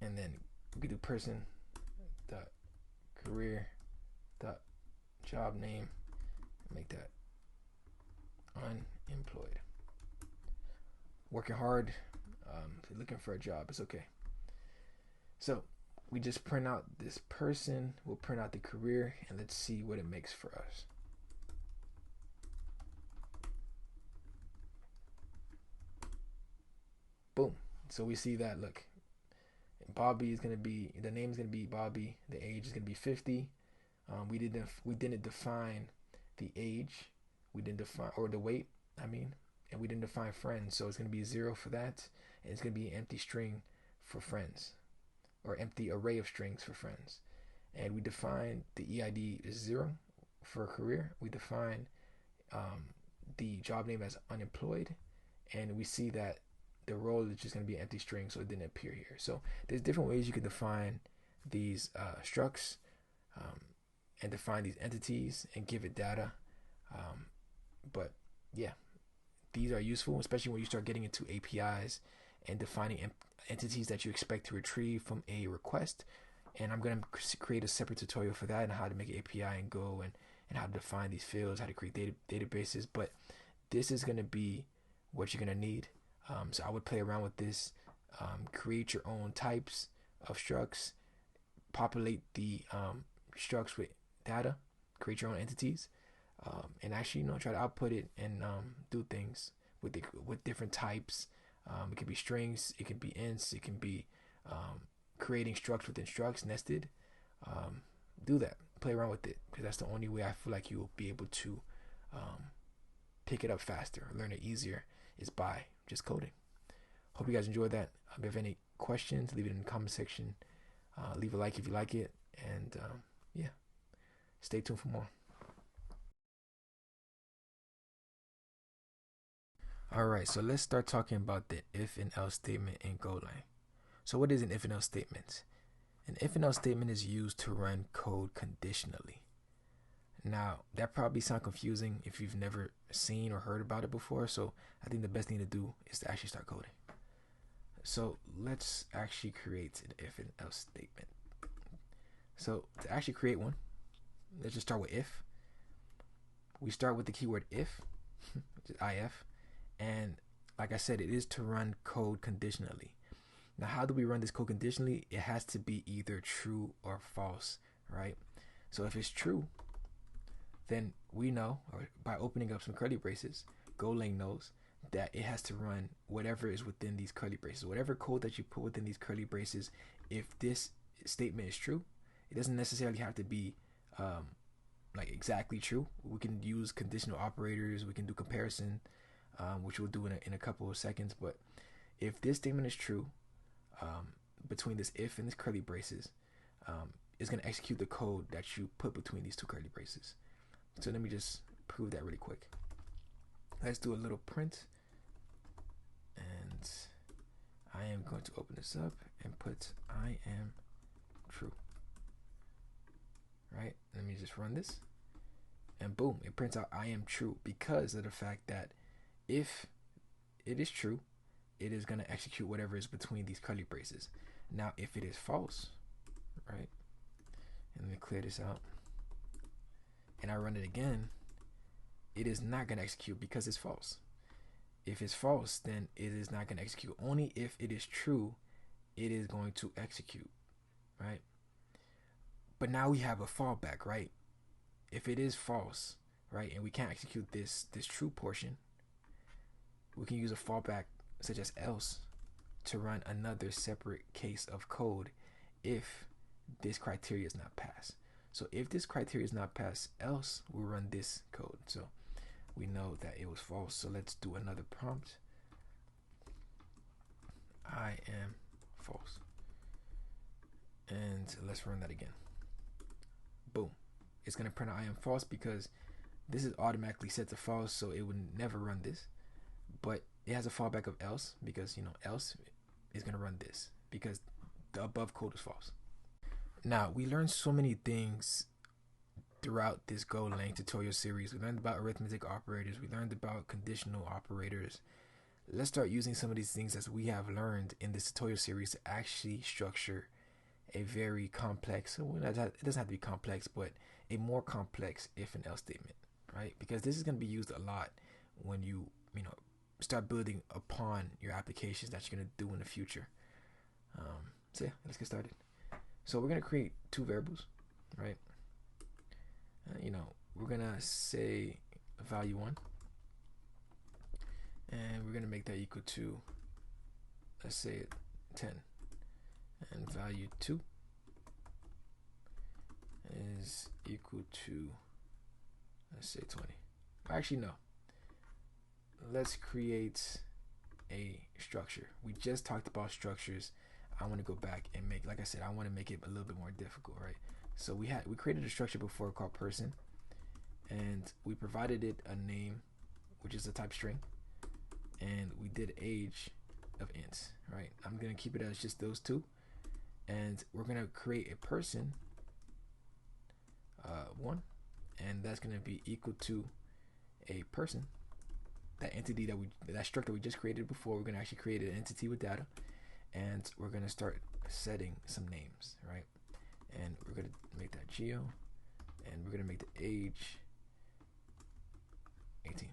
And then we could do person dot career dot job name, make that unemployed. Working hard, if you're looking for a job, it's okay. So we just print out this person, we'll print out the career, and let's see what it makes for us. Boom. So we see that, look, Bobby is going to be, the name is going to be Bobby, the age is going to be 50. We didn't define the age, we didn't define, or the weight, and we didn't define friends, so it's going to be 0 for that, and it's going to be an empty string for friends, or empty array of strings for friends. and we define the EID is 0 for a career. We define the job name as unemployed, and we see that the role is just going to be an empty string, so it didn't appear here. So there's different ways you can define these structs and define these entities and give it data. But yeah, these are useful, especially when you start getting into APIs and defining entities that you expect to retrieve from a request. And I'm going to create a separate tutorial for that and how to make an API and Go, and how to define these fields, how to create databases. But this is going to be what you're going to need. So I would play around with this, create your own types of structs, populate the structs with data, create your own entities, and actually, try to output it and do things with different types. It could be strings, it could be ints, it can be creating structs within structs nested. Do that, play around with it, because that's the only way I feel like you will be able to pick it up faster, learn it easier, is by just coding. Hope you guys enjoyed that. If you have any questions, leave it in the comment section. Leave a like if you like it, and yeah, stay tuned for more. Alright, so let's start talking about the if and else statement in Golang. So what is an if and else statement? An if and else statement is used to run code conditionally. Now, that probably sounds confusing if you've never seen or heard about it before, so I think the best thing to do is to actually start coding. So let's actually create an if and else statement. So to actually create one, let's just start with if. We start with the keyword if, which is if. And like I said, it is to run code conditionally. Now, how do we run this code conditionally? It has to be either true or false, right? So if it's true, then we know, or by opening up some curly braces, Golang knows that it has to run whatever is within these curly braces. Whatever code that you put within these curly braces, if this statement is true, it doesn't necessarily have to be like exactly true. We can use conditional operators, we can do comparison, which we'll do in a couple of seconds. But if this statement is true, between this if and this curly braces, it's going to execute the code that you put between these two curly braces. So let me just prove that really quick. Let's do a little print, and I am going to open this up and put I am true. Right? Let me just run this, and boom, it prints out I am true, because of the fact that if it is true, it is going to execute whatever is between these curly braces. Now, if it is false, right, and let me clear this out, and I run it again, it is not going to execute because it's false. If it's false, then it is not going to execute. Only if it is true, it is going to execute, right? But now we have a fallback, right? If it is false, right, and we can't execute this true portion, we can use a fallback such as else to run another separate case of code if this criteria is not passed. So if this criteria is not passed, else we'll run this code. So we know that it was false. So let's do another prompt. I am false. And let's run that again. Boom. It's going to print out I am false because this is automatically set to false, so it would never run this. But it has a fallback of else because, else is going to run this because the above code is false. Now, we learned so many things throughout this Golang tutorial series. We learned about arithmetic operators. We learned about conditional operators. Let's start using some of these things as we have learned in this tutorial series to actually structure a very complex, well, it doesn't have to be complex, but a more complex if and else statement, right? Because this is going to be used a lot when you start building upon your applications that you're going to do in the future. So yeah, let's get started. So we're going to create two variables, right? We're going to say value 1, and we're going to make that equal to, let's say 10, and value 2 is equal to, let's say 20. Actually, no. Let's create a structure. We just talked about structures. I want to go back and make, like I said, I want to make it a little bit more difficult, right? So we created a structure before called person, and we provided it a name, which is a type string, and we did age of int, right? I'm gonna keep it as just those two, and we're gonna create a person one, and that's gonna be equal to a person, that entity that struct that we just created before. We're gonna actually create an entity with data, and we're gonna start setting some names, right? And we're gonna make that geo, and we're gonna make the age 18.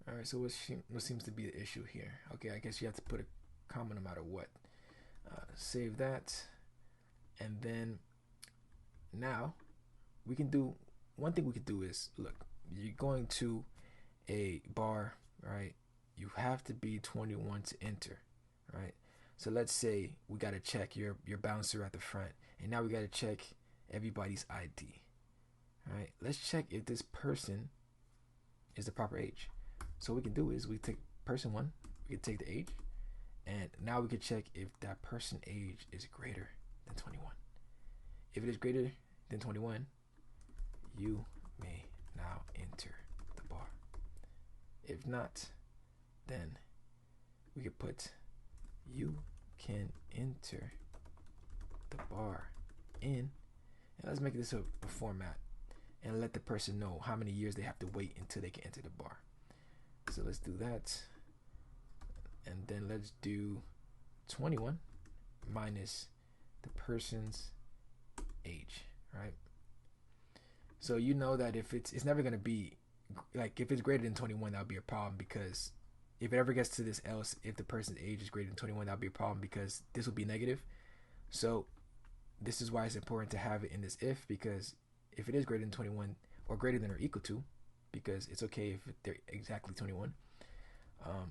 All right, so what seems to be the issue here? Okay, I guess you have to put a comma no matter what. Save that, and then now we can do one thing. We could do is, look, you're going to a bar, right? You have to be 21 to enter, right? So let's say we got to check your bouncer at the front, and now we got to check everybody's ID, right? Let's check if this person is the proper age. So what we can do is we take person one, we can take the age, and now we can check if that person age is greater than 21. If it is greater than 21, you may now enter the bar. If not, then we could put you can enter the bar in, and let's make this a format and let the person know how many years they have to wait until they can enter the bar. So let's do that, and then let's do 21 minus the person's age, right? So you know that if it's never going to be, like, if it's greater than 21, that would be a problem, because if it ever gets to this else, if the person's age is greater than 21, that would be a problem, because this will be negative. So this is why it's important to have it in this if, because if it is greater than 21 or greater than or equal to, because it's okay if they're exactly 21,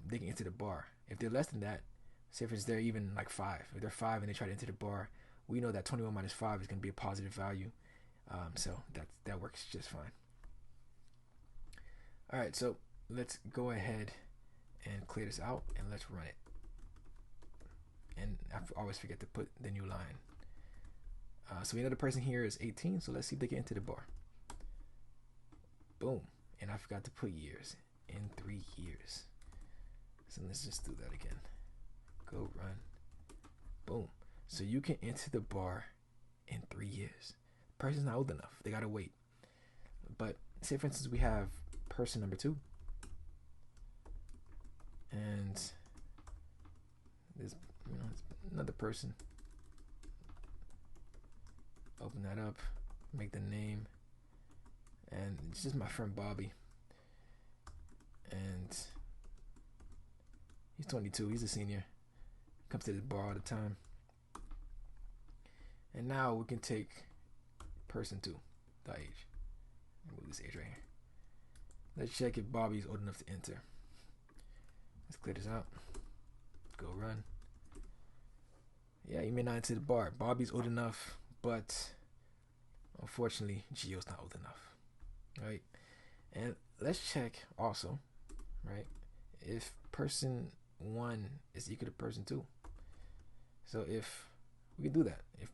they can enter the bar. If they're less than that, say if they're even like 5, if they're 5 and they try to enter the bar, we know that 21 minus 5 is going to be a positive value. So that works just fine. All right, so let's go ahead and clear this out, and let's run it. And I always forget to put the new line. So we know the person here is 18, so let's see if they get into the bar. Boom. And I forgot to put years. In 3 years. So let's just do that again. Go run. Boom. So you can enter the bar in 3 years. The person's not old enough. They gotta wait. But say for instance we have person number 2. And there's another person. Open that up. Make the name. And it's just my friend Bobby, and he's 22. He's a senior. Comes to the bar all the time. And now we can take person 2, the age. Move this age right here. Let's check if Bobby's old enough to enter. Let's clear this out. Go run. Yeah, you may not enter the bar. Bobby's old enough, but unfortunately, Gio's not old enough. Right, and let's check also, right, if person 1 is equal to person 2. So if we can do that, if,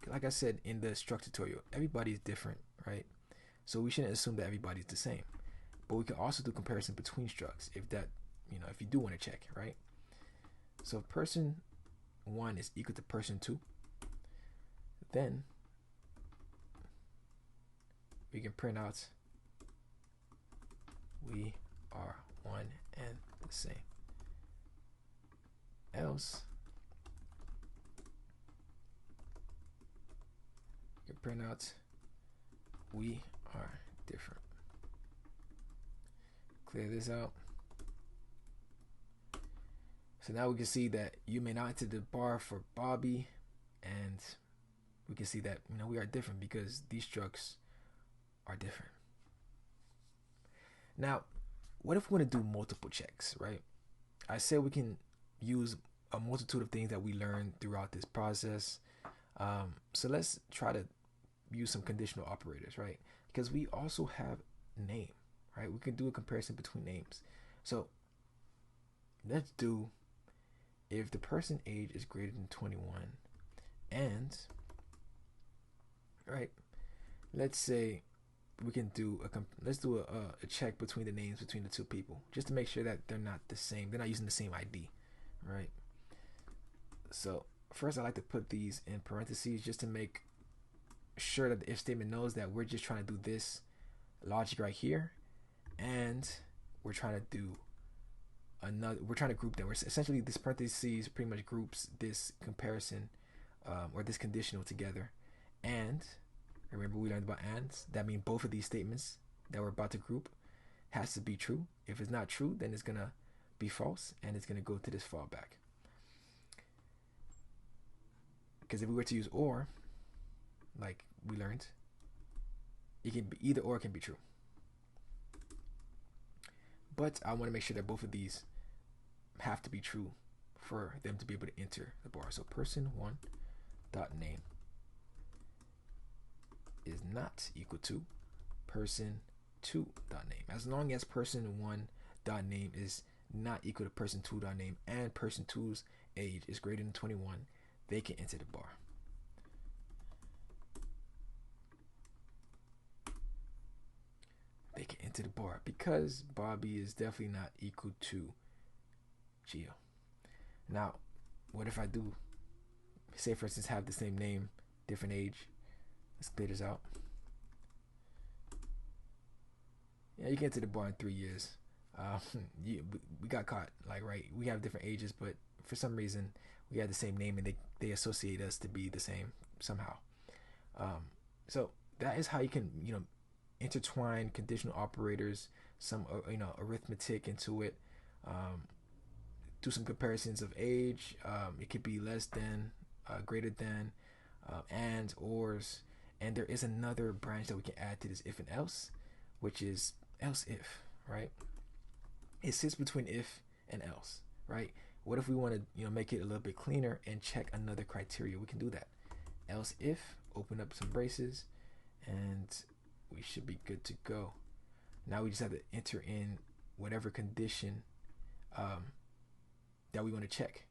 like I said in the struct tutorial, everybody's different, right? So we shouldn't assume that everybody's the same, but we can also do comparison between structs if that, if you do want to check, right? So if person 1 is equal to person 2, then we can print out we are one and the same. Else you can print out we are different. Clear this out. So now we can see that you may not enter the bar for Bobby, and we can see that we are different because these structs are different. Now, what if we want to do multiple checks, right? I said we can use a multitude of things that we learned throughout this process. So let's try to use some conditional operators, right? Because we also have name, right? We can do a comparison between names. So let's do if the person age is greater than 21 And right, let's say we can do let's do a check between the names between the two people, just to make sure that they're not the same, they're not using the same ID, right? So first I like to put these in parentheses just to make sure that the if statement knows that we're just trying to do this logic right here, and we're trying to do another, we're trying to group them. We're essentially, this parentheses pretty much groups this comparison or this conditional together. And remember we learned about ands, that means both of these statements that we're about to group has to be true. If it's not true, then it's gonna be false and it's gonna go to this fallback. Because if we were to use or, like we learned, it can be either or can be true. But I want to make sure that both of these have to be true for them to be able to enter the bar. So person1 dot name is not equal to person2 dot name. As long as person1 dot name is not equal to person2 dot name and person2's age is greater than 21, they can enter the bar. They can enter the bar because Bobby is definitely not equal to Gio. Now, what if I do, say for instance, have the same name, different age? Let's clear this out. Yeah, you get to the bar in 3 years. We got caught, like, right? We have different ages, but for some reason we have the same name and they associate us to be the same somehow. So that is how you can, intertwine conditional operators, some arithmetic into it, do some comparisons of age. It could be less than, greater than, and ors, and there is another branch that we can add to this if and else, which is else if, right? It sits between if and else, right? What if we want to make it a little bit cleaner and check another criteria? We can do that. Else if, open up some braces, and we should be good to go. Now we just have to enter in whatever condition that we want to check.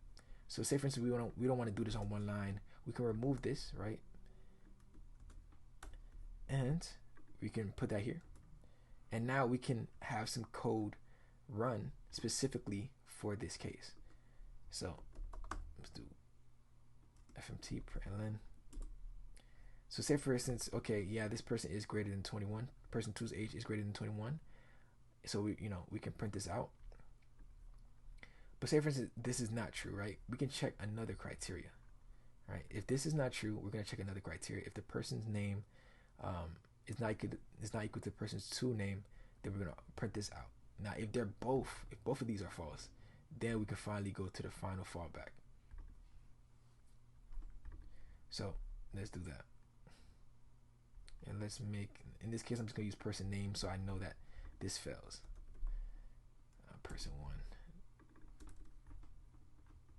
So say for instance we don't want to do this on one line. We can remove this, right? And we can put that here. And now we can have some code run specifically for this case. So let's do fmt println. So say for instance, okay, yeah, this person is greater than 21. Person 2's age is greater than 21. So we can print this out. But say for instance, this is not true, right? We can check another criteria, right? If this is not true, we're gonna check another criteria. If the person's name is not equal to the person's 2 name, then we're gonna print this out. Now, if both of these are false, then we can finally go to the final fallback. So let's do that. And let's make, in this case, I'm just gonna use person name so I know that this fails. Person 1.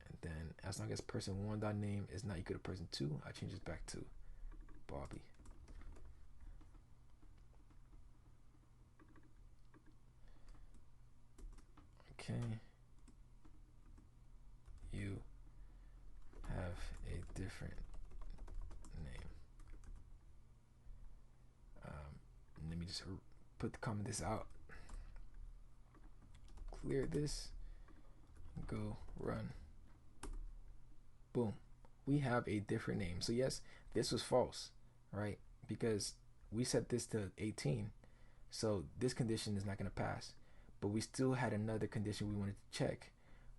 And then as long as person 1 dot name is not equal to person 2, I change this back to Bobby. Okay. You have a different name. Let me just comment this out. Clear this. Go run. Boom. We have a different name. So yes, this was false, right? Because we set this to 18. So this condition is not going to pass. But we still had another condition we wanted to check,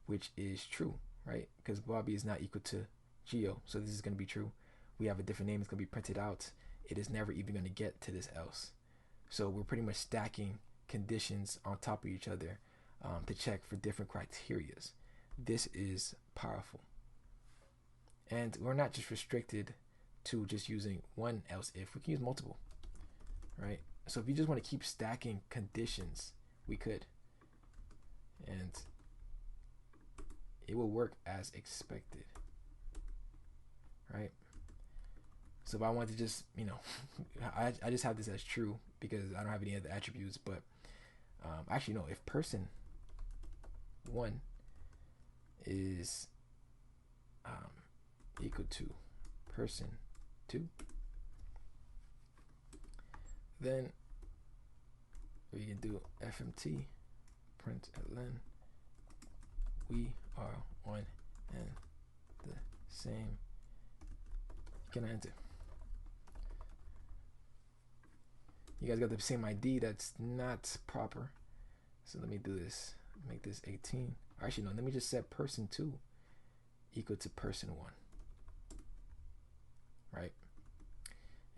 which is true, right? Because Bobby is not equal to Gio. So this is going to be true. We have a different name. It's going to be printed out. It is never even going to get to this else. So we're pretty much stacking conditions on top of each other to check for different criterias. This is powerful. And we're not just restricted to just using one else if. We can use multiple, right? So if you just want to keep stacking conditions, we could. And it will work as expected, right? So if I want to just, I just have this as true because I don't have any other attributes, but actually no, if person 1 is equal to person 2. Then we can do fmt println we are one and the same. Can I enter? You guys got the same ID. That's not proper. So let me do this. Make this 18. Actually, no. Let me just set person 2 equal to person 1. Right?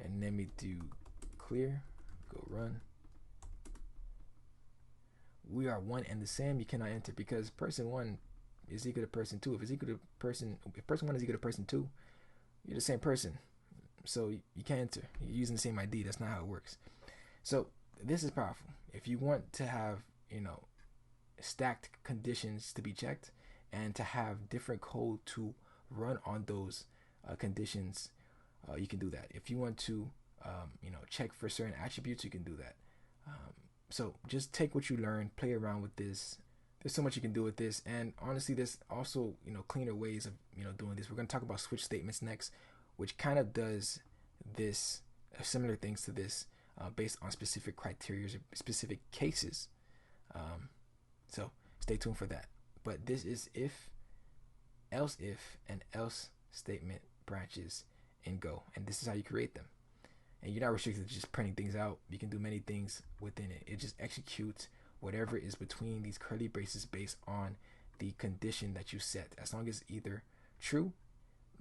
And let me do clear. Go run. We are one and the same. You cannot enter because person 1 is equal to person 2. If person 1 is equal to person 2, you're the same person. So you can't enter. You're using the same ID. That's not how it works. So this is powerful. If you want to have, stacked conditions to be checked and to have different code to run on those conditions, you can do that. If you want to, check for certain attributes, you can do that. So just take what you learn, play around with this. There's so much you can do with this, and honestly, there's also cleaner ways of doing this. We're going to talk about switch statements next, which kind of does this similar things to this. Based on specific criteria or specific cases. So stay tuned for that. But this is if, else if, and else statement branches in Go. And this is how you create them. And you're not restricted to just printing things out. You can do many things within it. It just executes whatever is between these curly braces based on the condition that you set. As long as it's either true,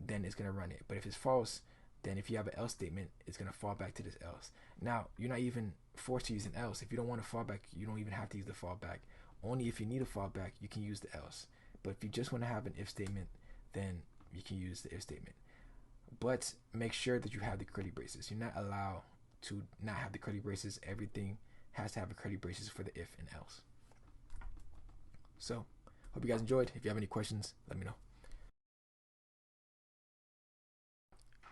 then it's going to run it. But if it's false, then if you have an else statement, it's going to fall back to this else. Now, you're not even forced to use an else. If you don't want to fall back, you don't even have to use the fallback. Only if you need a fallback, you can use the else. But if you just want to have an if statement, then you can use the if statement. But make sure that you have the curly braces. You're not allowed to not have the curly braces. Everything has to have the curly braces for the if and else. So, hope you guys enjoyed. If you have any questions, let me know.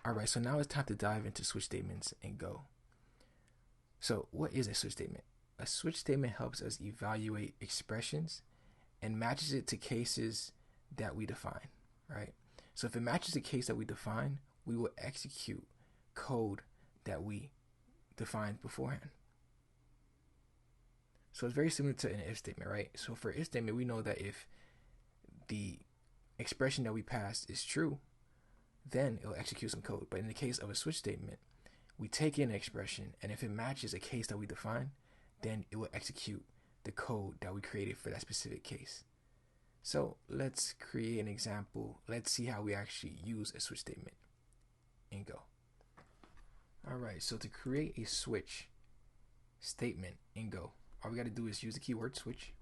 Alright, so now it's time to dive into switch statements in Go. So what is a switch statement? A switch statement helps us evaluate expressions and matches it to cases that we define, right? So if it matches the case that we define, we will execute code that we defined beforehand. So it's very similar to an if statement, right? So for if statement, we know that if the expression that we passed is true, then it'll execute some code. But in the case of a switch statement, we take in an expression, and if it matches a case that we define, then it will execute the code that we created for that specific case. So let's create an example. Let's see how we actually use a switch statement in Go. Alright, so to create a switch statement in Go, all we got to do is use the keyword switch.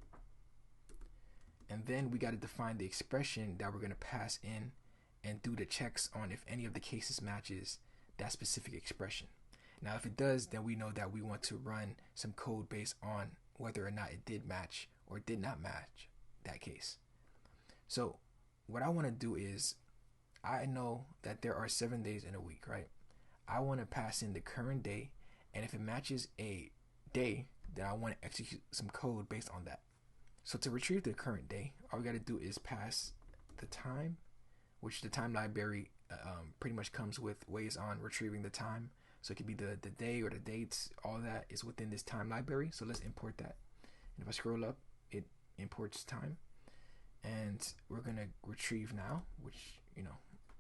And then we got to define the expression that we're going to pass in and do the checks on if any of the cases matches that specific expression. Now, if it does, then we know that we want to run some code based on whether or not it did match or did not match that case. So what I want to do is, I know that there are 7 days in a week, right? I want to pass in the current day, and if it matches a day, then I want to execute some code based on that. So to retrieve the current day, all we got to do is pass the time, which the time library pretty much comes with ways on retrieving the time. So it could be the day or the dates. All that is within this time library. So let's import that. And if I scroll up, it imports time. And we're going to retrieve now, which,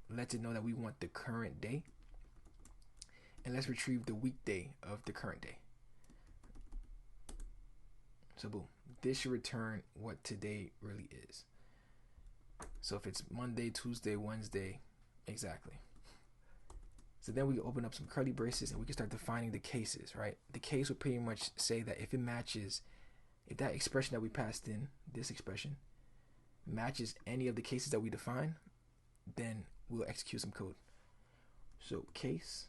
lets it know that we want the current day. And let's retrieve the weekday of the current day. So boom, this should return what today really is. So if it's Monday, Tuesday, Wednesday, exactly. So then we open up some curly braces and we can start defining the cases, right? The case will pretty much say that if it matches, if that expression that we passed in, this expression, matches any of the cases that we define, then we'll execute some code. So case,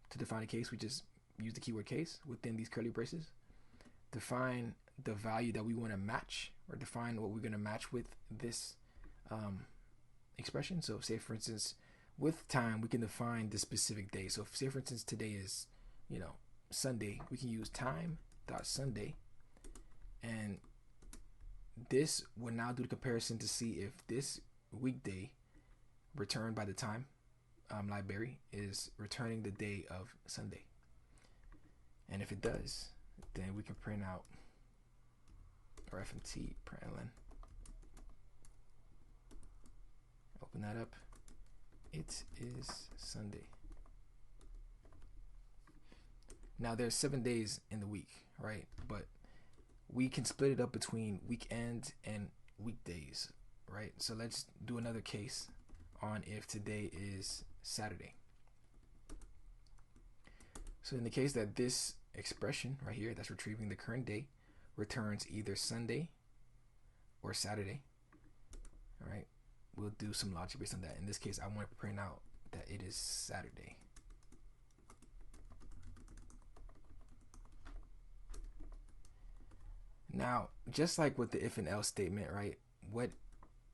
to define a case, we just use the keyword case within these curly braces. Define the value that we want to match, or define what we're going to match with this expression. So say, for instance, with time, we can define the specific day. So if, say, for instance, today is, Sunday, we can use time.Sunday, and this will now do the comparison to see if this weekday returned by the time library is returning the day of Sunday. And if it does, then we can print out our FMT println. Open that up. It is Sunday. Now there's 7 days in the week, right? But we can split it up between weekend and weekdays, right? So let's do another case on if today is Saturday. So in the case that this expression right here that's retrieving the current day returns either Sunday or Saturday, all right, we'll do some logic based on that. In this case, I want to print out that it is Saturday. Now, just like with the if and else statement, right, what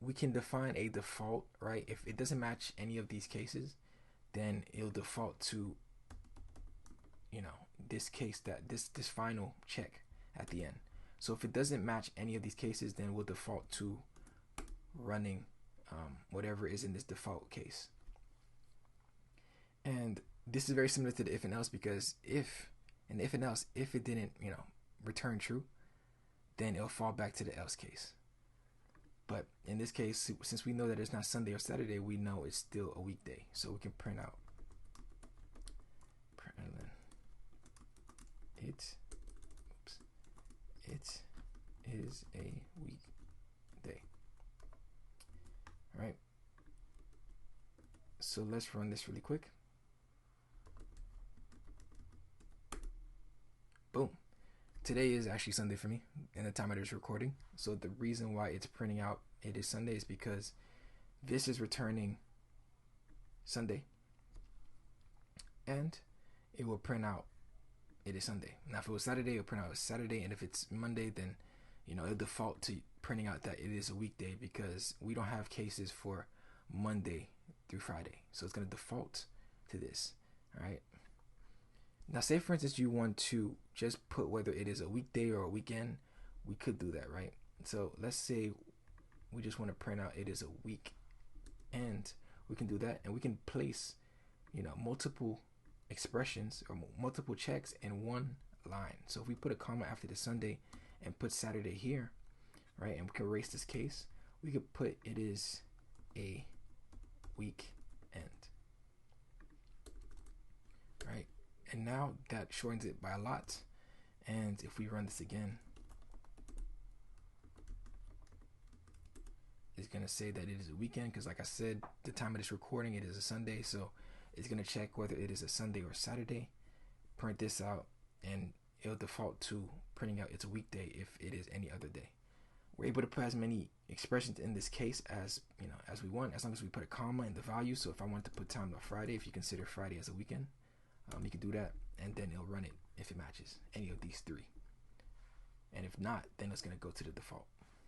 we can define a default, right? If it doesn't match any of these cases, then it'll default to, you know, this case, that this final check at the end. So if it doesn't match any of these cases, then we'll default to running whatever is in this default case. And this is very similar to the if and else, because if and else, if it didn't, you know, return true, then it'll fall back to the else case. But in this case, since we know that it's not Sunday or Saturday, we know it's still a weekday. So we can print out it is a weekday. All right. So let's run this really quick. Boom. Today is actually Sunday for me in the time of this recording. So the reason why it's printing out it is Sunday is because this is returning Sunday, and it will print out it is Sunday. Now if it was Saturday, it'll print out it's Saturday, and if it's Monday, then, you know, it'll default to printing out that it is a weekday, because we don't have cases for Monday through Friday. So it's going to default to this. All right. Now, say for instance you want to just put whether it is a weekday or a weekend, we could do that, right? So let's say we just want to print out it is a week, and we can do that, and we can place, you know, multiple expressions or multiple checks in one line. So if we put a comma after the Sunday and put Saturday here, right, and we can erase this case, we could put it is a weekend, right? And now that shortens it by a lot. And if we run this again, it's going to say that it is a weekend, because like I said, the time of this recording, it is a Sunday. So it's going to check whether it is a Sunday or Saturday, print this out, and it'll default to printing out it's a weekday if it is any other day. We're able to put as many expressions in this case as, you know, as we want, as long as we put a comma in the value. So if I want to put time on Friday, if you consider Friday as a weekend, you can do that, and then it'll run it if it matches any of these three. And if not, then it's going to go to the default.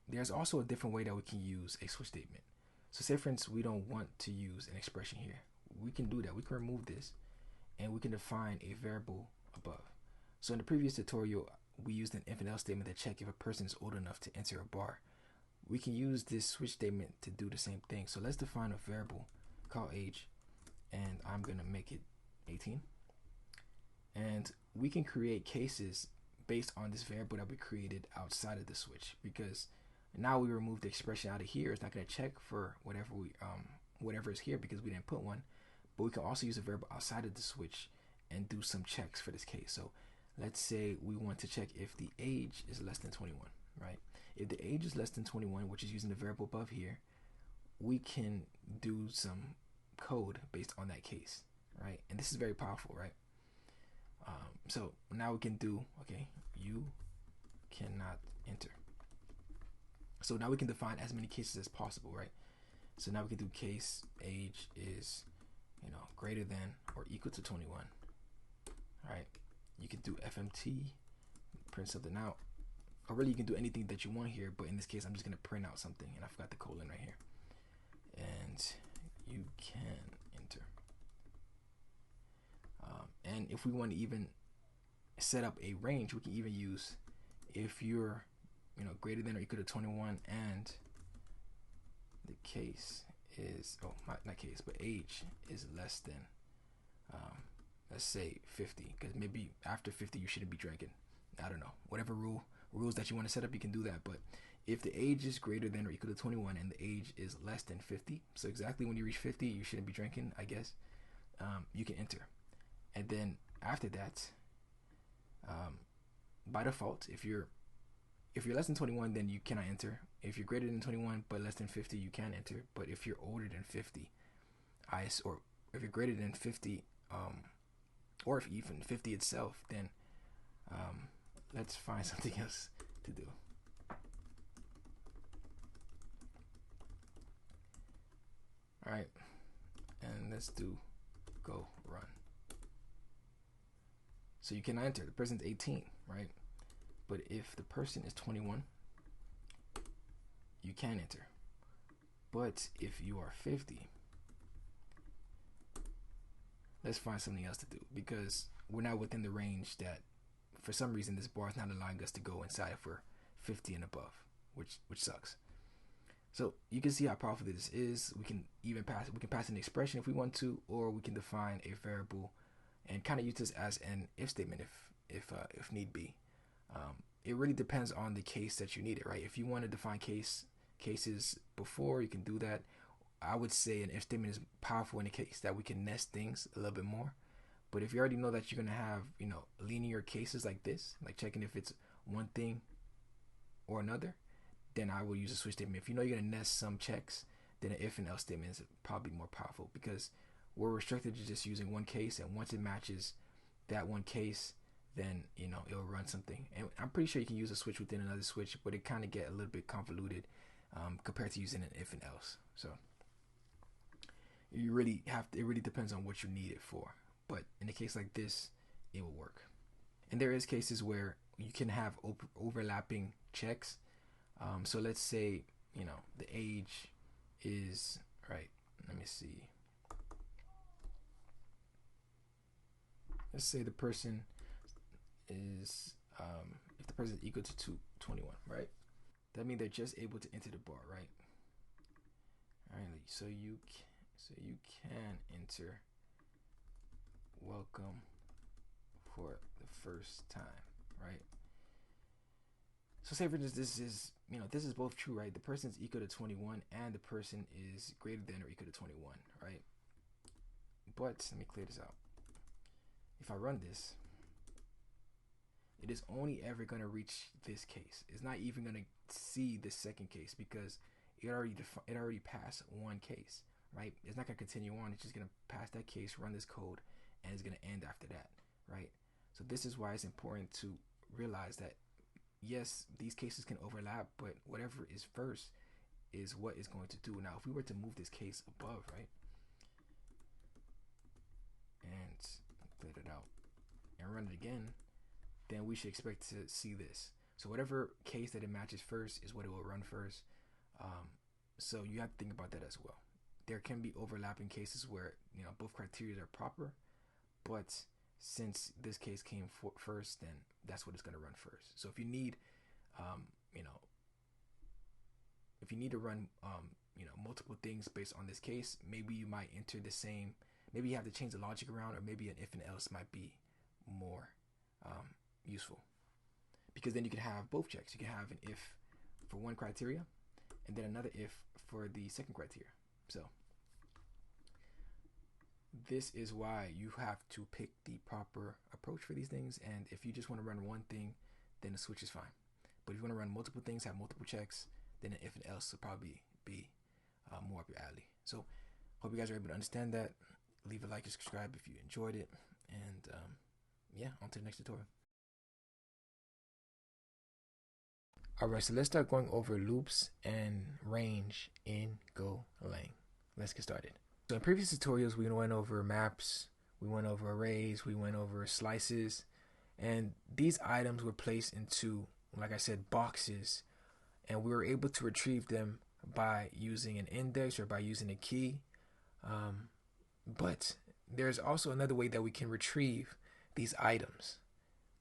There's also a different way that we can use a switch statement. So say for instance we don't want to use an expression here. We can do that. We can remove this, and we can define a variable above. So in the previous tutorial, we used an if and else statement to check if a person is old enough to enter a bar. We can use this switch statement to do the same thing. So let's define a variable called age, and I'm going to make it 18. And we can create cases based on this variable that we created outside of the switch, because now we remove the expression out of here. It's not going to check for whatever is here because we didn't put one. But we can also use a variable outside of the switch and do some checks for this case. So let's say we want to check if the age is less than 21, right? If the age is less than 21, which is using the variable above here, we can do some code based on that case, right? And this is very powerful, right? So now we can do, okay, you cannot enter. So now we can define as many cases as possible, right? So now we can do case age is, you know, greater than or equal to 21, right? You can do FMT, print something out, or really you can do anything that you want here, but in this case I'm just going to print out something, and I forgot the colon right here. And you can enter. And if we want to even set up a range, we can even use if you're, you know, greater than or equal to 21 and the case is, oh, not case, but age is less than, let's say 50, because maybe after 50 you shouldn't be drinking. I don't know, whatever rules that you want to set up, you can do that. But if the age is greater than or equal to 21 and the age is less than 50, so exactly when you reach 50 you shouldn't be drinking, I guess, you can enter. And then after that, by default, if you're less than 21, then you cannot enter. If you're greater than 21 but less than 50, you can enter. But if you're older than 50, or if you're greater than 50, or if even 50 itself, then let's find something else to do. All right, and let's do go run. So you cannot enter. The person's 18, right? But if the person is 21, you can enter. But if you are 50, let's find something else to do, because we're not within the range that, for some reason, this bar is not allowing us to go inside if we're 50 and above, which sucks. So you can see how powerful this is. We can pass an expression if we want to, or we can define a variable and kind of use this as an if statement if need be. It really depends on the case that you need it, right? If you want to define cases before, you can do that. I would say an if statement is powerful in a case that we can nest things a little bit more. But if you already know that you're going to have, linear cases like this, like checking if it's one thing or another, then I will use a switch statement. If you know you're going to nest some checks, then an if and else statement is probably more powerful, because we're restricted to just using one case, and once it matches that one case, then it'll run something. And I'm pretty sure you can use a switch within another switch, but it kind of get a little bit convoluted compared to using an if and else. So you really it really depends on what you need it for. But in a case like this, it will work. And there is cases where you can have overlapping checks. So let's say the age is, right, let me see, let's say the person is if the person is equal to 21, right? That means they're just able to enter the bar, right? All right, so you can enter welcome for the first time, right? So say for instance, this is both true, right? The person is equal to 21 and the person is greater than or equal to 21, right? But let me clear this out. If I run this, it is only ever going to reach this case. It's not even going to see the second case, because it already passed one case, right? It's not going to continue on. It's just going to pass that case, run this code, and it's going to end after that, right? So this is why it's important to realize that, yes, these cases can overlap, but whatever is first is what it's going to do. Now, if we were to move this case above, right, and clear it out and run it again, then we should expect to see this. So whatever case that it matches first is what it will run first. So you have to think about that as well. There can be overlapping cases where both criteria are proper, but since this case came first, then that's what it's going to run first. So if you need, if you need to run, multiple things based on this case, maybe you might enter the same. Maybe you have to change the logic around, or maybe an if and else might be more useful, because then you can have both checks. You can have an if for one criteria and then another if for the second criteria. So this is why you have to pick the proper approach for these things. And if you just want to run one thing, then the switch is fine. But if you want to run multiple things, have multiple checks, then an if and else will probably be more up your alley. So hope you guys are able to understand that. Leave a like and subscribe if you enjoyed it. And yeah, on to the next tutorial. Alright, so let's start going over loops and range in Golang. Let's get started. So in previous tutorials, we went over maps, we went over arrays, we went over slices, and these items were placed into, like I said, boxes, and we were able to retrieve them by using an index or by using a key. But there's also another way that we can retrieve these items.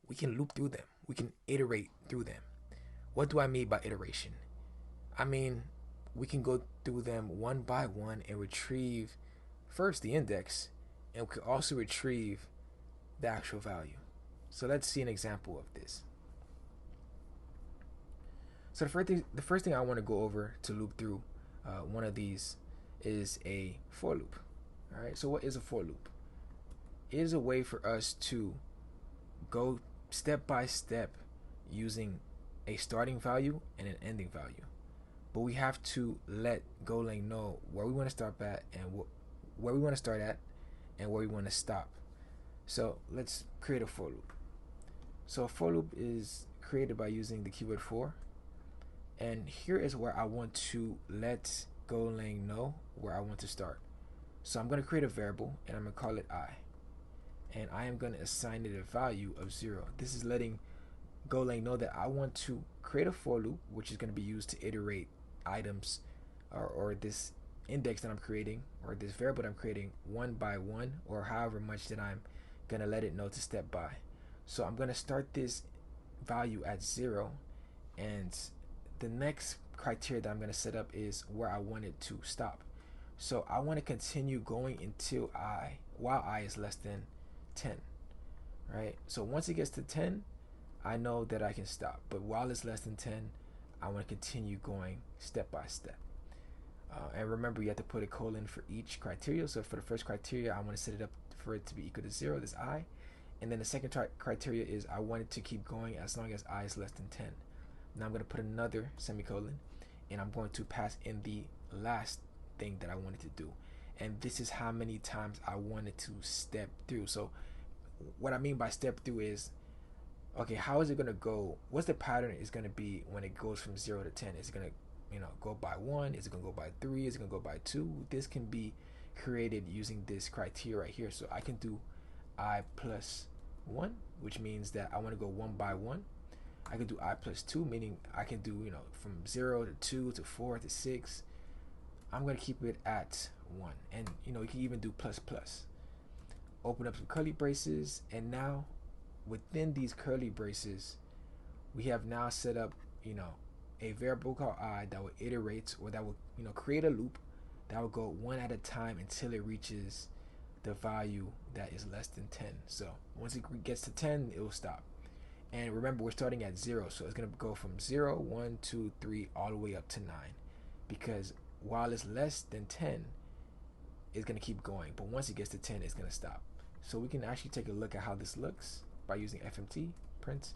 We can loop through them. We can iterate through them. What do I mean by iteration? I mean, we can go through them one by one and retrieve first the index, and we could also retrieve the actual value. So let's see an example of this. So the first thing I want to go over to loop through one of these is a for loop. All right. So what is a for loop? It is a way for us to go step by step using a starting value and an ending value. But we have to let Golang know where we want to start at and where we want to start at and where we want to stop. So let's create a for loop. So a for loop is created by using the keyword for, and here is where I want to let Golang know where I want to start. So I'm going to create a variable and I'm going to call it I, and I am going to assign it a value of 0. This is letting Golang know that I want to create a for loop, which is going to be used to iterate items or this index that I'm creating, or this variable that I'm creating, one by one, or however much that I'm going to let it know to step by. So I'm going to start this value at 0, and the next criteria that I'm going to set up is where I want it to stop. So I want to continue going until while I is less than 10, right? So once it gets to 10, I know that I can stop, but while it's less than 10, I want to continue going step by step. And remember, you have to put a colon for each criteria. So for the first criteria, I want to set it up for it to be equal to 0, this I. And then the second criteria is I want it to keep going as long as I is less than 10. Now I'm going to put another semicolon, and I'm going to pass in the last thing that I wanted to do. And this is how many times I wanted to step through. So what I mean by step through is, okay, how is it going to go? What's the pattern is going to be when it goes from 0 to 10? Is it going to go by 1? Is it going to go by 3? Is it going to go by 2? This can be created using this criteria right here. So I can do I plus 1, which means that I want to go 1 by 1. I can do I plus 2, meaning I can do, from 0 to 2 to 4 to 6. I'm going to keep it at 1. And, you can even do plus plus. Open up some curly braces, and now within these curly braces, we have now set up, a variable called I that will iterate, or that will, create a loop that will go one at a time until it reaches the value that is less than 10. So once it gets to 10, it will stop. And remember, we're starting at 0, so it's going to go from 0, 1, 2, 3, all the way up to 9. Because while it's less than 10, it's going to keep going. But once it gets to 10, it's going to stop. So we can actually take a look at how this looks by using fmt, print,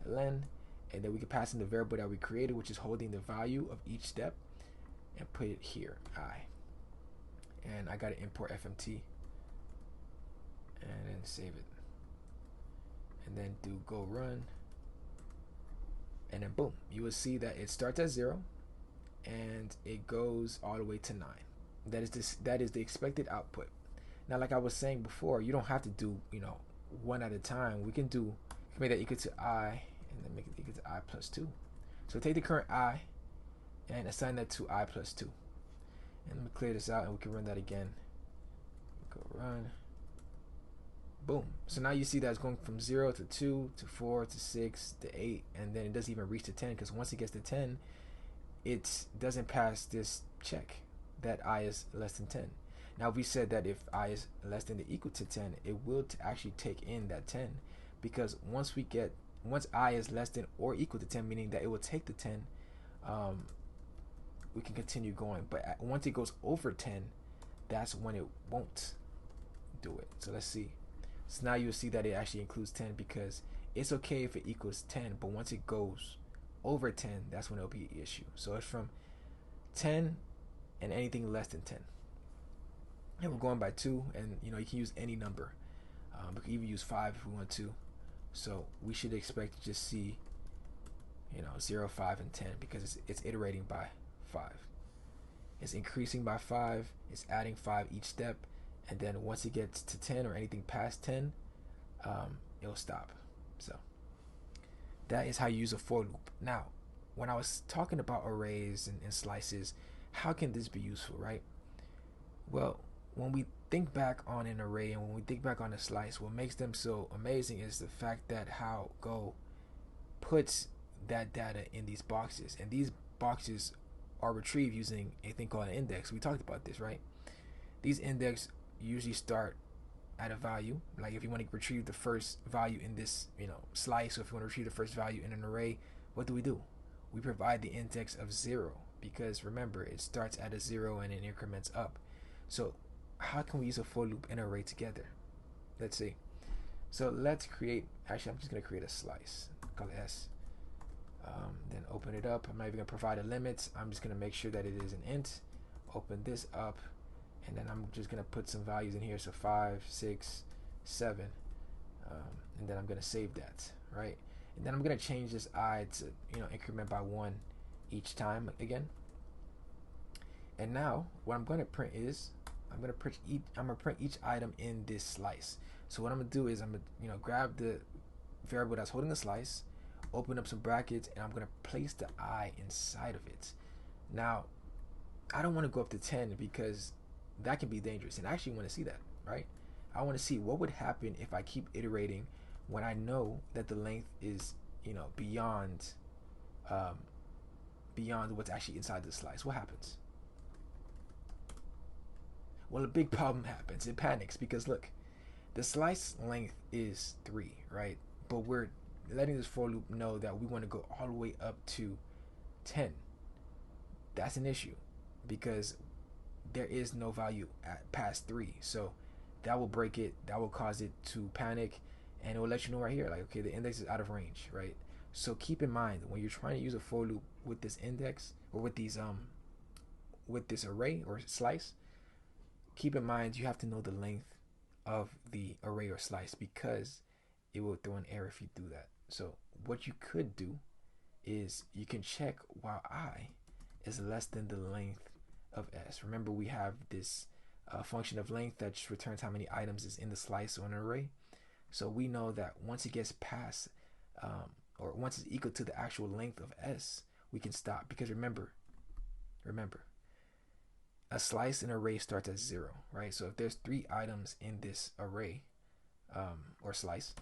len, and then we can pass in the variable that we created, which is holding the value of each step, and put it here, I. And I got to import fmt, and then save it. And then do go run, and then boom, you will see that it starts at 0 and it goes all the way to 9. That is the expected output. Now, like I was saying before, you don't have to do one at a time. We can make that equal to I, and then make it equal to I plus 2. So take the current I and assign that to I plus 2. And let me clear this out, and we can run that again. Go run. Boom. So now you see that it's going from 0 to 2 to 4 to 6 to 8, and then it doesn't even reach to 10, because once it gets to 10, it doesn't pass this check that I is less than 10. Now we said that if I is less than or equal to 10, it will actually take in that 10, because once I is less than or equal to 10, meaning that it will take the 10, we can continue going. But once it goes over 10, that's when it won't do it. So let's see. So now you'll see that it actually includes 10, because it's okay if it equals 10, but once it goes over 10, that's when it'll be an issue. So it's from 10 and anything less than 10. And we're going by 2, and you can use any number. We can even use 5 if we want to. So we should expect to just see 0, 5, and 10, because it's iterating by 5. It's increasing by 5. It's adding 5 each step. And then once it gets to 10 or anything past 10, it'll stop. So that is how you use a for loop. Now, when I was talking about arrays and slices, how can this be useful, right? Well, when we think back on an array and when we think back on a slice, what makes them so amazing is the fact that how Go puts that data in these boxes. And these boxes are retrieved using a thing called an index. We talked about this, right? These index usually start at a value. Like if you want to retrieve the first value in this, slice, or if you want to retrieve the first value in an array, what do? We provide the index of 0, because remember, it starts at a 0 and it increments up. So how can we use a for loop and array together? Let's see. So let's create, actually I'm just going to create a slice, call it S. Then open it up. I'm not even going to provide a limit. I'm just going to make sure that it is an int. Open this up, and then I'm just going to put some values in here. So 5, 6, 7, and then I'm going to save that, right? And then I'm going to change this I to increment by 1 each time again. And now what I'm going to print is I'm going to print each item in this slice. So what I'm going to do is I'm going to grab the variable that's holding the slice, open up some brackets, and I'm going to place the I inside of it. Now I don't want to go up to 10 because that can be dangerous, and I actually want to see that, right? I want to see what would happen if I keep iterating when I know that the length is beyond what's actually inside the slice. What happens? Well, a big problem happens. It panics because look, the slice length is 3, right? But we're letting this for loop know that we want to go all the way up to 10. That's an issue because there is no value at past 3. So that will break it. That will cause it to panic, and it will let you know right here, like, okay, the index is out of range, right? So keep in mind when you're trying to use a for loop with this index, or with these with this array or slice, keep in mind you have to know the length of the array or slice, because it will throw an error if you do that. So what you could do is you can check while I is less than the length of S. Remember, we have this function of length that just returns how many items is in the slice or an array. So we know that once it gets past or once it's equal to the actual length of S, we can stop, because remember, a slice and array starts at 0, right? So if there's 3 items in this array or slice,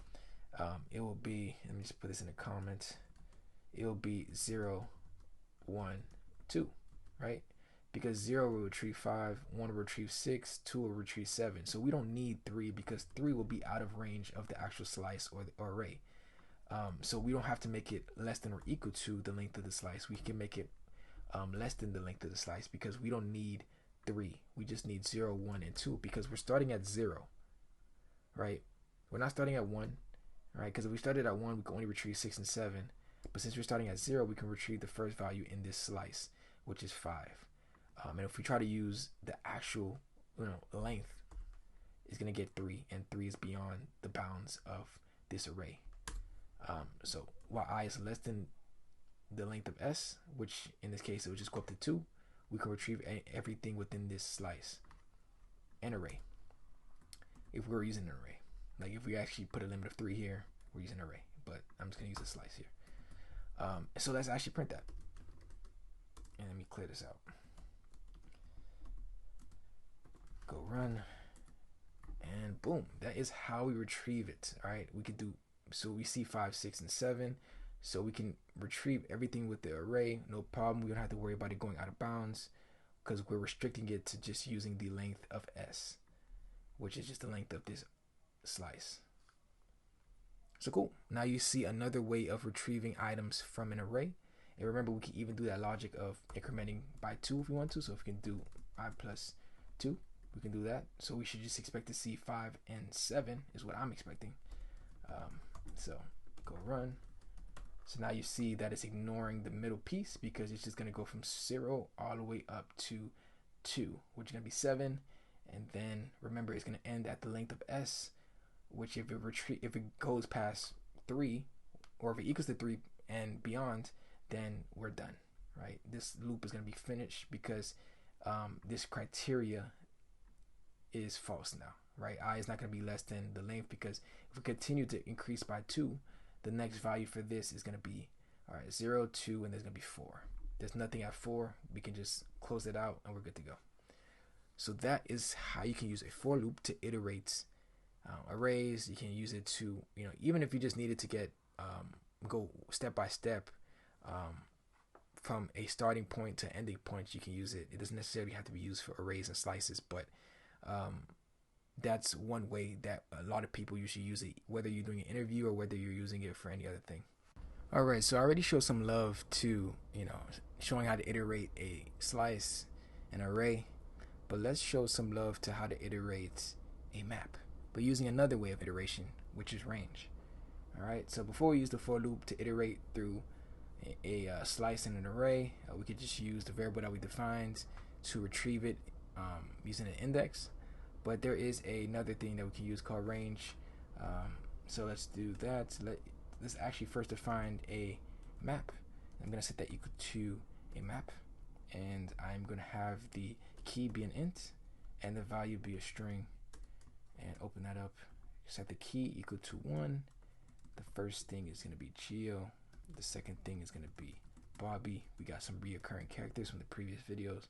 it will be, let me just put this in the comment, it will be 0, 1, 2, right? Because 0 will retrieve 5, 1 will retrieve 6, 2 will retrieve 7. So we don't need 3, because 3 will be out of range of the actual slice or array. So we don't have to make it less than or equal to the length of the slice. We can make it less than the length of the slice, because we don't need 3. We just need 0, 1, and 2, because we're starting at 0, right? We're not starting at 1, right? Because if we started at 1, we can only retrieve 6 and 7. But since we're starting at 0, we can retrieve the first value in this slice, which is 5. And if we try to use the actual length, it's going to get 3, and 3 is beyond the bounds of this array. So while I is less than the length of S, which in this case it would just go up to 2, we can retrieve everything within this slice, an array. If we're using an array, like if we actually put a limit of 3 here, we're using an array, but I'm just going to use a slice here. So let's actually print that, and let me clear this out. Go run, and boom, that is how we retrieve it. All right, we could do, so we see 5, 6, and 7, so we can retrieve everything with the array, no problem. We don't have to worry about it going out of bounds, because we're restricting it to just using the length of S, which is just the length of this slice. So cool, now you see another way of retrieving items from an array. And remember, we can even do that logic of incrementing by 2 if we want to. So if we can do I plus 2, we can do that. So we should just expect to see 5 and 7 is what I'm expecting. So go run. So now you see that it's ignoring the middle piece, because it's just going to go from 0 all the way up to 2, which is going to be 7. And then remember, it's going to end at the length of S, which if it goes past 3, or if it equals to 3 and beyond, then we're done, right? This loop is going to be finished, because this criteria is false now, right? I is not going to be less than the length, because if we continue to increase by 2, the next value for this is going to be, all right, 0, 2, and there's going to be 4. There's nothing at 4. We can just close it out and we're good to go. So that is how you can use a for loop to iterate arrays. You can use it to, even if you just needed to get go step by step from a starting point to ending point, you can use it. It doesn't necessarily have to be used for arrays and slices, but that's one way that a lot of people usually use it, whether you're doing an interview or whether you're using it for any other thing. All right, so I already showed some love to, showing how to iterate a slice, an array, but let's show some love to how to iterate a map, but using another way of iteration, which is range. All right, so before we use the for loop to iterate through a slice and an array, we could just use the variable that we defined to retrieve it using an index. But there is another thing that we can use called range. So let's do that. Let's actually first define a map. I'm going to set that equal to a map, and I'm going to have the key be an int and the value be a string, and open that up. Set the key equal to 1. The first thing is going to be Geo. The second thing is going to be Bobby. We got some reoccurring characters from the previous videos.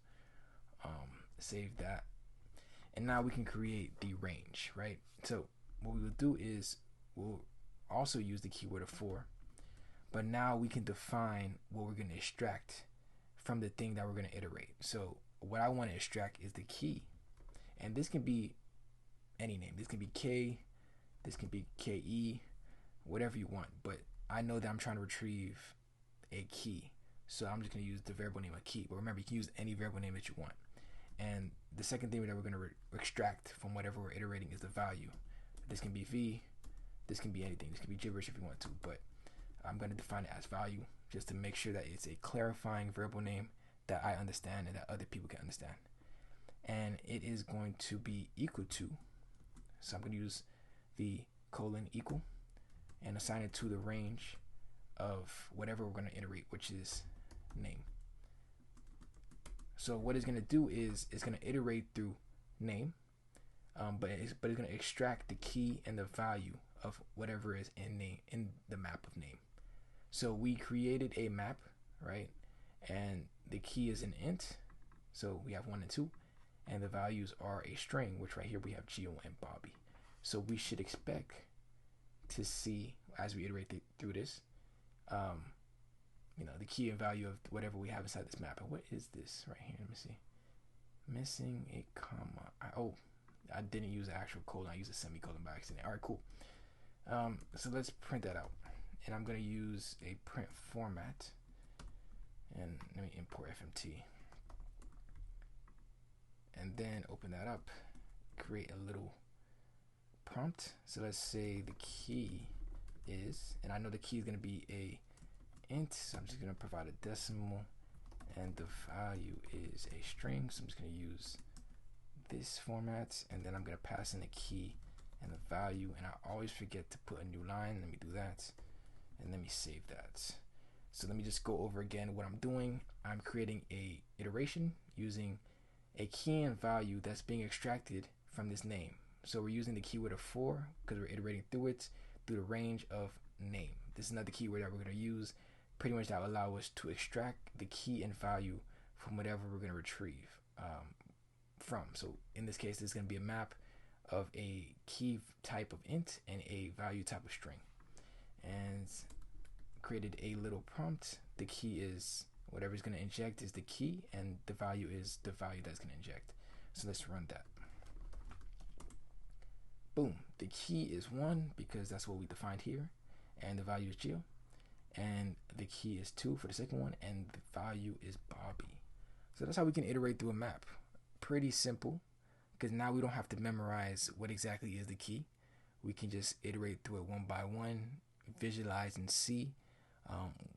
Save that. And now we can create the range, right? So what we will do is we'll also use the keyword of for, but now we can define what we're going to extract from the thing that we're going to iterate. So what I want to extract is the key, and this can be any name. This can be K, this can be KE, whatever you want, but I know that I'm trying to retrieve a key, so I'm just going to use the variable name of key. But remember, you can use any variable name that you want. And the second thing that we're going to extract from whatever we're iterating is the value. This can be V, this can be anything. This can be gibberish if you want to, but I'm going to define it as value just to make sure that it's a clarifying variable name that I understand and that other people can understand. And it is going to be equal to, so I'm going to use the colon equal and assign it to the range of whatever we're going to iterate, which is name. So what it's going to do is it's going to iterate through name, but it's going to extract the key and the value of whatever is in name, in the map of name. So we created a map, right? And the key is an int, so we have 1 and 2, and the values are a string, which right here we have Geo and Bobby. So we should expect to see, as we iterate through this, the key and value of whatever we have inside this map. And what is this right here? Let me see. Missing a comma. I didn't use the actual colon. I used a semicolon by accident. All right, cool. So let's print that out. And I'm going to use a print format. And let me import FMT. And then open that up. Create a little prompt. So let's say the key is, and I know the key is going to be a int, so I'm just going to provide a decimal, and the value is a string, so I'm just going to use this format, and then I'm going to pass in the key and the value, and I always forget to put a new line. Let me do that, and let me save that. So let me just go over again what I'm doing. I'm creating a iteration using a key and value that's being extracted from this name. So we're using the keyword of for because we're iterating through it through the range of name. This is another keyword that we're going to use pretty much that will allow us to extract the key and value from whatever we're going to retrieve from. So in this case, this is going to be a map of a key type of int and a value type of string. And created a little prompt. The key is whatever is going to inject is the key, and the value is the value that's going to inject. So let's run that. Boom, the key is 1 because that's what we defined here, and the value is Geo, and the key is 2 for the second one, and the value is Bobby. So that's how we can iterate through a map. Pretty simple, because now we don't have to memorize what exactly is the key. We can just iterate through it one by one, visualize and see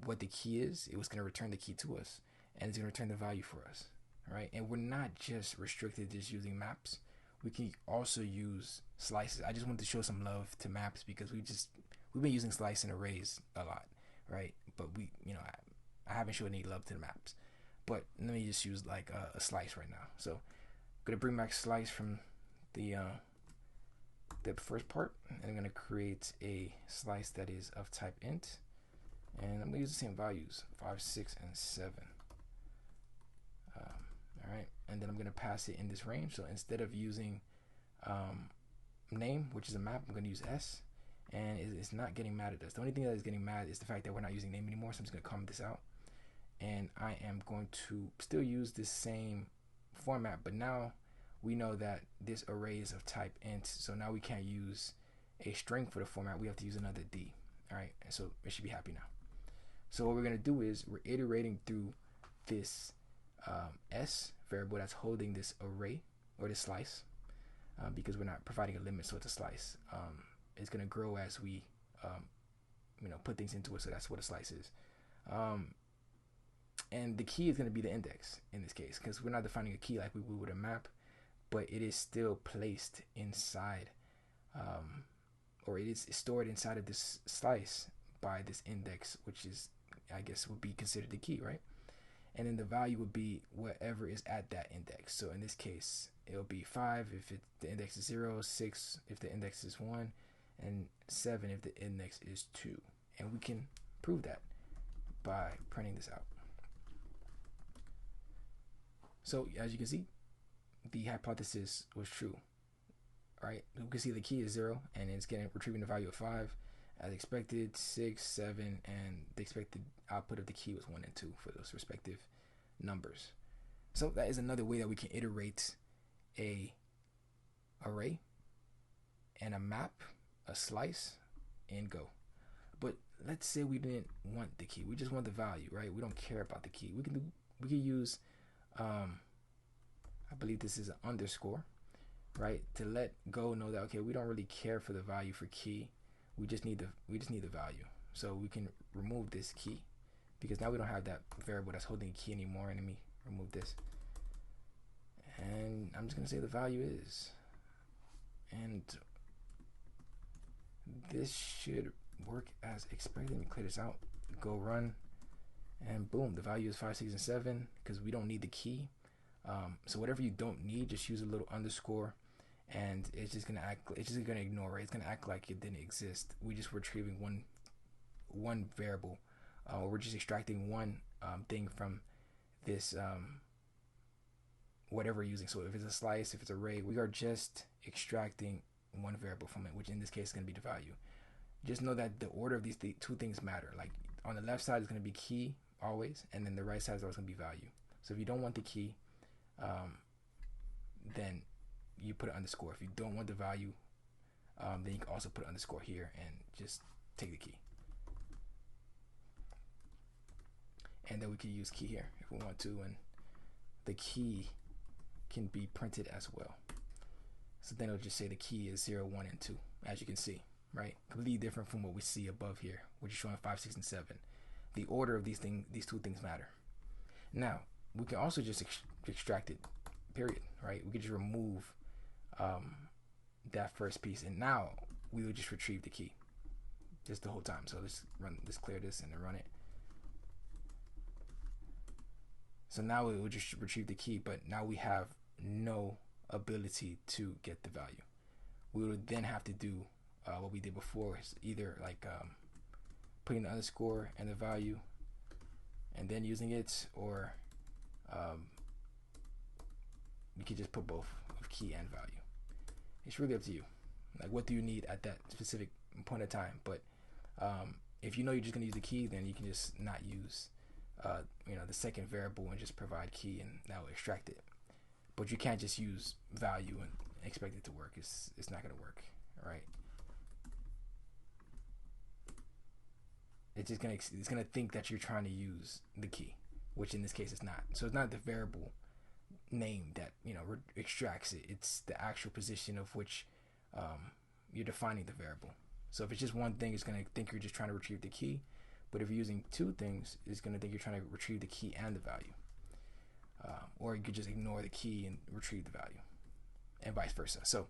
what the key is. It was going to return the key to us, and it's going to return the value for us, right? And we're not just restricted to just using maps. We can also use slices. I just wanted to show some love to maps because we've been using slice and arrays a lot, right? But I haven't shown any love to the maps. But let me just use like a slice right now. So I'm gonna bring back slice from the first part, and I'm gonna create a slice that is of type int, and I'm gonna use the same values 5, 6, and 7. All right, and then I'm gonna pass it in this range. So instead of using name, which is a map, I'm gonna use S, and it's not getting mad at us. The only thing that is getting mad is the fact that we're not using name anymore. So I'm just gonna comment this out, and I am going to still use this same format, but now we know that this array is of type int, so now we can't use a string for the format. We have to use another D. All right, and so it should be happy now. So what we're going to do is we're iterating through this s variable that's holding this array or this slice, because we're not providing a limit, so it's a slice. It's going to grow as we put things into it, so that's what a slice is. And the key is going to be the index in this case, because we're not defining a key like we would with a map, but it is still placed inside, or it is stored inside of this slice by this index, which is, I guess, would be considered the key, right? And then the value would be whatever is at that index. So in this case, it'll be 5 if the index is 0, 6 if the index is 1, and 7 if the index is 2. And we can prove that by printing this out. So as you can see, the hypothesis was true, right? You can see the key is 0, and it's retrieving the value of 5 as expected, 6, 7, and the expected output of the key was 1 and 2 for those respective numbers. So that is another way that we can iterate a array and a map, a slice in Go. But let's say we didn't want the key, we just want the value, right? We don't care about the key. We can use I believe this is an underscore, right, to let Go know that, okay, we don't really care for the value for key, we just need the value. So we can remove this key, because now we don't have that variable that's holding a key anymore. And let me remove this, and I'm just gonna say the value is, and this should work as expected. Let me clear this out, go run, and boom, the value is 5, 6, and 7, because we don't need the key. So whatever you don't need, just use a little underscore, and it's just gonna ignore it. It's gonna act like it didn't exist. We just retrieving one variable, or we're just extracting one thing from this whatever we're using. So if it's a slice, if it's an array, we are just extracting one variable from it, which in this case is gonna be the value. Just know that the order of these two things matter. Like on the left side is gonna be key always, and then the right side is always gonna be value. So if you don't want the key, then you put an underscore. If you don't want the value, then you can also put an underscore here and just take the key. And then we can use key here if we want to, and the key can be printed as well. So then it'll just say the key is 0, 1, and 2, as you can see, right? Completely different from what we see above here, which is showing 5, 6, and 7. The order of these two things matter. Now, we can also just extract it, period, right? We could just remove that first piece, and now we will just retrieve the key just the whole time. So let's clear this and then run it. So now it will just retrieve the key, but now we have no ability to get the value. We would then have to do what we did before, is either like putting the underscore and the value and then using it, or you could just put both of key and value. It's really up to you. Like, what do you need at that specific point of time? But if you know you're just gonna use the key, then you can just not use the second variable and just provide key, and that will extract it. But you can't just use value and expect it to work. It's not gonna work, all right? It's gonna think that you're trying to use the key, which in this case is not. So it's not the variable name that extracts it. It's the actual position of which you're defining the variable. So if it's just one thing, it's gonna think you're just trying to retrieve the key. But if you're using two things, it's gonna think you're trying to retrieve the key and the value. Or you could just ignore the key and retrieve the value, and vice versa. So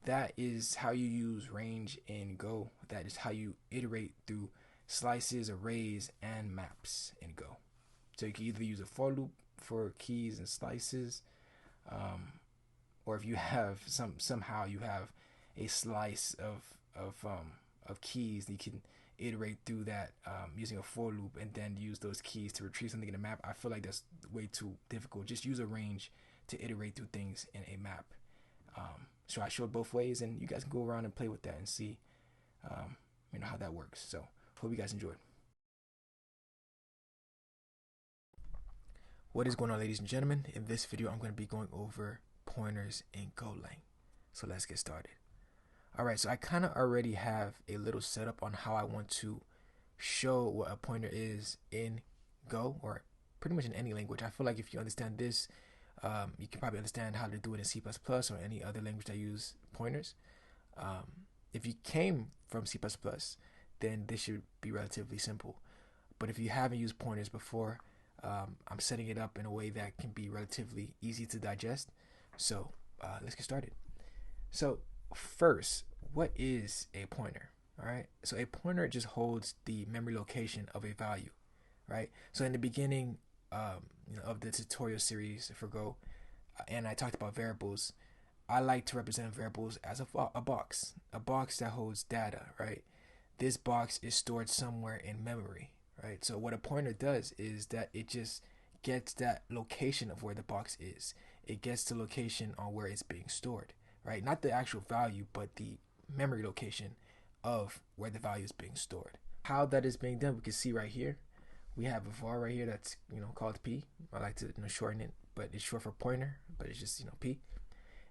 that is how you use range in Go. That is how you iterate through slices, arrays, and maps in Go. So you can either use a for loop for keys and slices, or if you have somehow you have a slice of keys, you can iterate through that using a for loop, and then use those keys to retrieve something in a map. I feel like that's way too difficult. Just use a range to iterate through things in a map. So I showed both ways, and you guys can go around and play with that and see how that works. So hope you guys enjoyed. What is going on, ladies and gentlemen? In this video, I'm going to be going over pointers in Golang. So let's get started. Alright, so I kind of already have a little setup on how I want to show what a pointer is in Go, or pretty much in any language. I feel like if you understand this, you can probably understand how to do it in C++ or any other language that use pointers. If you came from C++, then this should be relatively simple. But if you haven't used pointers before, I'm setting it up in a way that can be relatively easy to digest. So let's get started. So first, what is a pointer? All right. So a pointer just holds the memory location of a value, right? So in the beginning of the tutorial series for Go, and I talked about variables, I like to represent variables as a box that holds data, right? This box is stored somewhere in memory. Right, so what a pointer does is that it just gets that location of where the box is. It gets the location on where it's being stored, right? Not the actual value, but the memory location of where the value is being stored. How that is being done, we can see right here. We have a var right here that's called P. I like to shorten it, but it's short for pointer, but it's just P.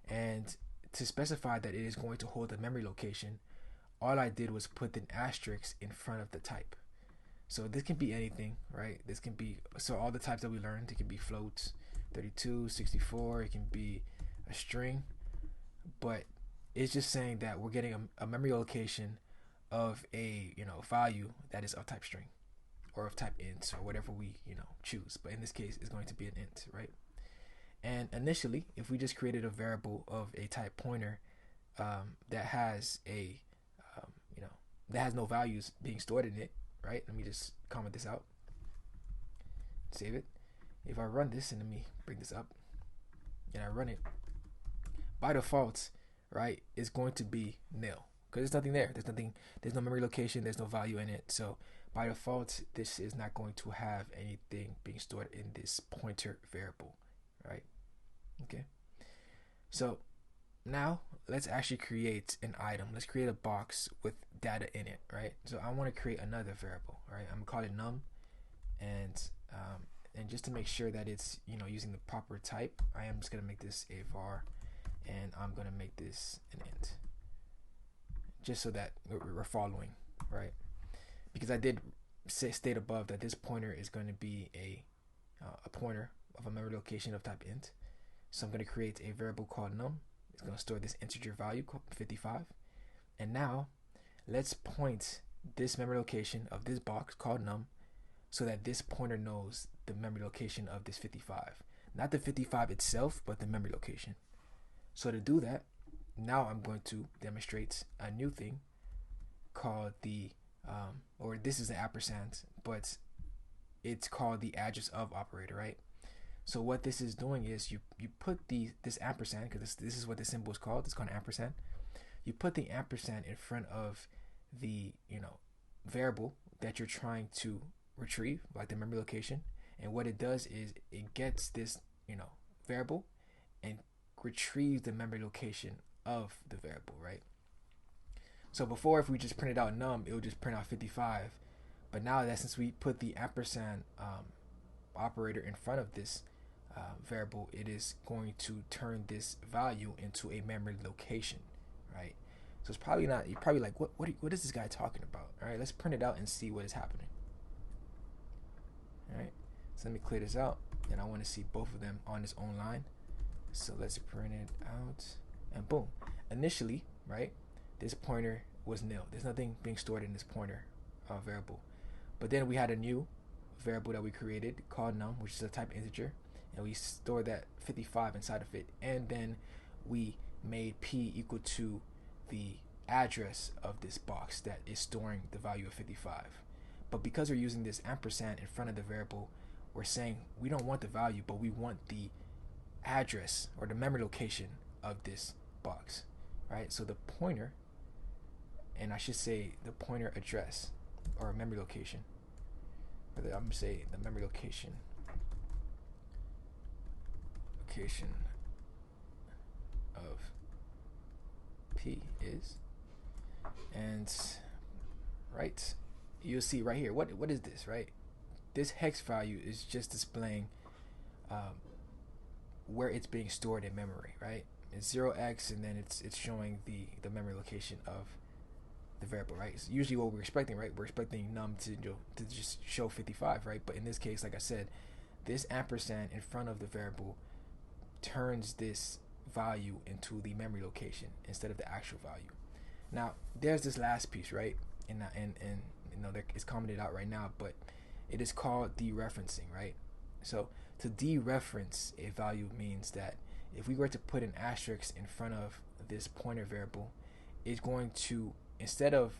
And to specify that it is going to hold the memory location, all I did was put an asterisk in front of the type. So this can be anything, right? This can be, so all the types that we learned, it can be floats, 32, 64, it can be a string, but it's just saying that we're getting a memory location of a, value that is of type string or of type int or whatever we, choose. But in this case, it's going to be an int, right? And initially, if we just created a variable of a type pointer that has a, that has no values being stored in it, right? Let me just comment this out. Save it. If I run this, and let me bring this up, and I run it, by default, right, it's going to be nil because there's nothing there. There's no memory location. There's no value in it. So by default, this is not going to have anything being stored in this pointer variable, right? Okay. So now let's actually create an item. Let's create a box with data in it, right? So I want to create another variable, right? I'm gonna call it num, and just to make sure that it's using the proper type, I am just gonna make this a var, and I'm gonna make this an int, just so that we're following, right? Because I did state above that this pointer is going to be a pointer of a memory location of type int. So I'm gonna create a variable called num. It's going to store this integer value, 55. And now, let's point this memory location of this box called num so that this pointer knows the memory location of this 55. Not the 55 itself, but the memory location. So to do that, now I'm going to demonstrate a new thing called the, or this is an ampersand, but it's called the address of operator, right? So what this is doing is you put this ampersand, because this is what the symbol is called. It's called an ampersand. You put the ampersand in front of the variable that you're trying to retrieve, like the memory location. And what it does is it gets this variable and retrieves the memory location of the variable, right? So before, if we just printed out num, it would just print out 55. But now that since we put the ampersand operator in front of this variable, it is going to turn this value into a memory location, right? So it's probably not, you're probably like, what is this guy talking about? All right, let's print it out and see what is happening. All right, so let me clear this out, and I want to see both of them on its own line. So let's print it out, and boom. Initially, right, this pointer was nil. There's nothing being stored in this pointer variable. But then we had a new variable that we created called num, which is a type integer, and we stored that 55 inside of it, and then we made p equal to the address of this box that is storing the value of 55. But because we're using this ampersand in front of the variable, we're saying we don't want the value, but we want the address or the memory location of this box, right? So the pointer, and I should say the pointer address or memory location, I'm gonna say the memory location of P is, and right, you'll see right here, what is this, right? This hex value is just displaying um, where it's being stored in memory, right? It's 0x, and then it's showing the memory location of the variable, right? It's usually what we're expecting, right? We're expecting num to just show 55, right? But in this case, like I said, this ampersand in front of the variable turns this value into the memory location instead of the actual value. Now, there's this last piece, right? And it's commented out right now, but it is called dereferencing, right? So to dereference a value means that if we were to put an asterisk in front of this pointer variable, it's going to, instead of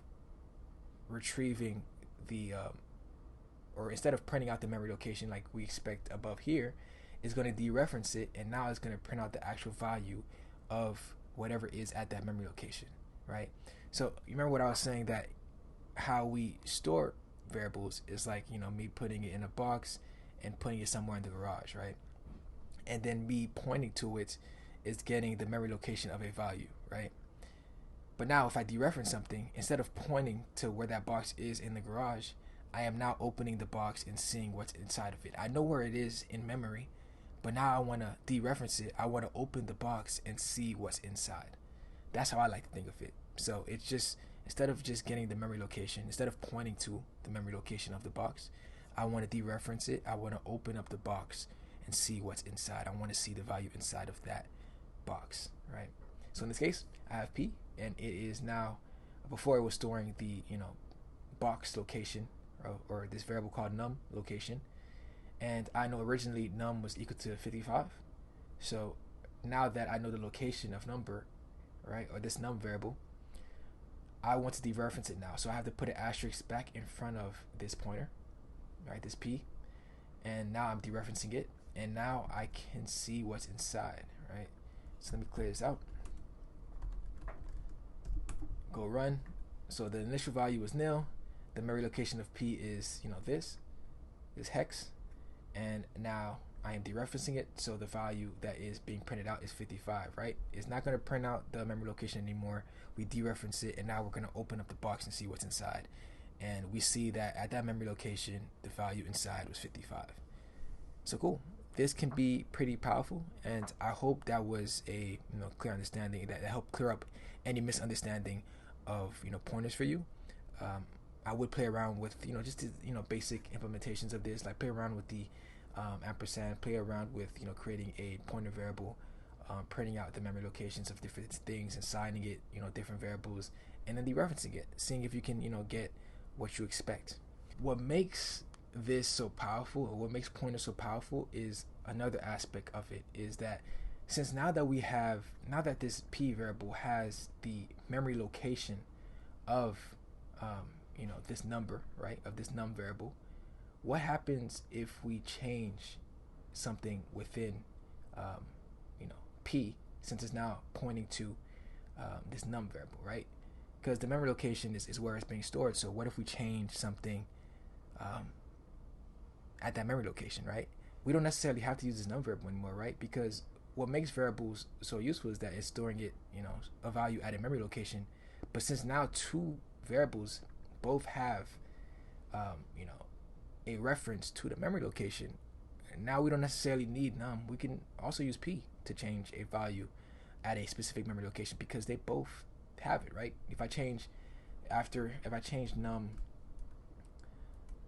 retrieving the or instead of printing out the memory location like we expect above here, is going to dereference it, and now it's going to print out the actual value of whatever is at that memory location, right? So you remember what I was saying, that how we store variables is like, me putting it in a box and putting it somewhere in the garage, right? And then me pointing to it is getting the memory location of a value, right? But now if I dereference something, instead of pointing to where that box is in the garage, I am now opening the box and seeing what's inside of it. I know where it is in memory, but now I want to dereference it. I want to open the box and see what's inside. That's how I like to think of it. So it's just, instead of just getting the memory location, instead of pointing to the memory location of the box, I want to dereference it. I want to open up the box and see what's inside. I want to see the value inside of that box, right? So in this case, I have P, and it is now, before it was storing the box location, or this variable called num location, and I know originally num was equal to 55. So now that I know the location of number, right, or this num variable, I want to dereference it now. So I have to put an asterisk back in front of this pointer, right, this P, and now I'm dereferencing it, and now I can see what's inside, right? So let me clear this out. Go run. So the initial value is nil. The memory location of P is this hex, and now I am dereferencing it, so the value that is being printed out is 55, right? It's not going to print out the memory location anymore. We dereference it, and now we're going to open up the box and see what's inside, and we see that at that memory location the value inside was 55. So cool. This can be pretty powerful, and I hope that was a clear understanding that helped clear up any misunderstanding of pointers for you. I would play around with just the, basic implementations of this, like play around with the ampersand, play around with creating a pointer variable, printing out the memory locations of different things, assigning it different variables, and then dereferencing it, seeing if you can get what you expect. What makes this so powerful, or what makes pointers so powerful, is another aspect of it, is that since now that this P variable has the memory location of this number, right, of this num variable, what happens if we change something within P, since it's now pointing to this num variable, right? Because the memory location is where it's being stored. So what if we change something at that memory location, right? We don't necessarily have to use this num variable anymore, right? Because what makes variables so useful is that it's storing it, a value at a memory location. But since now two variables both have a reference to the memory location, and now we don't necessarily need num. We can also use P to change a value at a specific memory location, because they both have it, right? If I change num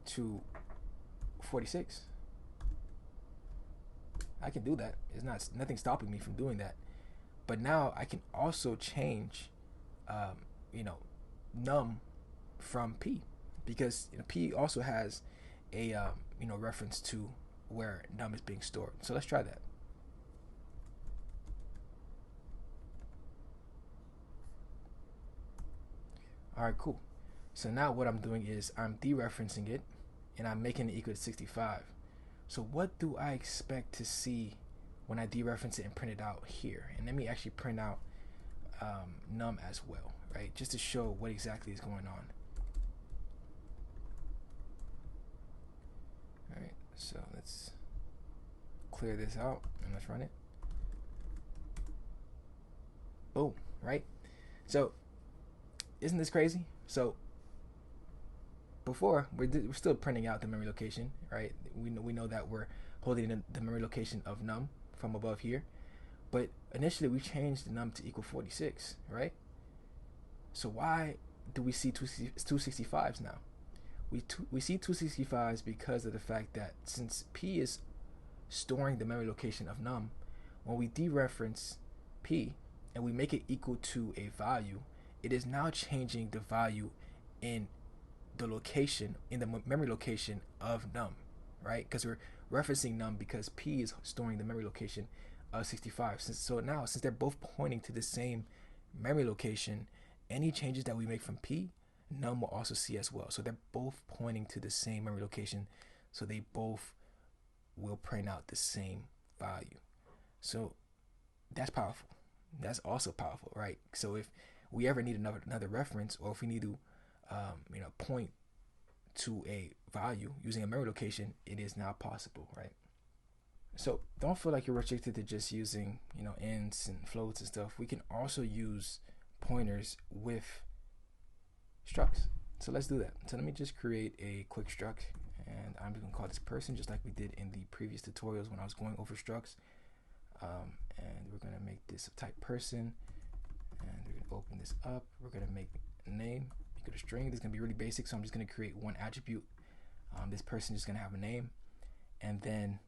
to 46, I can do that. It's nothing stopping me from doing that. But now I can also change num from P, because P also has a reference to where num is being stored. So let's try that. All right, cool. So now what I'm doing is I'm dereferencing it, and I'm making it equal to 65. So what do I expect to see when I dereference it and print it out here? And let me actually print out num as well, right? Just to show what exactly is going on. All right, so let's clear this out and let's run it. Boom, right? So isn't this crazy? So before we're still printing out the memory location, right? We know that we're holding the memory location of num from above here. But initially we changed the num to equal 46, right? So why do we see 265s now? We see 265s because of the fact that since p is storing the memory location of num, when we dereference p and we make it equal to a value, it is now changing the value in the location, in the memory location of num, right? Because we're referencing num because p is storing the memory location of 65. So now, since they're both pointing to the same memory location, any changes that we make from p, num will also see as well. So they're both pointing to the same memory location, so they both will print out the same value. So that's powerful. That's also powerful, right? So if we ever need another reference, or if we need to point to a value using a memory location, it is now possible, right? So don't feel like you're restricted to just using ints and floats and stuff. We can also use pointers with structs. So let's do that. So let me just create a quick struct, and I'm going to call this person, just like we did in the previous tutorials when I was going over structs. And we're going to make this a type person, and we're going to open this up. We're going to make a name equal to string. This is going to be really basic, so I'm just going to create one attribute. This person is going to have a name, and then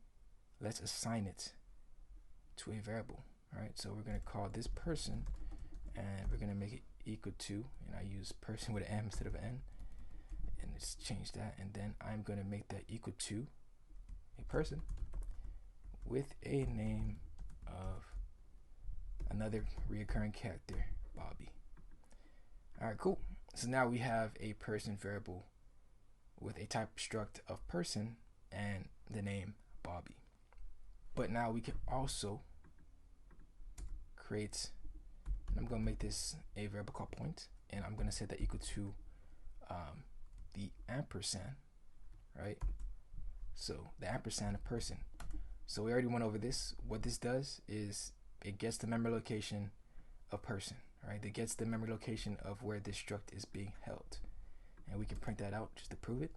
let's assign it to a variable. All right, so we're going to call this person, and we're going to make it equal to, and I use person with an M instead of an N, and let's change that. And then I'm going to make that equal to a person with a name of another reoccurring character, Bobby. All right, cool. So now we have a person variable with a type struct of person and the name Bobby. But now we can also create, and I'm going to make this a variable called point, and I'm going to set that equal to the ampersand, right? So the ampersand of person. So we already went over this. What this does is it gets the memory location of person, right? It gets the memory location of where this struct is being held. And we can print that out just to prove it.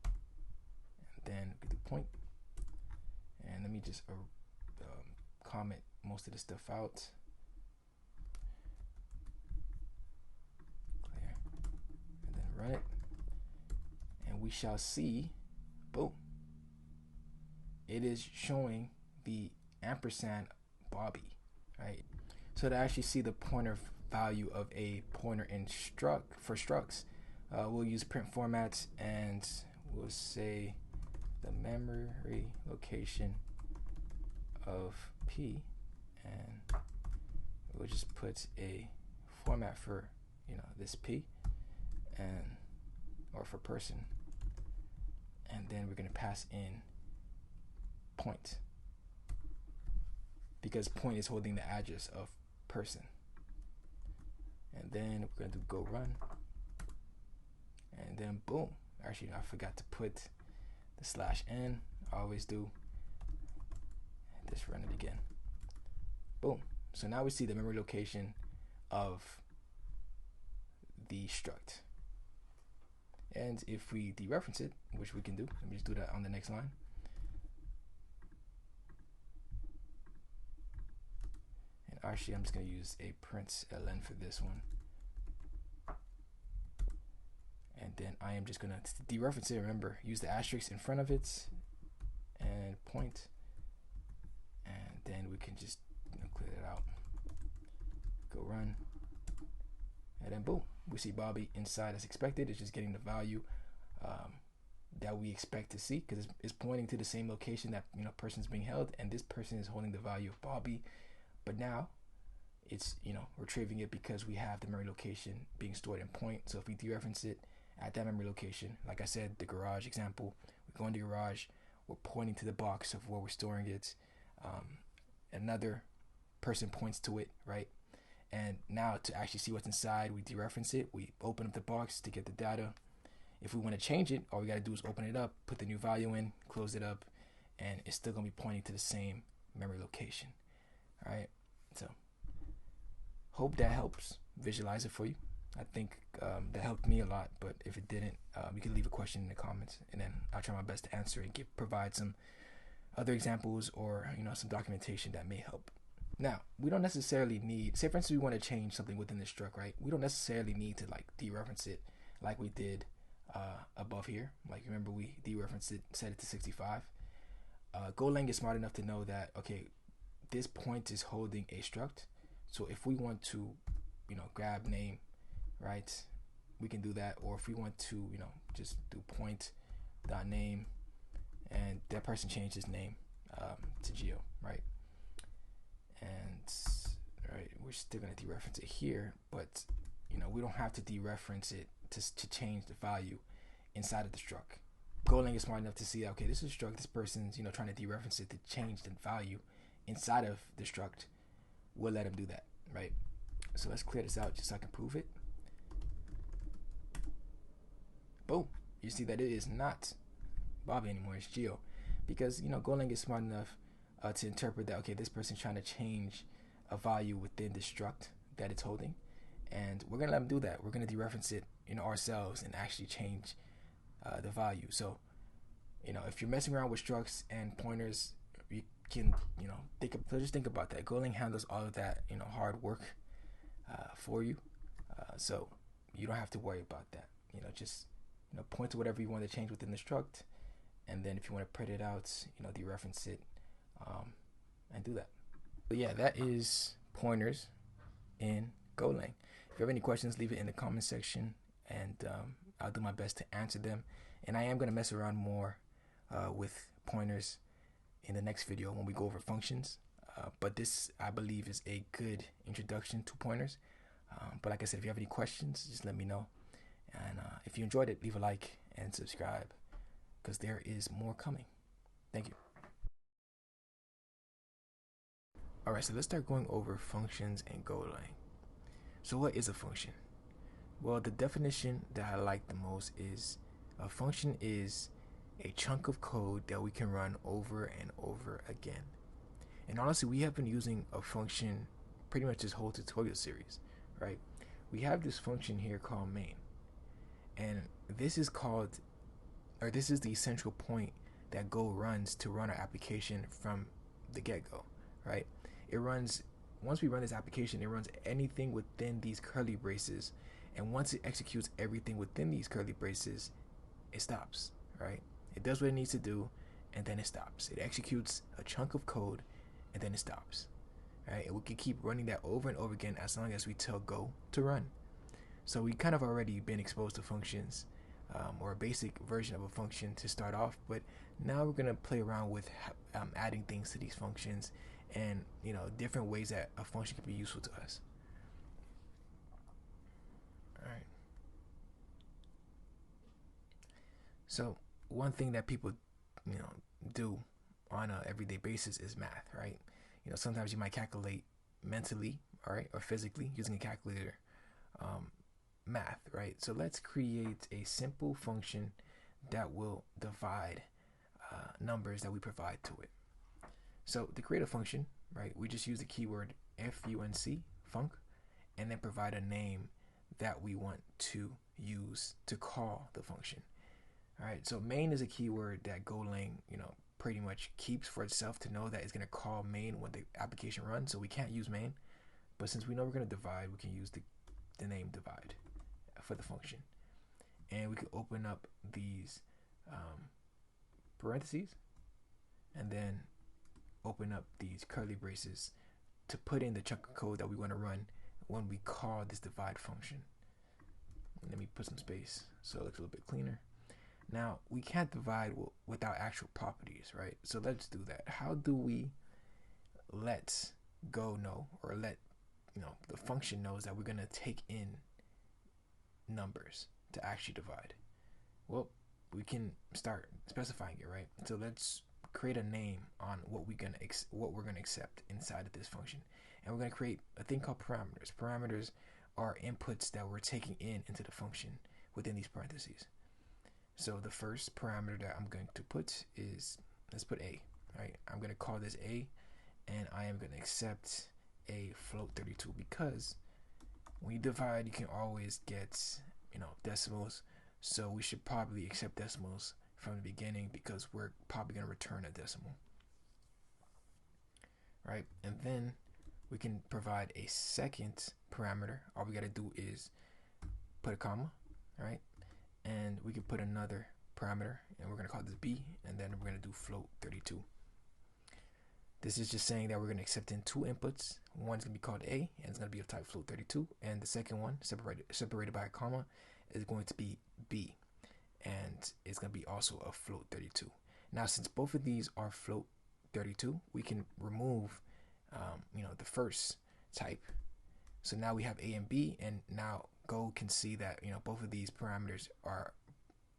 And then we do point. And let me just comment most of the stuff out. Clear. And then run it. And we shall see, boom, it is showing the ampersand Bobby, right? So to actually see the pointer value of a pointer in for structs, we'll use print formats, and we'll say the memory location of P, and we'll just put a format for this P, and or for person, and then we're going to pass in point, because point is holding the address of person. And then we're going to do go run, and then boom, actually I forgot to put the /n, I always do. Just run it again. Boom. So now we see the memory location of the struct. And if we dereference it, which we can do, let me just do that on the next line. And actually, I'm just going to use a println for this one. And then I am just going to dereference it. Remember, use the asterisk in front of it and point. And then we can just clear that out. Go run. And then boom, we see Bobby inside as expected. It's just getting the value that we expect to see, because it's pointing to the same location that person's being held, and this person is holding the value of Bobby. But now it's retrieving it because we have the memory location being stored in point. So if we dereference it at that memory location, like I said, the garage example, we go into garage, we're pointing to the box of where we're storing it. Another person points to it, right? And now to actually see what's inside, we dereference it. We open up the box to get the data. If we want to change it, all we got to do is open it up, put the new value in, close it up, and it's still going to be pointing to the same memory location. All right. So hope that helps visualize it for you. I think that helped me a lot, but if it didn't, you can leave a question in the comments, and then I'll try my best to answer and provide some other examples or some documentation that may help. Now, we don't necessarily need, say for instance, we want to change something within the struct, right? We don't necessarily need to like dereference it like we did above here. Like remember we dereferenced it, set it to 65. Golang is smart enough to know that, okay, this point is holding a struct. So if we want to, grab name, right, we can do that. Or if we want to, just do point dot name, and that person changed his name to Geo, right? And right, we're still gonna dereference it here, but we don't have to dereference it to change the value inside of the struct. Golang is smart enough to see, okay, this is a struct. This person's trying to dereference it to change the value inside of the struct. We'll let him do that, right? So let's clear this out just so I can prove it. Boom. You see that it is not Bobby anymore, it's Geo, because Golang is smart enough to interpret that, okay, this person's trying to change a value within the struct that it's holding, and we're gonna let them do that. We're gonna dereference it ourselves and actually change the value. So if you're messing around with structs and pointers, you can just think about that. Golang handles all of that hard work for you, so you don't have to worry about that. Just point to whatever you want to change within the struct, and then if you want to print it out, dereference it, and do that. But yeah, that is pointers in Golang. If you have any questions, leave it in the comment section, and I'll do my best to answer them. And I am going to mess around more with pointers in the next video when we go over functions. But this, I believe, is a good introduction to pointers. But like I said, if you have any questions, just let me know. And if you enjoyed it, leave a like and subscribe, because there is more coming. Thank you. Alright, so let's start going over functions in Golang. So what is a function? Well, the definition that I like the most is a function is a chunk of code that we can run over and over again. And honestly, we have been using a function pretty much this whole tutorial series, right? We have this function here called main. And this is the central point that Go runs to run our application from the get-go, right? It runs, once we run this application, it runs anything within these curly braces, and once it executes everything within these curly braces, it stops, right? It does what it needs to do, and then it stops. It executes a chunk of code, and then it stops, right? And we can keep running that over and over again as long as we tell Go to run. So we kind of already been exposed to functions, or a basic version of a function to start off, but now we're gonna play around with adding things to these functions, and different ways that a function can be useful to us. All right. So one thing that people do on an everyday basis is math, right? Sometimes you might calculate mentally, all right, or physically using a calculator. Math, right? So let's create a simple function that will divide numbers that we provide to it. So to create a function, right, we just use the keyword func, func, and then provide a name that we want to use to call the function. All right, so main is a keyword that Golang, pretty much keeps for itself to know that it's going to call main when the application runs. So we can't use main, but since we know we're going to divide, we can use the name divide for the function. And we can open up these parentheses, and then open up these curly braces to put in the chunk of code that we want to run when we call this divide function. Let me put some space so it looks a little bit cleaner. Now, we can't divide without actual properties, right? So let's do that. How do we let Go know, or let the function knows that we're going to take in numbers to actually divide? Well, we can start specifying it, right? So let's create a name on what we're gonna accept inside of this function, and we're gonna create a thing called parameters. Parameters are inputs that we're taking into the function within these parentheses. So the first parameter that I'm going to put is, let's put a, right? I'm gonna call this a, and I am gonna accept a float 32 because when you divide, you can always get, decimals. So we should probably accept decimals from the beginning because we're probably going to return a decimal, right? And then we can provide a second parameter. All we got to do is put a comma, right? And we can put another parameter, and we're going to call this b, and then we're going to do float 32. This is just saying that we're going to accept in two inputs. One's going to be called a, and it's going to be of type float 32, and the second one, separated by a comma, is going to be b, and it's going to be also a float 32. Now, since both of these are float 32, we can remove, the first type. So now we have a and b, and now Go can see that both of these parameters are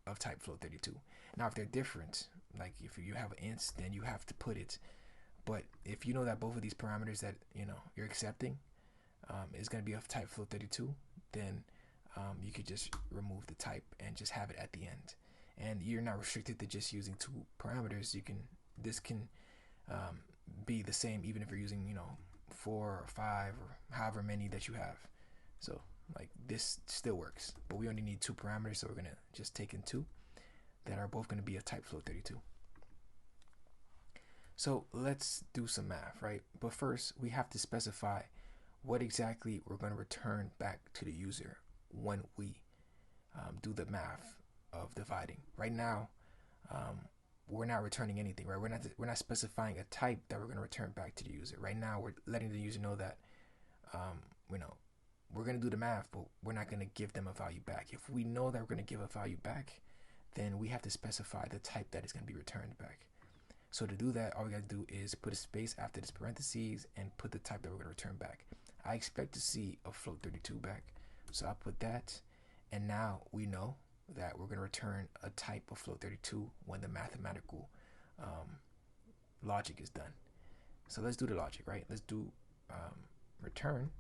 of type float 32. Now, if they're different, like if you have an int, then you have to put it. But if you know that both of these parameters that you're accepting is going to be of type float 32, then you could just remove the type and just have it at the end. And you're not restricted to just using two parameters. This can be the same even if you're using 4 or 5 or however many that you have. So like this still works, but we only need two parameters, so we're gonna just take in two that are both gonna be of type float 32. So let's do some math, right? But first we have to specify what exactly we're going to return back to the user when we do the math of dividing. Right now, we're not returning anything, right? We're not specifying a type that we're going to return back to the user. Right now, we're letting the user know that, we're going to do the math, but we're not going to give them a value back. If we know that we're going to give a value back, then we have to specify the type that is going to be returned back. So to do that, all we got to do is put a space after this parentheses and put the type that we're going to return back. I expect to see a float 32 back, so I'll put that. And now we know that we're going to return a type of float 32 when the mathematical logic is done. So let's do the logic, right? Let's do return.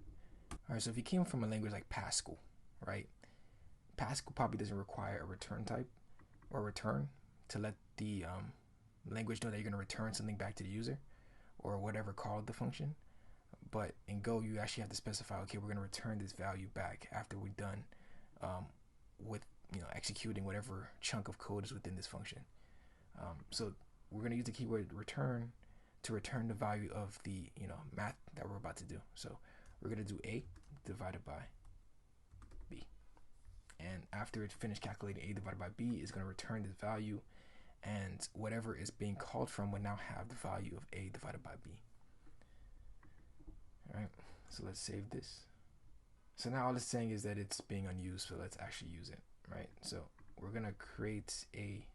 All right, so if you came from a language like Pascal, right? Pascal probably doesn't require a return type or return to let the language know that you're going to return something back to the user or whatever called the function. But in Go, you actually have to specify, okay, we're going to return this value back after we're done with executing whatever chunk of code is within this function. So we're going to use the keyword return to return the value of the math that we're about to do. So we're going to do a divided by b, and after it's finished calculating a divided by b, is going to return this value, and whatever is being called from will now have the value of a divided by b. All right, so let's save this. So now all it's saying is that it's being unused, so let's actually use it, right? So we're gonna create a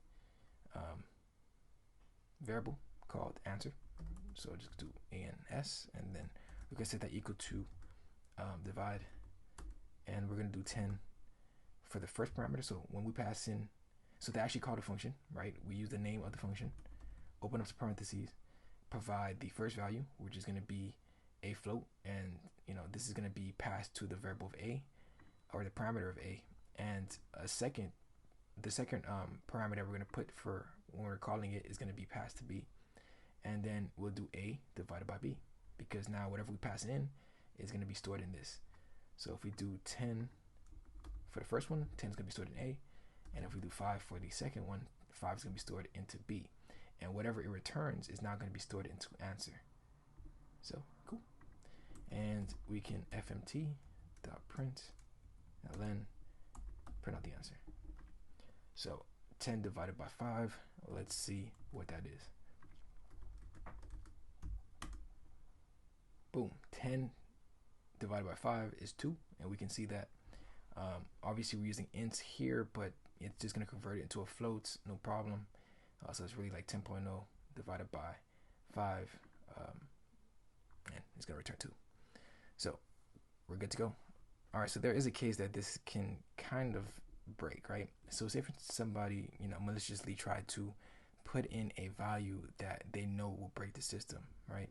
variable called answer. So just do ans, and then we're gonna set that equal to divide, and we're gonna do 10 for the first parameter. So when we pass in, so to actually call the function, right, we use the name of the function, open up the parentheses, provide the first value, which is gonna be a float, and this is going to be passed to the variable of a, or the parameter of a, and the second parameter we're going to put for when we're calling it is going to be passed to b, and then we'll do a divided by b, because now whatever we pass in is going to be stored in this. So if we do 10 for the first one, 10 is going to be stored in a, and if we do 5 for the second one, 5 is going to be stored into b, and whatever it returns is now going to be stored into answer. So cool. And we can fmt dot print and then print out the answer. So 10 divided by 5, let's see what that is. Boom, 10 divided by 5 is 2, and we can see that obviously we're using ints here, but it's just going to convert it into a float, no problem. So it's really like 10.0 divided by 5, and it's going to return 2. So we're good to go. All right, so there is a case that this can kind of break, right? So say if somebody, maliciously tried to put in a value that they know will break the system, right?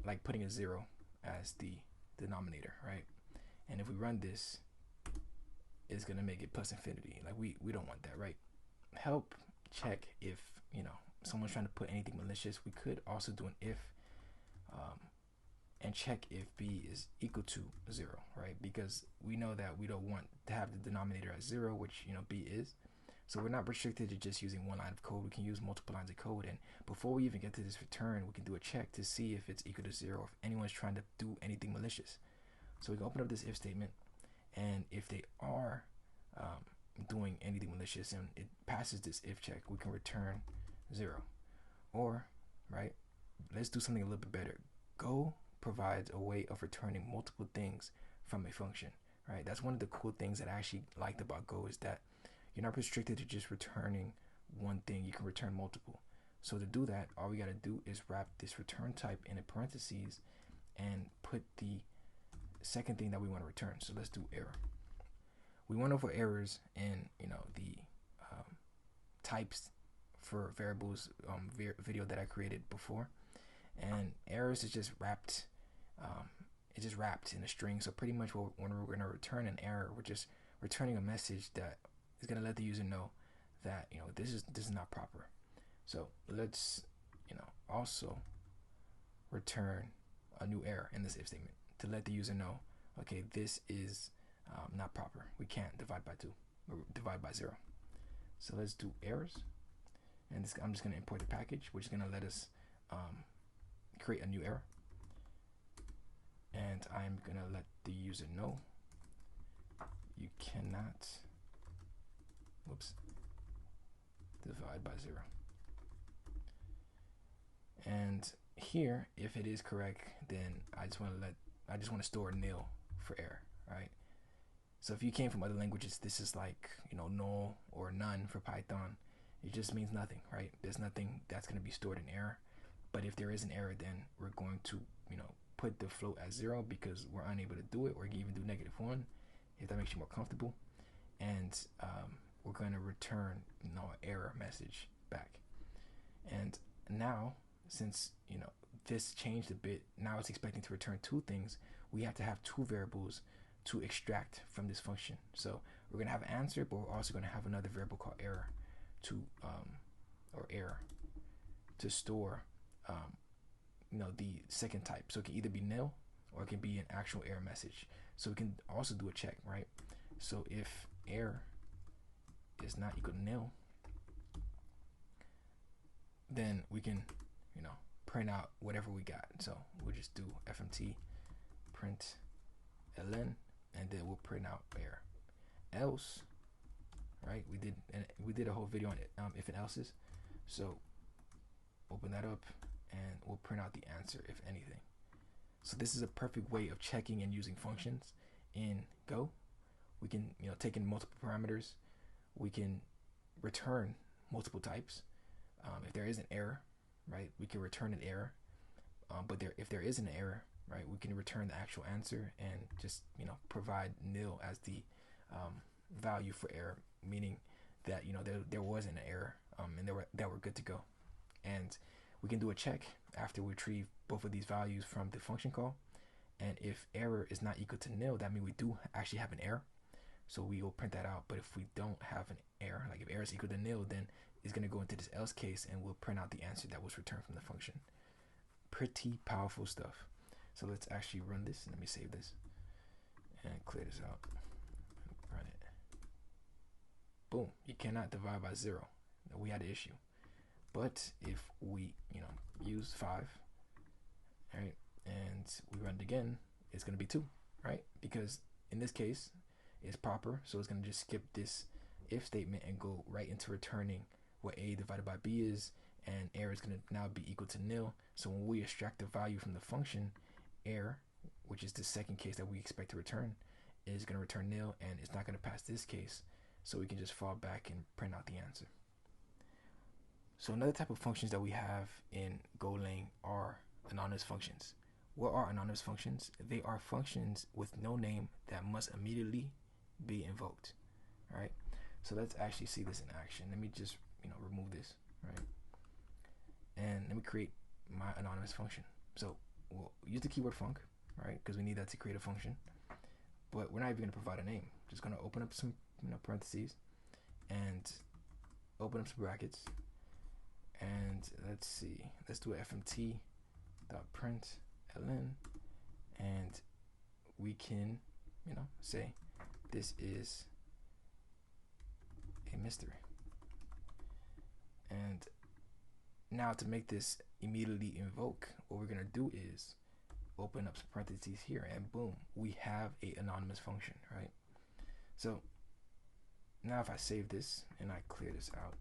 Like putting a 0 as the denominator, right? And if we run this, it's gonna make it plus infinity. Like we don't want that, right? Help check if someone's trying to put anything malicious. We could also do an if and check if b is equal to 0, right? Because we know that we don't want to have the denominator as 0, which b is. So we're not restricted to just using one line of code. We can use multiple lines of code, and before we even get to this return, we can do a check to see if it's equal to 0, or if anyone's trying to do anything malicious. So we can open up this if statement, and if they are doing anything malicious and it passes this if check, we can return 0. Or, right, let's do something a little bit better. Go provides a way of returning multiple things from a function, right? That's one of the cool things that I actually liked about Go, is that you're not restricted to just returning one thing. You can return multiple. So to do that, all we got to do is wrap this return type in a parentheses and put the second thing that we want to return. So let's do error. We went over errors in the types for variables video that I created before, and errors is just wrapped. It's just wrapped in a string. So pretty much when we're going to return an error, we're just returning a message that is going to let the user know that this is not proper. So let's also return a new error in this if statement to let the user know, okay, this is not proper. We can't divide by 2 or divide by 0. So let's do errors, and I'm just going to import the package, which is going to let us create a new error, and I'm going to let the user know you cannot divide by 0. And here, if it is correct, then I just want to store nil for error, right? So if you came from other languages, this is like null or none for Python. It just means nothing, right? There's nothing that's going to be stored in error. But if there is an error, then we're going to put the float as 0 because we're unable to do it, or you can even do -1 if that makes you more comfortable. And we're going to return error message back. And now, since this changed a bit, now it's expecting to return 2 things. We have to have 2 variables to extract from this function. So we're going to have answer, but we're also going to have another variable called error to store the second type. So it can either be nil or it can be an actual error message. So we can also do a check, right? So if error is not equal to nil, then we can print out whatever we got. So we'll just do fmt print ln, and then we'll print out error. Else, right, we did a whole video on if and else's. So open that up and we'll print out the answer if anything. So this is a perfect way of checking and using functions in Go. We can take in multiple parameters. We can return multiple types. If there is an error, right, we can return an error. But if there is an error, right, we can return the actual answer and just provide nil as the value for error, meaning that there wasn't an error, and that we're good to go. And we can do a check after we retrieve both of these values from the function call. And if error is not equal to nil, that means we do actually have an error. So we will print that out. But if we don't have an error, like if error is equal to nil, then it's going to go into this else case and we'll print out the answer that was returned from the function. Pretty powerful stuff. So let's actually run this. Let me save this and clear this out. Run it. Boom. You cannot divide by 0. We had an issue. But if we, use 5, right, and we run it again, it's going to be 2, right? Because in this case, it's proper. So it's going to just skip this if statement and go right into returning what a divided by b is, and error is going to now be equal to nil. So when we extract the value from the function, error, which is the second case that we expect to return, is going to return nil, and it's not going to pass this case. So we can just fall back and print out the answer. So another type of functions that we have in Golang are anonymous functions. What are anonymous functions? They are functions with no name that must immediately be invoked. All right. So let's actually see this in action. Let me just remove this, right? And let me create my anonymous function. So we'll use the keyword func, right? Because we need that to create a function. But we're not even going to provide a name. Just going to open up some parentheses and open up some brackets. And let's see. Let's do fmt.println, and we can, say this is a mystery. And now to make this immediately invoke, what we're gonna do is open up some parentheses here, and boom, we have a anonymous function, right? So now if I save this and I clear this out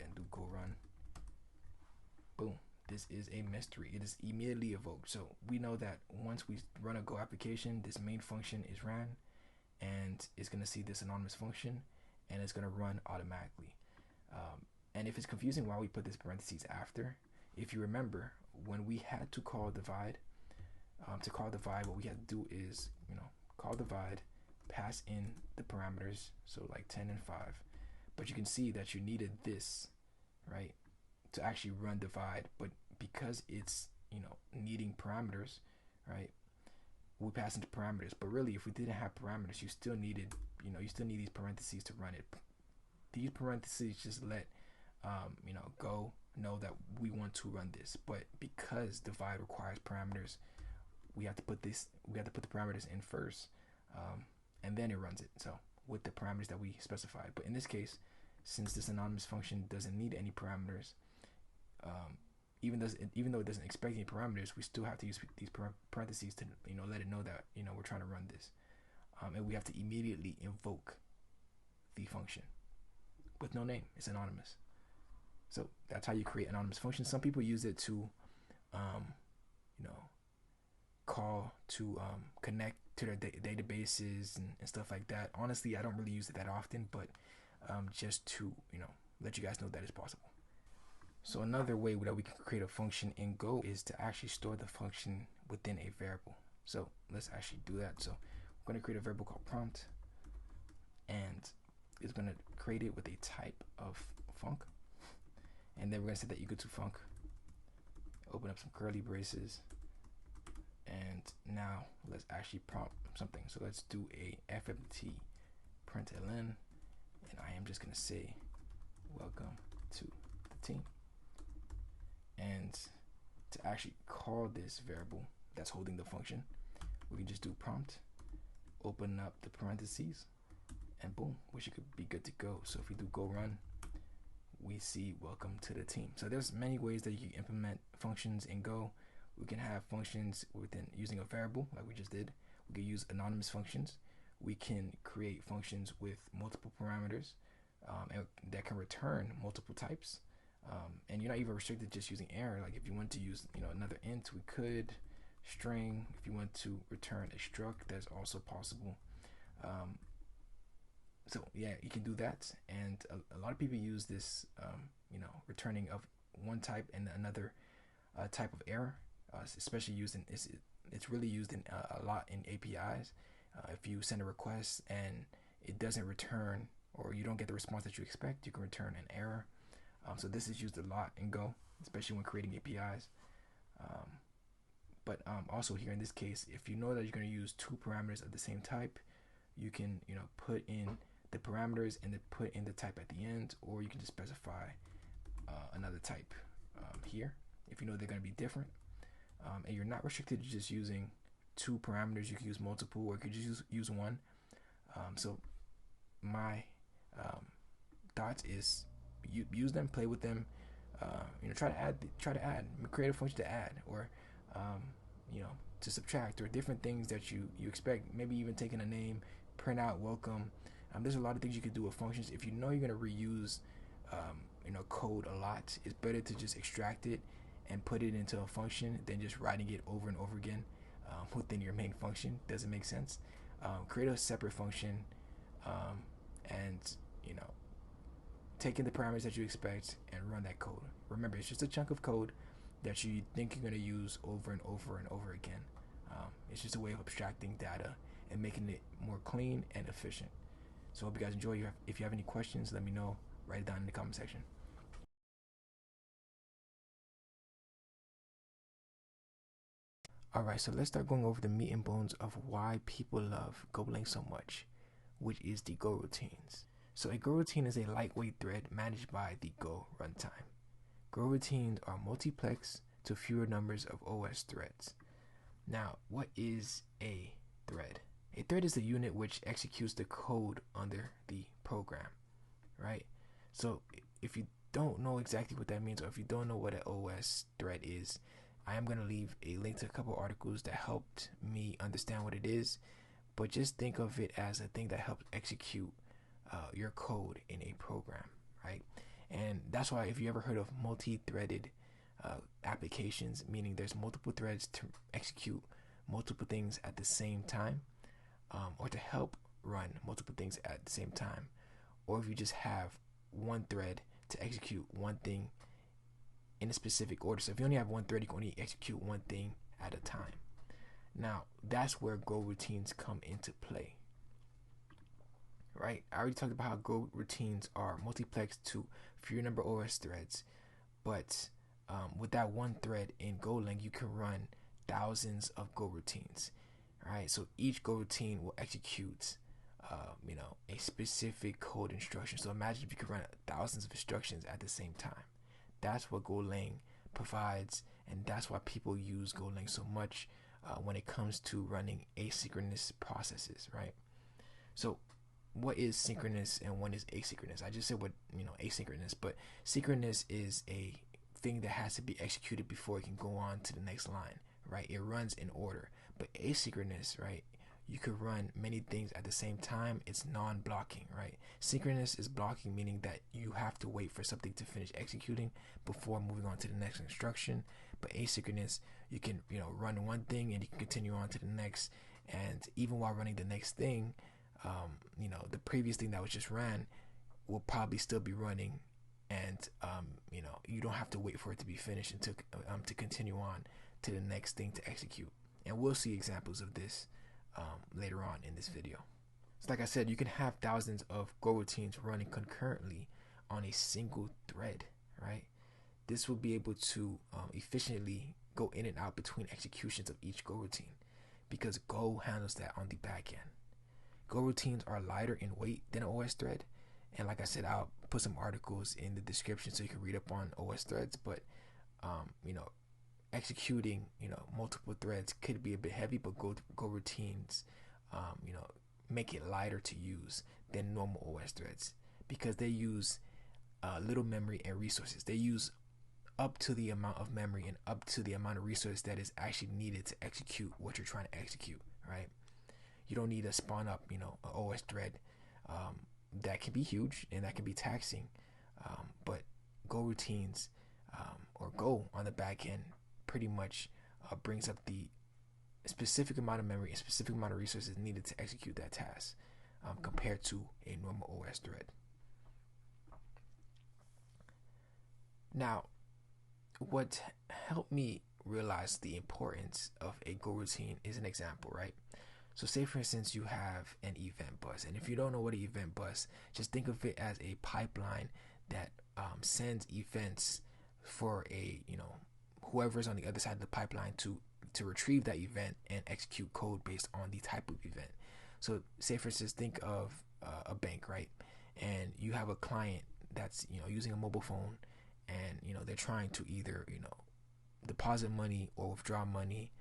and do go run, boom, this is a mystery. It is immediately evoked. So we know that once we run a Go application, this main function is ran, and it's gonna see this anonymous function, and it's gonna run automatically. And if it's confusing why we put this parentheses after, if you remember, when we had to call divide, what we had to do is, call divide, pass in the parameters, so like 10 and 5. But you can see that you needed this, right, to actually run divide. But because it's, needing parameters, right, we pass into parameters. But really, if we didn't have parameters, you still needed, you still need these parentheses to run it. These parentheses just let Go know that we want to run this. But because divide requires parameters, we have to put the parameters in first, and then it runs it. So with the parameters that we specified. But in this case, since this anonymous function doesn't need any parameters, even though it doesn't expect any parameters, we still have to use these parentheses to let it know that we're trying to run this, and we have to immediately invoke the function with no name. It's anonymous. So that's how you create anonymous functions. Some people use it to call to connect to their databases and stuff like that. Honestly, I don't really use it that often, but just to let you guys know that it's possible. So another way that we can create a function in Go is to actually store the function within a variable. So let's actually do that. So we're going to create a variable called prompt, and it's going to create it with a type of func, and then we're going to set that equal to func, open up some curly braces, and now let's actually prompt something. So let's do a fmt println, and I am just going to say welcome to the team. And to actually call this variable that's holding the function, we can just do prompt, open up the parentheses, and boom, we should be good to go. So if we do go run, we see welcome to the team. So there's many ways that you can implement functions in Go. We can have functions within using a variable like we just did. We can use anonymous functions. We can create functions with multiple parameters and that can return multiple types. And you're not even restricted to just using array. Like if you want to use another int, we could. String, if you want to return a struct, that's also possible. So yeah, you can do that. And a lot of people use this returning of one type and another type of error, especially used in it's really used in a lot in APIs. If you send a request and it doesn't return, or you don't get the response that you expect, you can return an error. So this is used a lot in Go, especially when creating APIs. But also here in this case, if you know that you're going to use two parameters of the same type, you can put in the parameters and then put in the type at the end, or you can just specify another type here if you know they're going to be different. And you're not restricted to just using two parameters. You can use multiple, or you could just use one. So my thoughts is use them, play with them. Try to add, create a function to add, or to subtract, or different things that you expect. Maybe even taking a name, print out welcome. There's a lot of things you could do with functions. If you know you're going to reuse code a lot, it's better to just extract it and put it into a function than just writing it over and over again within your main function. Doesn't make sense. Create a separate function, and take in the parameters that you expect and run that code. Remember, it's just a chunk of code that you think you're going to use over and over and over again. It's just a way of abstracting data and making it more clean and efficient. So I hope you guys enjoy. If you have any questions, let me know. Write it down in the comment section. Alright, so let's start going over the meat and bones of why people love Golang so much, which is the GoRoutines. So a GoRoutine is a lightweight thread managed by the Go runtime. GoRoutines are multiplex to fewer numbers of OS threads. Now, what is a thread? A thread is the unit which executes the code under the program, right? So if you don't know exactly what that means, or if you don't know what an OS thread is, I am going to leave a link to a couple articles that helped me understand what it is. But just think of it as a thing that helps execute your code in a program, right? And that's why if you ever heard of multi-threaded applications, meaning there's multiple threads to execute multiple things at the same time, or to help run multiple things at the same time, or if you just have one thread to execute one thing in a specific order. So if you only have one thread, you can only execute one thing at a time. Now, that's where GoRoutines come into play, right? I already talked about how GoRoutines are multiplexed to fewer number OS threads, but with that one thread in Golang, you can run thousands of GoRoutines, right? So each GoRoutine will execute, a specific code instruction. So imagine if you could run thousands of instructions at the same time. That's what Golang provides, and that's why people use Golang so much when it comes to running asynchronous processes, right? So what is synchronous and what is asynchronous? I just said what asynchronous, but synchronous is a thing that has to be executed before it can go on to the next line, right? It runs in order. But asynchronous, right? You could run many things at the same time. It's non-blocking, right? Synchronous is blocking, meaning that you have to wait for something to finish executing before moving on to the next instruction. But asynchronous, you can run one thing and you can continue on to the next. And even while running the next thing, the previous thing that was just ran will probably still be running, and you don't have to wait for it to be finished and to continue on to the next thing to execute. And we'll see examples of this later on in this video. So like I said, you can have thousands of GoRoutines running concurrently on a single thread, right? This will be able to efficiently go in and out between executions of each GoRoutine, because Go handles that on the back end. GoRoutines are lighter in weight than an OS thread, and like I said, I'll put some articles in the description so you can read up on OS threads. But executing multiple threads could be a bit heavy, but GoRoutines make it lighter to use than normal OS threads, because they use little memory and resources. They use up to the amount of memory and up to the amount of resource that is actually needed to execute what you're trying to execute, right? You don't need to spawn up an OS thread that can be huge and that can be taxing, but GoRoutines or Go on the back end pretty much brings up the specific amount of memory and specific amount of resources needed to execute that task, compared to a normal OS thread. Now, what helped me realize the importance of a GoRoutine is an example, right? So say for instance you have an event bus, and if you don't know what an event bus, just think of it as a pipeline that sends events for whoever's on the other side of the pipeline to retrieve that event and execute code based on the type of event. So say for instance, think of a bank, right? And you have a client that's using a mobile phone, and they're trying to either deposit money or withdraw money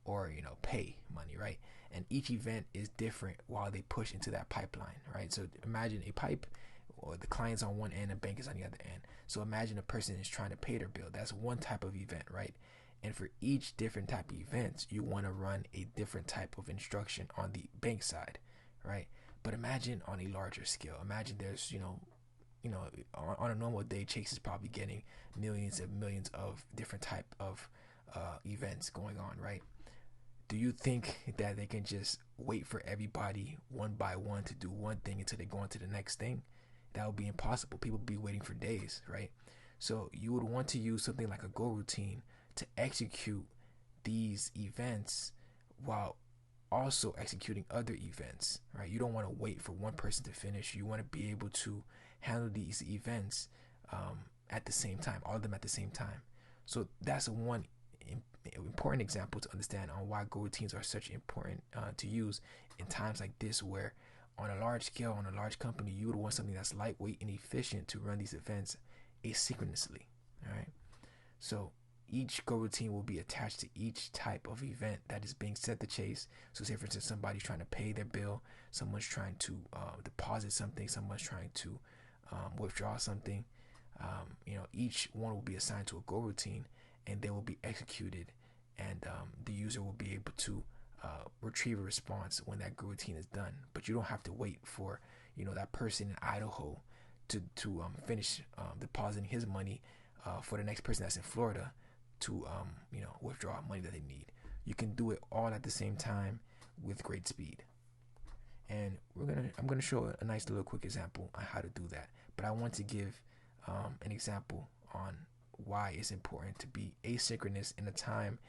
or pay money, right? And each event is different while they push into that pipeline, right? So imagine a pipe, or the client's on one end and bank is on the other end. So imagine a person is trying to pay their bill. That's one type of event, right? And for each different type of events, you want to run a different type of instruction on the bank side, right? But imagine on a larger scale. Imagine there's on a normal day, Chase is probably getting millions and millions of different type of events going on, right? Do you think that they can just wait for everybody one by one to do one thing until they go on to the next thing? That would be impossible. People would be waiting for days, right? So you would want to use something like a GoRoutine to execute these events while also executing other events, right? You don't want to wait for one person to finish. You want to be able to handle these events at the same time, all of them at the same time. So that's one important example to understand on why GoRoutines are such important to use in times like this, where on a large scale, on a large company, you would want something that's lightweight and efficient to run these events asynchronously. All right. So each go routine will be attached to each type of event that is being set to chase. So say for instance, somebody's trying to pay their bill, someone's trying to deposit something, someone's trying to withdraw something. Each one will be assigned to a go routine, and they will be executed, and the user will be able to retrieve a response when that go routine is done. But you don't have to wait for that person in Idaho to finish depositing his money for the next person that's in Florida to withdraw money that they need. You can do it all at the same time with great speed. And I'm gonna show a nice little quick example on how to do that. But I want to give an example on why it's important to be asynchronous in a time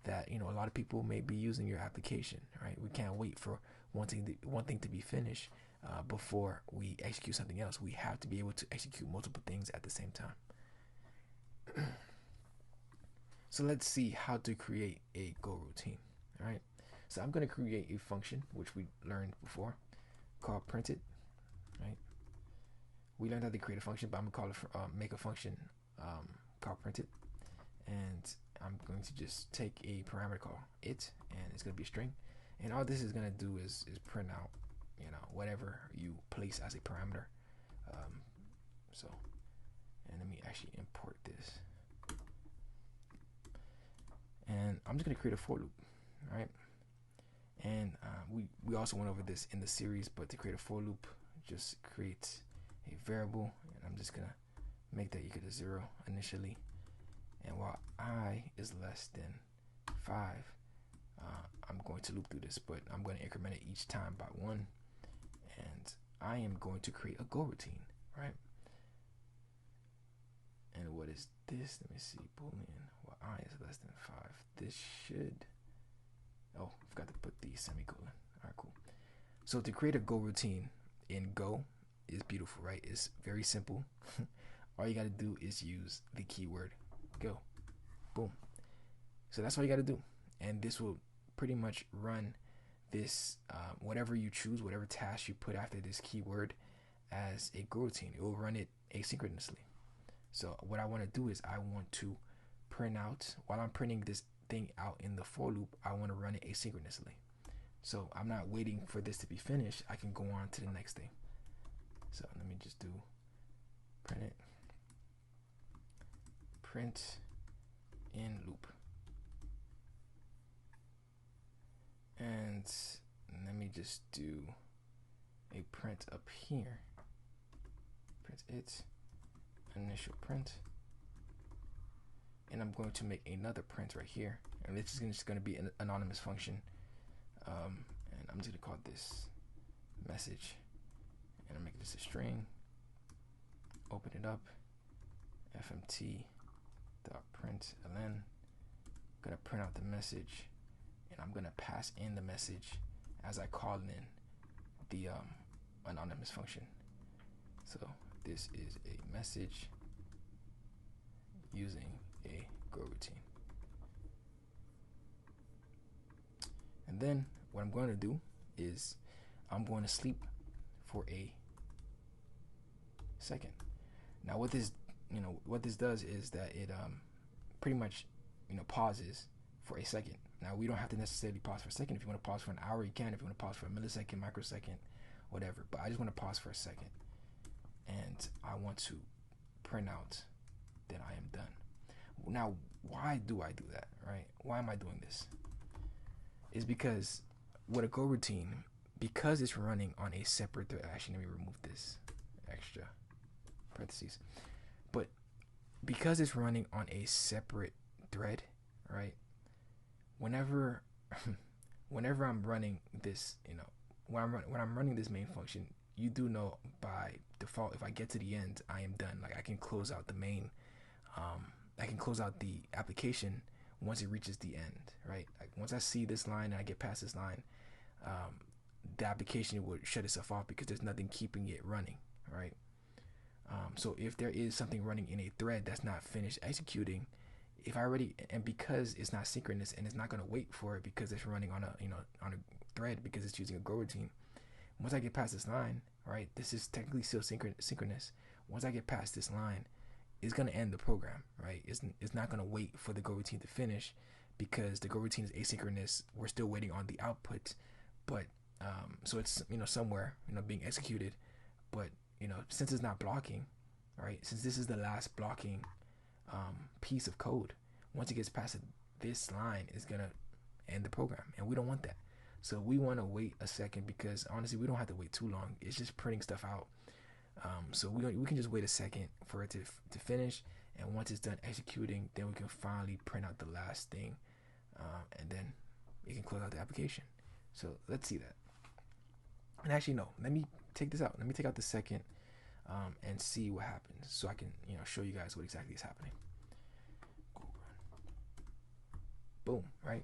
that a lot of people may be using your application. Right? We can't wait for one thing to be finished before we execute something else. We have to be able to execute multiple things at the same time. So let's see how to create a go routine. All right. So I'm going to create a function which we learned before called printed. Right. We learned how to create a function, but I'm going to call it make a function called printed, and I'm going to just take a parameter called it, and it's going to be a string, and all this is going to do is print out whatever you place as a parameter. And let me actually import this, and I'm just going to create a for loop. Right. And we also went over this in the series, but to create a for loop, just create a variable, and I'm just gonna make that equal to 0 initially, and while I is less than 5, I'm going to loop through this, but I'm going to increment it each time by 1, and I am going to create a go routine. Right. And what is this? Let me see. Boolean. While I is less than 5, this should, oh, forgot to put the semicolon. All right, cool. So to create a go routine in Go is beautiful, right? It's very simple. All you got to do is use the keyword go. Boom. So that's all you got to do. And this will pretty much run this, whatever you choose, whatever task you put after this keyword as a go routine. It will run it asynchronously. So what I want to do is I want to print out, while I'm printing this thing out in the for loop, I want to run it asynchronously. So I'm not waiting for this to be finished. I can go on to the next thing. So let me just do print in loop, and let me just do a print up here, print it, initial print, and I'm going to make another print right here, and this is just going to be an anonymous function, and I'm just going to call this message, and I'm making this a string. Open it up, fmt dot println. Gonna print out the message, and I'm gonna pass in the message as I call in the anonymous function. So this is a message using a go routine. And then what I'm going to do is I'm going to sleep for a second. Now what this does is that it pretty much pauses for a second. Now we don't have to necessarily pause for a second. If you want to pause for an hour, you can. If you want to pause for a millisecond, microsecond, whatever. But I just want to pause for a second, and I want to print out that I am done. Now, why do I do that, right? Why am I doing this? It's because with a go routine, because it's running on a separate thread. Actually, let me remove this extra parentheses. But because it's running on a separate thread, right? Whenever I'm running this, when I'm running this main function, you do know by default, if I get to the end, I am done. Like I can close out the main, I can close out the application once it reaches the end, right? Like once I see this line and I get past this line, the application will shut itself off because there's nothing keeping it running, right? So if there is something running in a thread that's not finished executing, because it's not synchronous and it's not going to wait for it because it's running on a thread because it's using a go routine. Once I get past this line, right, this is technically still synchronous. Once I get past this line, it's gonna end the program, right? It's not gonna wait for the GoRoutine to finish, because the GoRoutine is asynchronous. We're still waiting on the output, but so it's somewhere being executed, but since it's not blocking, right? Since this is the last blocking piece of code, once it gets past this line, it's gonna end the program, and we don't want that. So we want to wait a second, because honestly, we don't have to wait too long. It's just printing stuff out. So we can just wait a second for it to finish, and once it's done executing, then we can finally print out the last thing, and then you can close out the application. So let's see that. And actually, no, let me take this out. Let me take out the second, and see what happens, so I can show you guys what exactly is happening. Boom, right?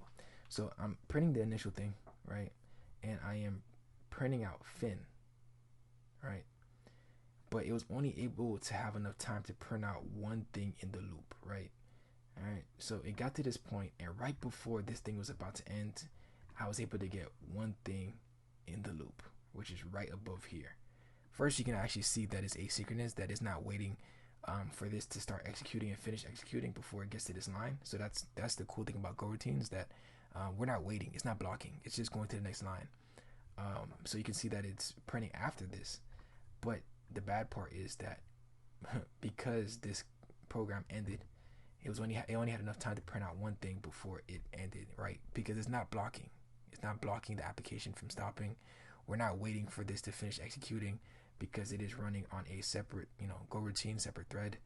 So I'm printing the initial thing, right? And I am printing out fin, right? But it was only able to have enough time to print out one thing in the loop, right? All right, so it got to this point, and right before this thing was about to end, I was able to get one thing in the loop, which is right above here. First, you can actually see that it's asynchronous, that it's not waiting for this to start executing and finish executing before it gets to this line. So that's the cool thing about GoRoutines, that we're not waiting, it's not blocking, it's just going to the next line. So you can see that it's printing after this, but the bad part is that because this program ended, it only had enough time to print out one thing before it ended, right? Because it's not blocking the application from stopping. We're not waiting for this to finish executing, because it is running on a separate GoRoutine, separate thread.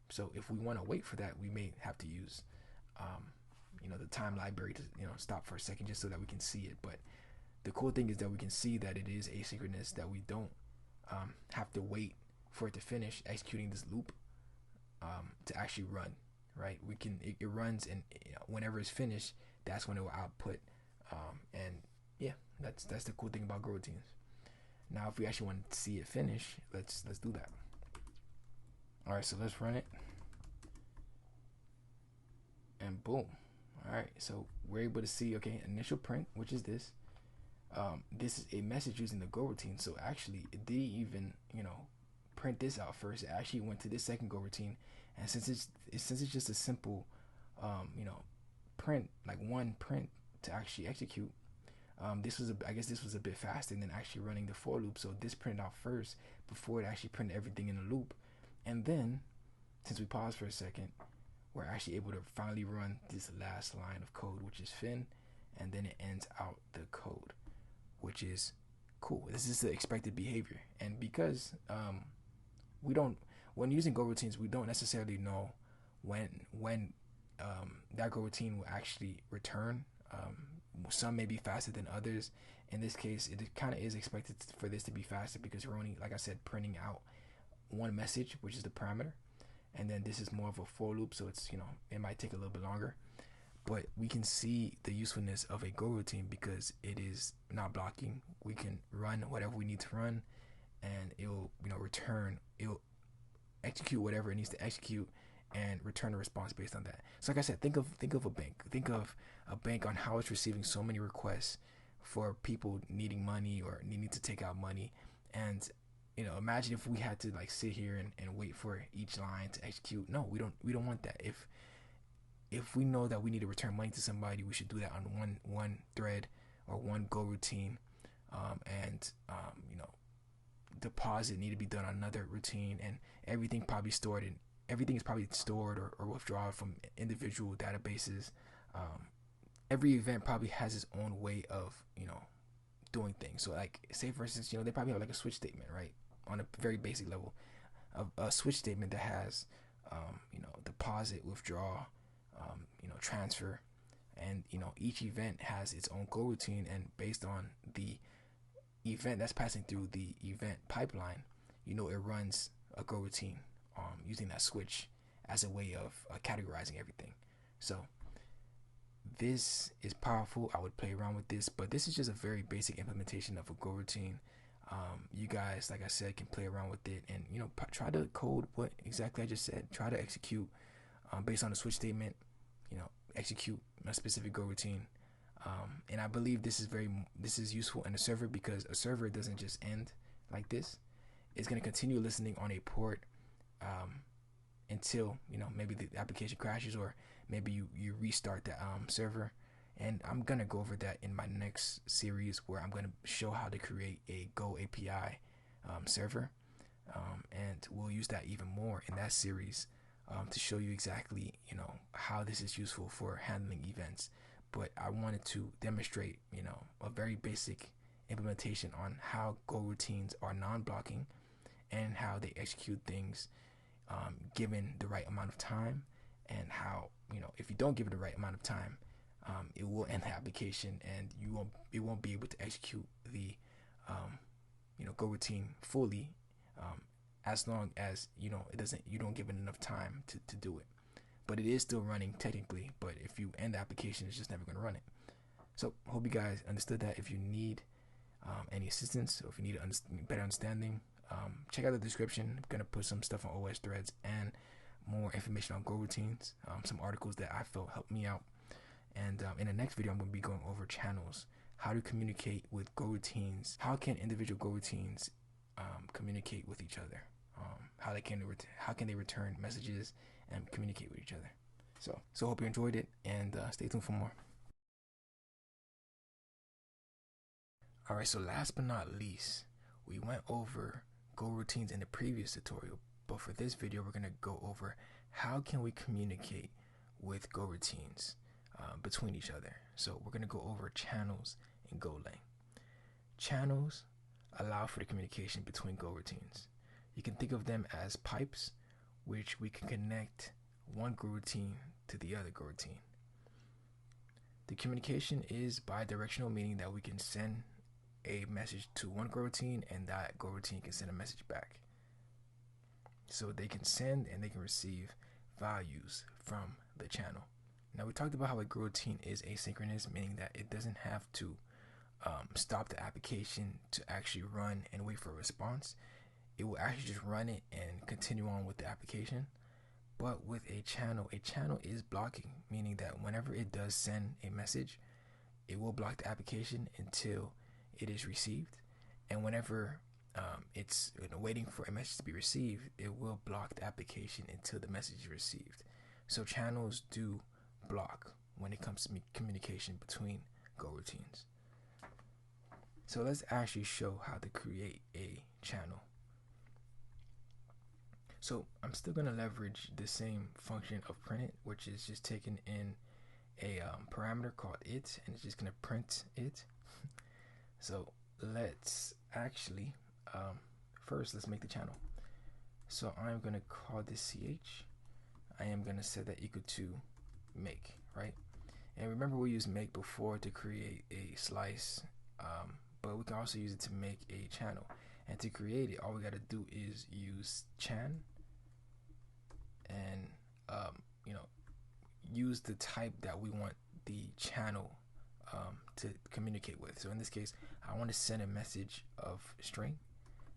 So if we want to wait for that, we may have to use the time library to stop for a second, just so that we can see it. But the cool thing is that we can see that it is asynchronous, that we don't have to wait for it to finish executing this loop to actually run, right? It runs, and whenever it's finished, that's when it will output. And yeah, that's the cool thing about GoRoutines. Now, if we actually want to see it finish, let's do that. All right, so let's run it, and boom. All right, so we're able to see, okay, initial print, which is this. This is a message using the GoRoutine. So actually, it didn't even print this out first. It actually went to this second GoRoutine, and since it's just a simple print, like one print to actually execute, I guess this was a bit faster than actually running the for loop. So this printed out first before it actually printed everything in the loop, and then since we paused for a second, we're actually able to finally run this last line of code, which is fin, and then it ends out the code, which is cool. This is the expected behavior, and because when using GoRoutines, we don't necessarily know when that GoRoutine will actually return. Some may be faster than others. In this case, it kind of is expected for this to be faster, because we're only, like I said, printing out one message, which is the parameter, and then this is more of a for loop, so it's it might take a little bit longer. But we can see the usefulness of a GoRoutine because it is not blocking. We can run whatever we need to run, and it'll it'll execute whatever it needs to execute and return a response based on that. So like I said, think of a bank. Think of a bank on how it's receiving so many requests for people needing money or needing to take out money. And imagine if we had to sit here and wait for each line to execute. No, we don't want that. If we know that we need to return money to somebody, we should do that on one thread or one GoRoutine, and deposit need to be done on another routine, and everything is probably stored or withdrawn from individual databases. Every event probably has its own way of doing things. So say for instance, they probably have a switch statement, right, on a very basic level, a switch statement that has deposit, withdraw, transfer, and each event has its own GoRoutine, and based on the event that's passing through the event pipeline, it runs a GoRoutine using that switch as a way of categorizing everything. So this is powerful. I would play around with this, but this is just a very basic implementation of a GoRoutine. You guys, like I said, can play around with it and try to code what exactly I just said. Try to execute based on the switch statement. Execute a specific GoRoutine. And I believe this is useful in a server, because a server doesn't just end like this. It's going to continue listening on a port until, you know, maybe the application crashes, or maybe you restart the server. And I'm gonna go over that in my next series, where I'm gonna show how to create a Go API server, and we'll use that even more in that series, to show you exactly, you know, how this is useful for handling events. But I wanted to demonstrate, you know, a very basic implementation on how GoRoutines are non-blocking and how they execute things given the right amount of time, and how, you know, if you don't give it the right amount of time, it will end the application, and it won't be able to execute the you know, GoRoutine fully, as long as, you know, you don't give it enough time to do it. But it is still running technically, but if you end the application, it's just never going to run it. So hope you guys understood that. If you need any assistance, or if you need better understanding, check out the description. I'm going to put some stuff on OS threads and more information on GoRoutines, some articles that I felt helped me out. And in the next video, I'm going to be going over channels, how to communicate with GoRoutines, how can individual GoRoutines communicate with each other, how can they return messages and communicate with each other. So hope you enjoyed it, and stay tuned for more. Alright, so last but not least, we went over GoRoutines in the previous tutorial, but for this video, we're going to go over how can we communicate with GoRoutines between each other. So we're going to go over channels in Golang. Channels allow for the communication between GoRoutines. You can think of them as pipes, which we can connect one GoRoutine to the other GoRoutine. The communication is bidirectional, meaning that we can send a message to one GoRoutine, and that GoRoutine can send a message back. So they can send and they can receive values from the channel. Now, we talked about how a GoRoutine is asynchronous, meaning that it doesn't have to stop the application to actually run and wait for a response. It will actually just run it and continue on with the application. But with a channel is blocking, meaning that whenever it does send a message, it will block the application until it is received. And whenever it's waiting for a message to be received, it will block the application until the message is received. So channels do block when it comes to communication between GoRoutines. So let's actually show how to create a channel. So I'm still going to leverage the same function of print, which is just taking in a parameter called it, and it's just going to print it. So let's actually first let's make the channel. So I'm going to call this ch. I am going to set that equal to make, right? And remember, we used make before to create a slice, but we can also use it to make a channel. And to create it, all we got to do is use chan and you know, use the type that we want the channel to communicate with. So in this case, I want to send a message of string,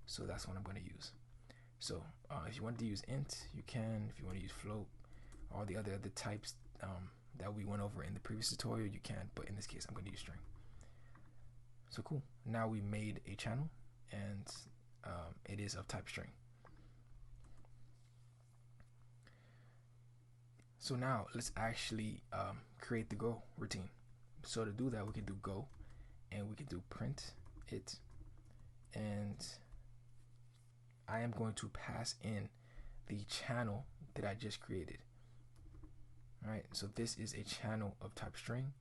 so that's what I'm going to use. So if you want to use int, you can. If you want to use float, all the other types that we went over in the previous tutorial, you can, but in this case, I'm going to use string. So cool. Now we made a channel, and it is of type string. So now let's actually create the Go routine. So to do that, we can do Go, and we can do print it, and I am going to pass in the channel that I just created. Alright, so this is a channel of type string.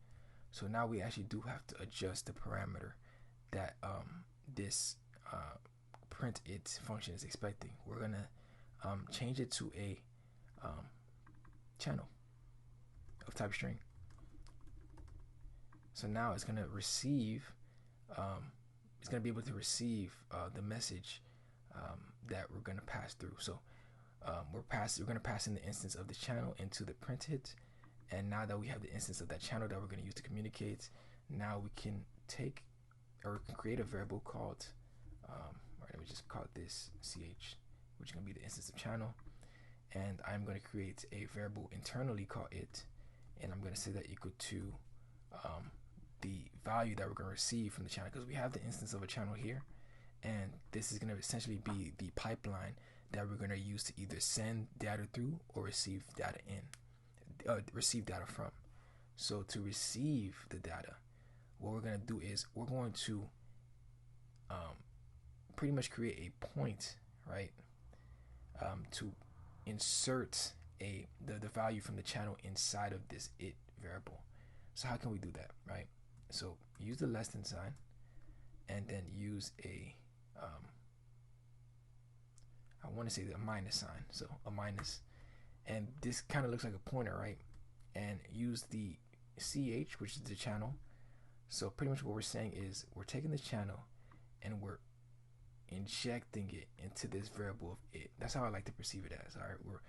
So now we actually do have to adjust the parameter that this print it function is expecting. We're gonna change it to a channel of type string. So now it's gonna receive, it's gonna be able to receive the message that we're gonna pass through. So we're gonna pass in the instance of the channel into the printed, and now that we have the instance of that channel that we're gonna use to communicate, now we can take, or we can create a variable called, let me just call this ch, which is gonna be the instance of channel, and I'm gonna create a variable internally called it, and I'm gonna say that equal to the value that we're gonna receive from the channel, because we have the instance of a channel here, and this is gonna essentially be the pipeline that we're going to use to either send data through or receive data receive data from. So to receive the data, what we're going to do is we're going to pretty much create a point, right, to insert the value from the channel inside of this it variable. So how can we do that, right? So use the less than sign, and then use a I want to say the minus sign, so a minus, and this kind of looks like a pointer, right? And use the ch, which is the channel. So pretty much what we're saying is we're taking this channel and we're injecting it into this variable of it. That's how I like to perceive it as. All right,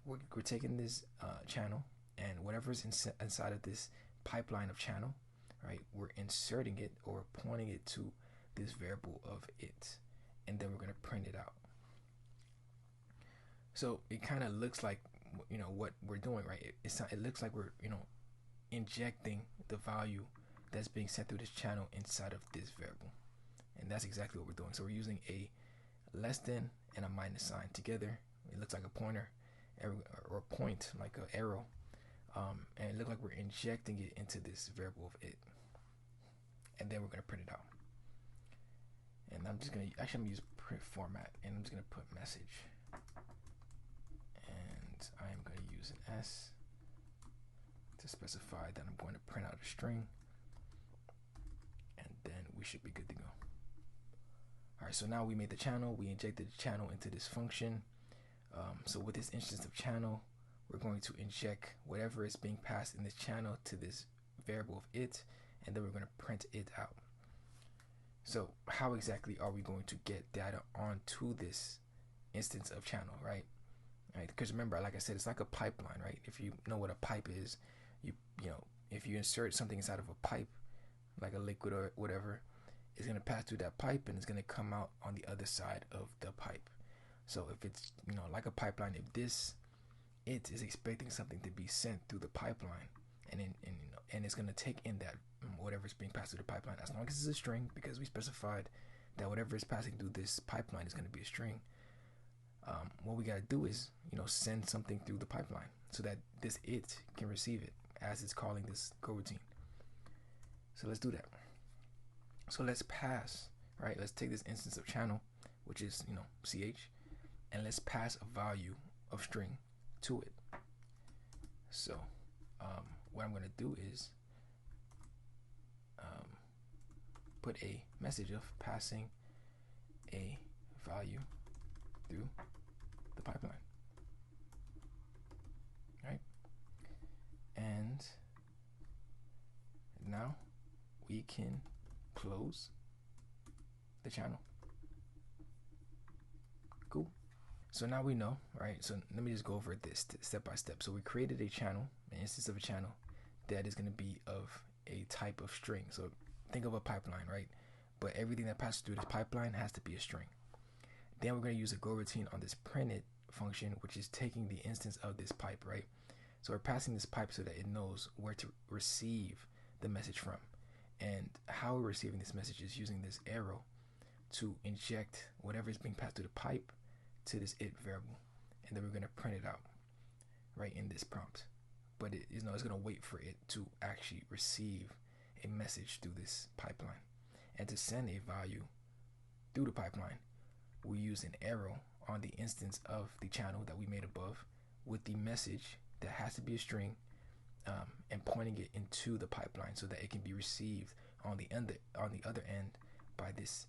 we're taking this channel, and whatever's inside of this pipeline of channel, right, we're inserting it or pointing it to this variable of it, and then we're going to print it out. So it kind of looks like, you know, what we're doing, right? It looks like we're, you know, injecting the value that's being sent through this channel inside of this variable, and that's exactly what we're doing. So we're using a less than and a minus sign together. It looks like a pointer or a point, like an arrow, and it looks like we're injecting it into this variable of it, and then we're going to print it out. And I'm just going to actually use print format, and I'm just going to put message, and I'm going to use an S to specify that I'm going to print out a string, and then we should be good to go. All right, so now we made the channel, we injected the channel into this function. So with this instance of channel, we're going to inject whatever is being passed in this channel to this variable of it, and then we're going to print it out. So how exactly are we going to get data onto this instance of channel, right? Right, because remember, like I said, it's like a pipeline, right? If you know what a pipe is, you know, if you insert something inside of a pipe, like a liquid or whatever, it's going to pass through that pipe and it's going to come out on the other side of the pipe. So if it's, you know, like a pipeline, if this it is expecting something to be sent through the pipeline, and you know, and it's going to take in that whatever is being passed through the pipeline, as long as it's a string, because we specified that whatever is passing through this pipeline is going to be a string. What we got to do is, you know, send something through the pipeline so that this it can receive it as it's calling this GoRoutine. So let's do that. So let's pass, right? Let's take this instance of channel, which is, you know, ch, and let's pass a value of string to it. So what I'm going to do is put a message of passing a value through the pipeline, right? And now we can close the channel. Cool. So now we know, right? So let me just go over this step by step. So we created a channel, an instance of a channel that is going to be of a type of string. So think of a pipeline, right? But everything that passes through this pipeline has to be a string. Then we're going to use a GoRoutine on this printed function, which is taking the instance of this pipe, right? So we're passing this pipe so that it knows where to receive the message from. And how we're receiving this message is using this arrow to inject whatever is being passed through the pipe to this it variable, and then we're going to print it out right in this prompt. But it, you know, it's going to wait for it to actually receive a message through this pipeline. And to send a value through the pipeline, we use an arrow on the instance of the channel that we made above with the message that has to be a string, and pointing it into the pipeline so that it can be received on the other end by this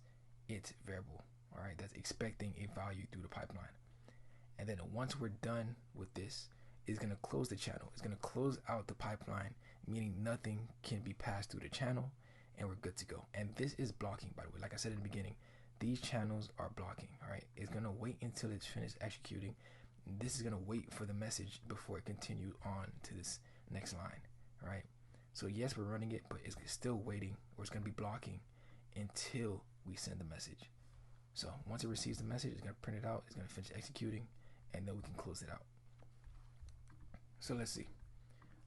it variable. All right, that's expecting a value through the pipeline. And then once we're done with this, it's going to close the channel. It's going to close out the pipeline, meaning nothing can be passed through the channel, and we're good to go. And this is blocking, by the way. Like I said in the beginning, these channels are blocking. All right, it's going to wait until it's finished executing. This is going to wait for the message before it continues on to this next line. All right, so yes, we're running it, but it's still waiting, or it's going to be blocking until we send the message. So once it receives the message, it's going to print it out, it's going to finish executing, and then we can close it out. So let's see.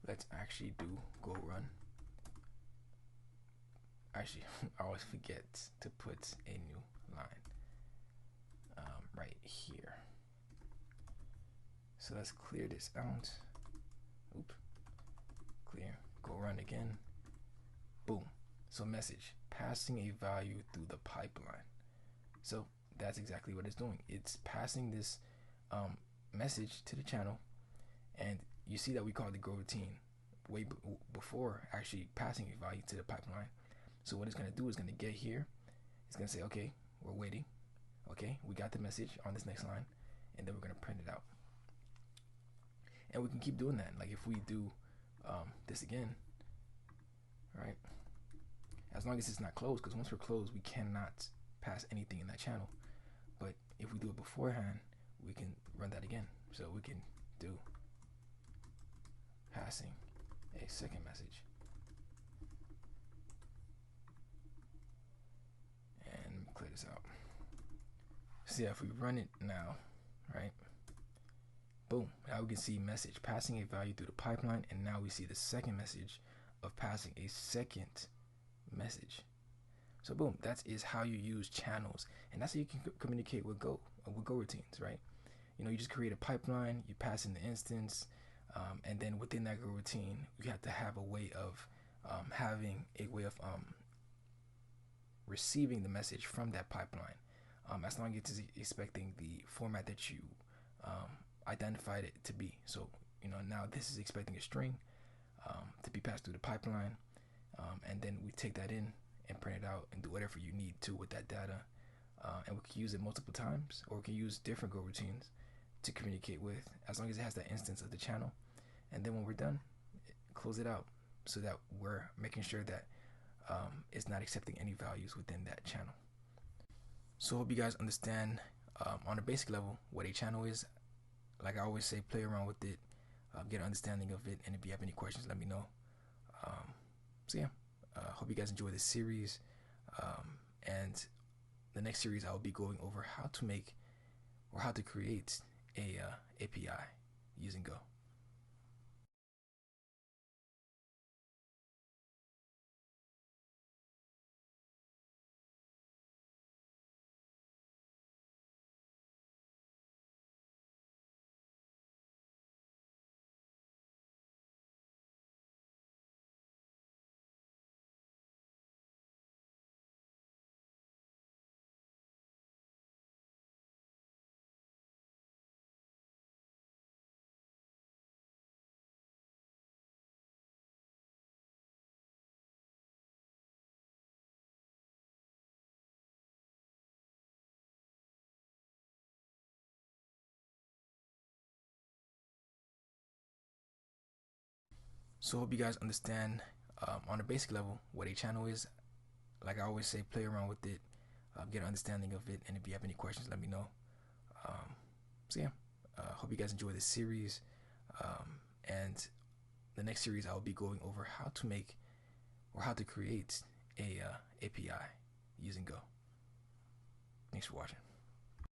Let's actually do go run. Actually, I always forget to put a new line right here. So let's clear this out. Oop. Clear. Go run again. Boom. So message, passing a value through the pipeline. So that's exactly what it's doing. It's passing this message to the channel, and you see that we called the GoRoutine way before actually passing a value to the pipeline. So what it's going to do is going to get here. It's going to say, okay, we're waiting. Okay, we got the message on this next line, and then we're going to print it out. And we can keep doing that. Like if we do this again, right? As long as it's not closed, because once we're closed, we cannot pass anything in that channel. But if we do it beforehand, we can run that again. So we can do passing a second message. And clear this out. So yeah, if we run it now, right? Boom, now we can see message passing a value through the pipeline, and now we see the second message of passing a second message. So boom, that is how you use channels, and that's how you can communicate with GoRoutines, right? You know, you just create a pipeline, you pass in the instance, and then within that GoRoutine, you have to have a way of receiving the message from that pipeline, as long as it's expecting the format that you identified it to be. So you know, now this is expecting a string to be passed through the pipeline, and then we take that in and print it out and do whatever you need to with that data, and we can use it multiple times, or we can use different GoRoutines to communicate with, as long as it has that instance of the channel. And then when we're done, close it out, so that we're making sure that it's not accepting any values within that channel. So I hope you guys understand on a basic level what a channel is. Like I always say, play around with it, get an understanding of it, and if you have any questions, let me know. So yeah, hope you guys enjoy this series, and the next series I will be going over how to make or how to create a API using Go. So I hope you guys understand on a basic level what a channel is. Like I always say, play around with it, get an understanding of it, and if you have any questions, let me know. So yeah, hope you guys enjoy this series, and the next series I will be going over how to make or how to create a API using Go. Thanks for watching.